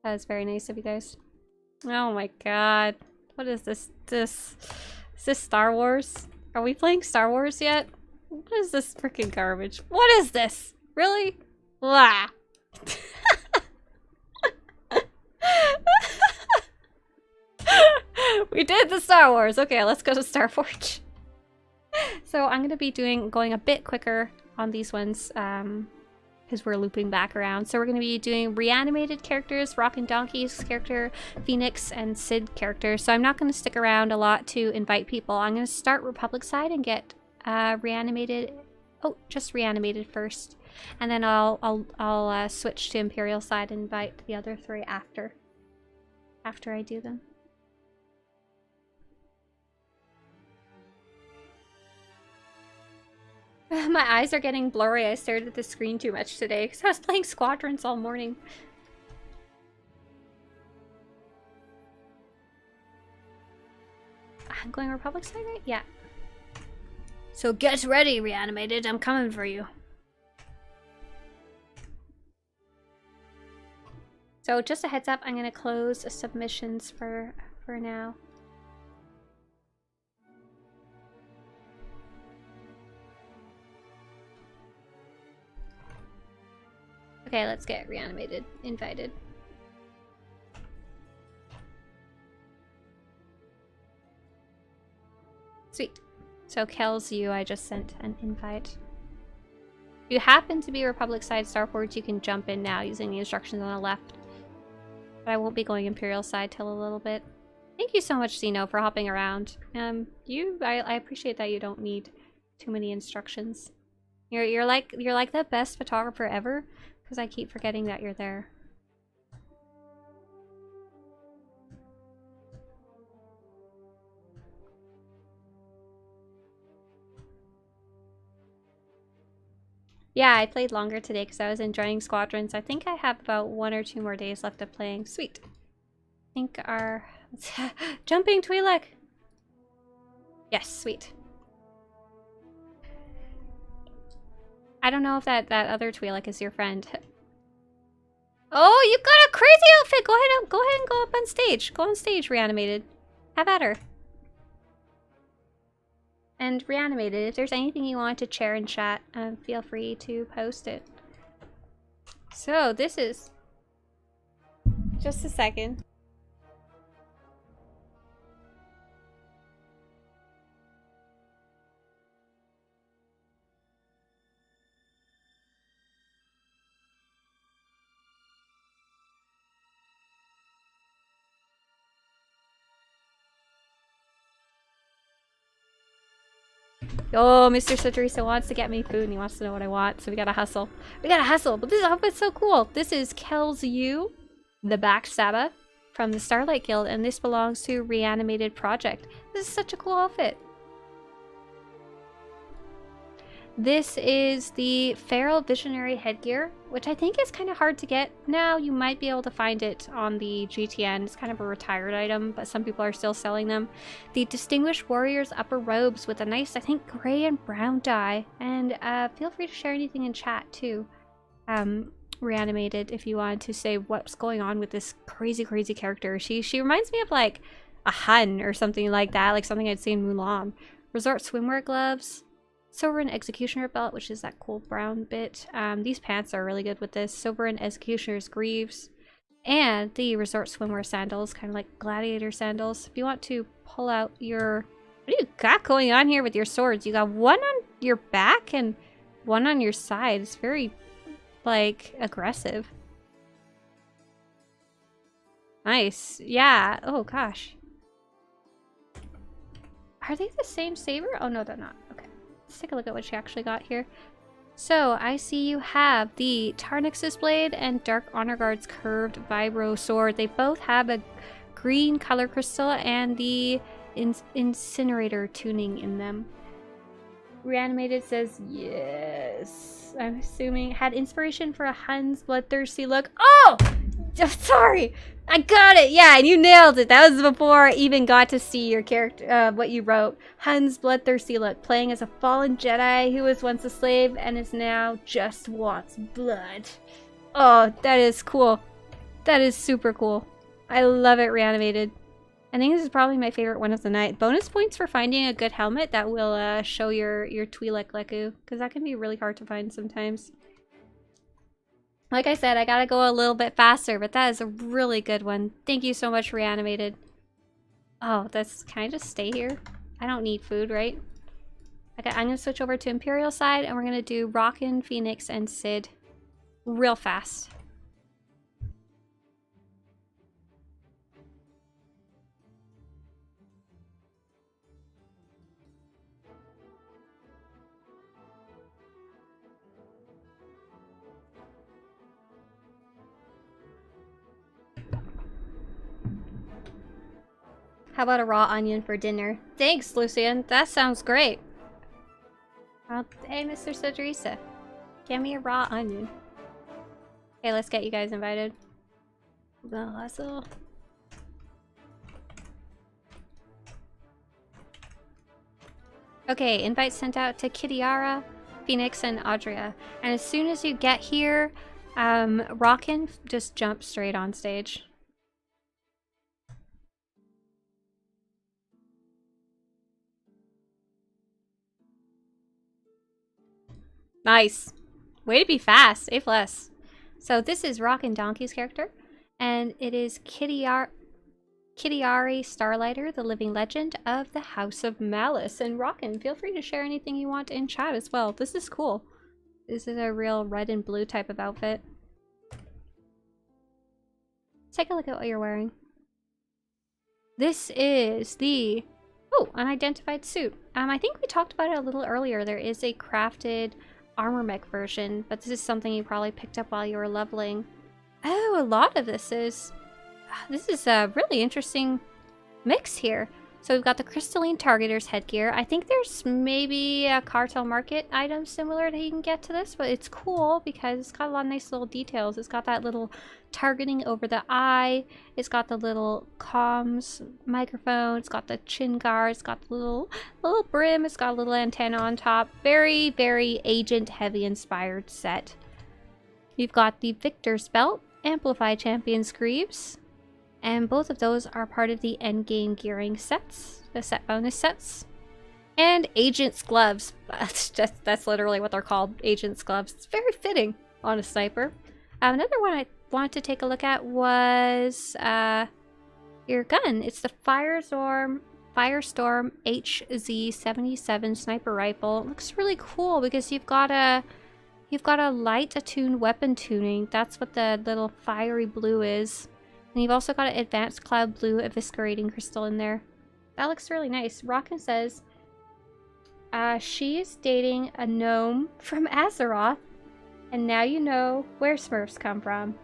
That was very nice of you guys. Oh my god. What is this? Is this Star Wars? Are we playing Star Wars yet? What is this freaking garbage? What is this? Really? Blah. We did the Star Wars. Okay, let's go to Starforge. So I'm going to be going a bit quicker on these ones because we're looping back around. So we're going to be doing reanimated characters, Rockin' Donkey's character, Phoenix, and Sid characters. So I'm not going to stick around a lot to invite people. I'm going to start Republic side and get reanimated. Oh, just reanimated first, and then I'll switch to Imperial side and invite the other three after I do them. My eyes are getting blurry. I stared at the screen too much today because I was playing Squadrons all morning. I'm going Republic side, right? Yeah. So get ready, reanimated. I'm coming for you. So just a heads up, I'm going to close submissions for now. Okay, let's get reanimated, invited. Sweet. So Kel's you, I just sent an invite. If you happen to be Republic side Starforge, you can jump in now using the instructions on the left. But I won't be going Imperial side till a little bit. Thank you so much, Zeno, for hopping around. I appreciate that you don't need too many instructions. You're like the best photographer ever. Because I keep forgetting that you're there. Yeah, I played longer today because I was enjoying Squadrons. I think I have about 1 or 2 more days left of playing. Sweet. I think our... Jumping Twi'lek! Yes, sweet. I don't know if that other Twi'lek is your friend. Oh, you got a crazy outfit! Go ahead and go up on stage. Go on stage, reanimated. Have at her. And reanimated, if there's anything you want to share in chat, feel free to post it. So this is... Just a second. Oh, Mr. Swtorista wants to get me food and he wants to know what I want, so we gotta hustle. We gotta hustle, but this outfit's so cool. This is Kel's You, the Backstabber from the Starlight Guild, and this belongs to Reanimated Project. This is such a cool outfit. This is the Feral Visionary headgear, which I think is kind of hard to get now. You might be able to find it on the GTN. It's kind of a retired item, but some people are still selling them. The Distinguished Warrior's upper robes with a nice, I think, gray and brown dye. And feel free to share anything in chat too. Reanimated, if you wanted to say what's going on with this crazy, crazy character. She reminds me of like a Hun or something like that, like something I'd seen in Mulan. Resort swimwear gloves. Sovereign Executioner belt, which is that cool brown bit. These pants are really good with this. Sovereign Executioner's greaves. And the Resort Swimwear sandals, kind of like gladiator sandals. If you want to pull out your... What do you got going on here with your swords? You got one on your back and one on your side. It's very, like, aggressive. Nice. Yeah. Oh, gosh. Are they the same saber? Oh, no, they're not. Okay. Let's take a look at what she actually got here. So, I see you have the Tarnix's Blade and Dark Honor Guard's curved vibro sword. They both have a green color crystal and the incinerator tuning in them. Reanimated says yes. I'm assuming had inspiration for a Hun's bloodthirsty look. Oh! Sorry! I got it! Yeah, and you nailed it! That was before I even got to see your character, what you wrote. Hun's bloodthirsty look, playing as a fallen Jedi who was once a slave and is now just wants blood. Oh, that is cool. That is super cool. I love it, Reanimated. I think this is probably my favorite one of the night. Bonus points for finding a good helmet that will show your Twi'lek Leku, because that can be really hard to find sometimes. Like I said, I gotta go a little bit faster, but that is a really good one. Thank you so much, Reanimated. Oh, can I just stay here? I don't need food, right? Okay, I'm gonna switch over to Imperial side, and we're gonna do Rockin', Phoenix, and Sid real fast. How about a raw onion for dinner? Thanks, Lucian. That sounds great. Well, hey, Mr. Swtorista. Give me a raw onion. Okay, let's get you guys invited. The hustle. Okay, invite sent out to Kitiara, Phoenix, and Audria. And as soon as you get here, Rockin', just jump straight on stage. Nice. Way to be fast. A+. So this is Rockin' Donkey's character, and it is Kitiari Starlighter, the living legend of the House of Malice. And Rockin', feel free to share anything you want in chat as well. This is cool. This is a real red and blue type of outfit. Take a look at what you're wearing. This is the unidentified suit. I think we talked about it a little earlier. There is a crafted armor mech version, but this is something you probably picked up while you were leveling. Oh, a lot of this is a really interesting mix here. So we've got the Crystalline Targeter's headgear. I think there's maybe a Cartel Market item similar that you can get to this, but it's cool because it's got a lot of nice little details. It's got that little targeting over the eye. It's got the little comms microphone. It's got the chin guard. It's got the little brim. It's got a little antenna on top. Very, very Agent Heavy inspired set. You've got the Victor's belt, Amplify Champion's greaves. And both of those are part of the endgame gearing sets, the set bonus sets. And Agent's gloves. That's literally what they're called, Agent's gloves. It's very fitting on a sniper. Another one I wanted to take a look at was your gun. It's the Firestorm HZ-77 sniper rifle. It looks really cool because you've got a light attuned weapon tuning. That's what the little fiery blue is. And you've also got an advanced cloud blue eviscerating crystal in there. That looks really nice. Rockin' says, She's dating a gnome from Azeroth, and now you know where Smurfs come from.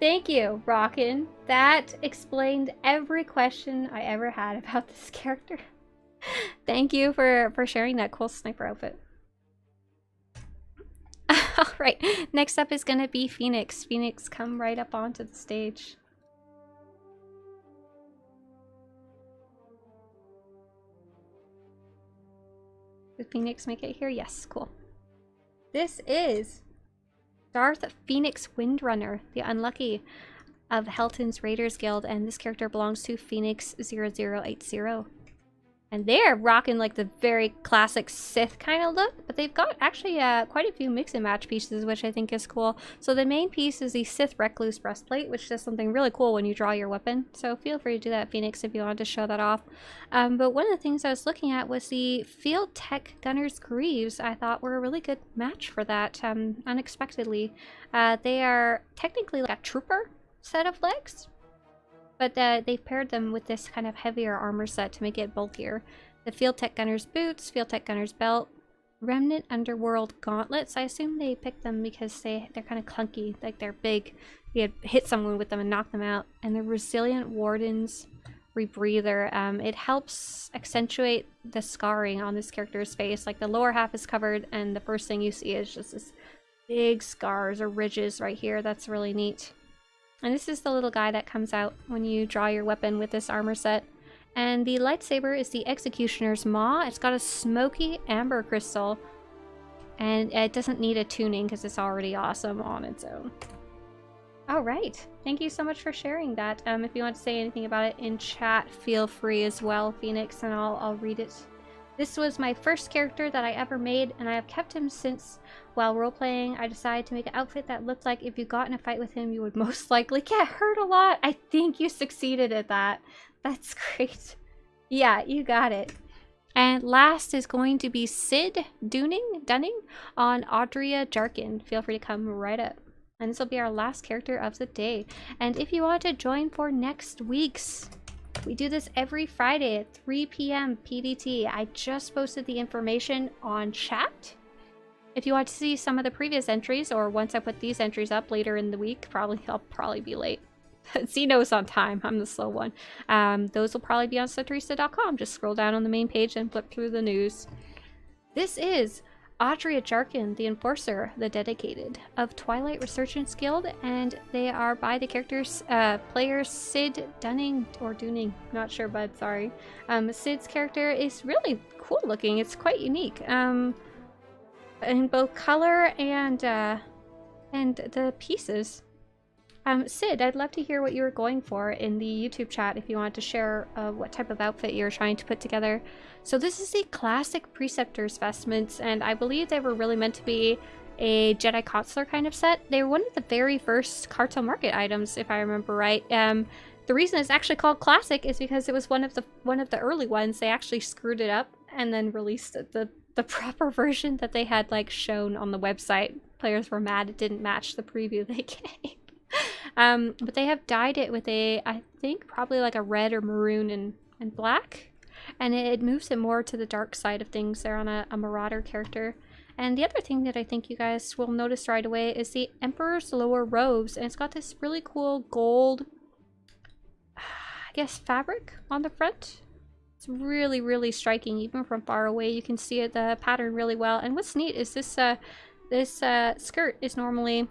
Thank you, Rockin'. That explained every question I ever had about this character. Thank you for sharing that cool sniper outfit. Alright, next up is gonna be Phoenix. Phoenix, come right up onto the stage. Did Phoenix make it here? Yes, cool. This is Darth Phoenix Windrunner, the unlucky of Helton's Raiders Guild, and this character belongs to Phoenix 0080. And they're rocking like the very classic Sith kind of look, but they've got actually quite a few mix and match pieces, which I think is cool. So the main piece is the Sith Recluse breastplate, which does something really cool when you draw your weapon. So feel free to do that, Phoenix, if you want to show that off. But one of the things I was looking at was the Field Tech Gunner's Greaves. I thought were a really good match for that, unexpectedly. They are technically like a trooper set of legs, but they've paired them with this kind of heavier armor set to make it bulkier. The Field Tech Gunner's boots, Field Tech Gunner's belt, Remnant Underworld gauntlets. I assume they picked them because they're kind of clunky, like they're big. You hit someone with them and knock them out. And the Resilient Warden's Rebreather. It helps accentuate the scarring on this character's face. Like the lower half is covered, and the first thing you see is just this big scars or ridges right here. That's really neat. And this is the little guy that comes out when you draw your weapon with this armor set. And the lightsaber is the Executioner's Maw. It's got a smoky amber crystal. And it doesn't need a tuning because it's already awesome on its own. Alright, thank you so much for sharing that. If you want to say anything about it in chat, feel free as well, Phoenix, and I'll read it. This was my first character that I ever made, and I have kept him since. While role-playing, I decided to make an outfit that looked like if you got in a fight with him, you would most likely get hurt a lot. I think you succeeded at that. That's great. Yeah, you got it. And last is going to be Sid Dunning on Audria Jarkin. Feel free to come right up. And this will be our last character of the day. And if you want to join for next week's, we do this every Friday at 3 p.m. PDT. I just posted the information on chat. If you want to see some of the previous entries, or once I put these entries up later in the week, I'll probably be late. Zeno's on time. I'm the slow one. Those will probably be on Swtorista.com. Just scroll down on the main page and flip through the news. This is Audria Jarkin, the Enforcer, the Dedicated, of Twilight Resurgence Guild, and they are by the characters, players Sid Dunning, or Dunning, not sure, bud, sorry. Sid's character is really cool looking. It's quite unique. In both color and the pieces. Sid, I'd love to hear what you were going for in the YouTube chat if you want to share what type of outfit you're trying to put together. So this is the classic Preceptor's vestments, and I believe they were really meant to be a Jedi Consular kind of set. They were one of the very first Cartel Market items, if I remember right. The reason it's actually called Classic is because it was one of the early ones. They actually screwed it up and then released the proper version that they had like shown on the website. Players were mad it didn't match the preview they gave. But they have dyed it with I think probably like a red or maroon and black, and it moves it more to the dark side of things. They're on a Marauder character. And the other thing that I think you guys will notice right away is the Emperor's Lower Robes, and it's got this really cool gold, I guess, fabric on the front. It's really, really striking. Even from far away, you can see the pattern really well. And what's neat is this skirt is normally,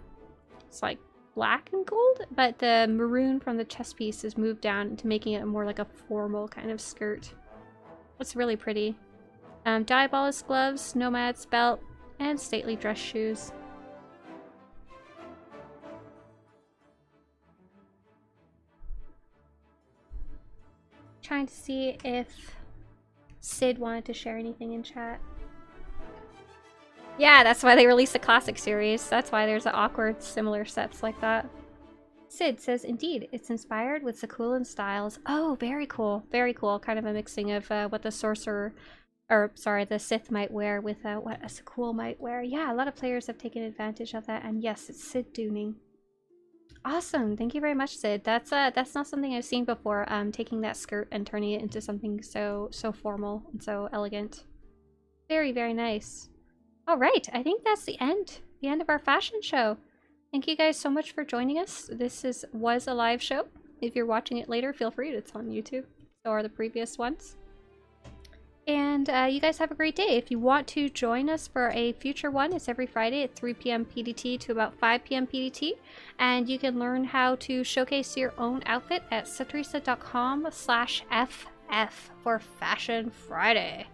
it's like black and gold, but the maroon from the chest piece is moved down into making it more like a formal kind of skirt. It's really pretty. Diabolist gloves, Nomad's belt, and stately dress shoes. Trying to see if Sid wanted to share anything in chat. Yeah, that's why they released the Classic series. That's why there's awkward similar sets like that. Sid says, indeed, it's inspired with Sakulan styles. Oh, very cool. Very cool. Kind of a mixing of what the sorcerer, or sorry, the Sith might wear with what a Sakul might wear. Yeah, a lot of players have taken advantage of that. And yes, it's Sid Dunning. Awesome. Thank you very much, Sid. That's not something I've seen before. Taking that skirt and turning it into something so formal and so elegant. Very, very nice. All right, I think that's the end of our fashion show. Thank you guys so much for joining us. This was a live show. If you're watching it later, feel free. It's on YouTube. So are the previous ones. And you guys have a great day. If you want to join us for a future one, it's every Friday at 3 p.m. PDT to about 5 p.m. PDT. And you can learn how to showcase your own outfit at Swtorista.com/FF for Fashion Friday.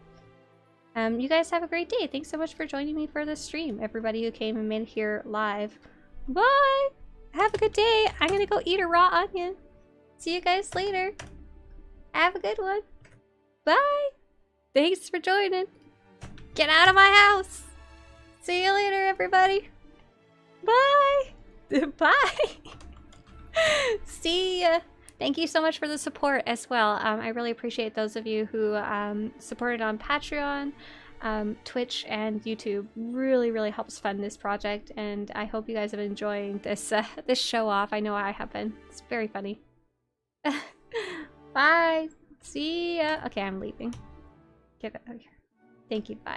You guys have a great day. Thanks so much for joining me for this stream. Everybody who came and made it here live. Bye! Have a good day. I'm gonna go eat a raw onion. See you guys later. Have a good one. Bye! Thanks for joining. Get out of my house. See you later, everybody. Bye. Bye. See ya. Thank you so much for the support as well. I really appreciate those of you who supported on Patreon, Twitch, and YouTube. Really, really helps fund this project, and I hope you guys have been enjoying this this show off. I know I have been. It's very funny. Bye. See ya. Okay, I'm leaving. Get out of here. Thank you. Bye.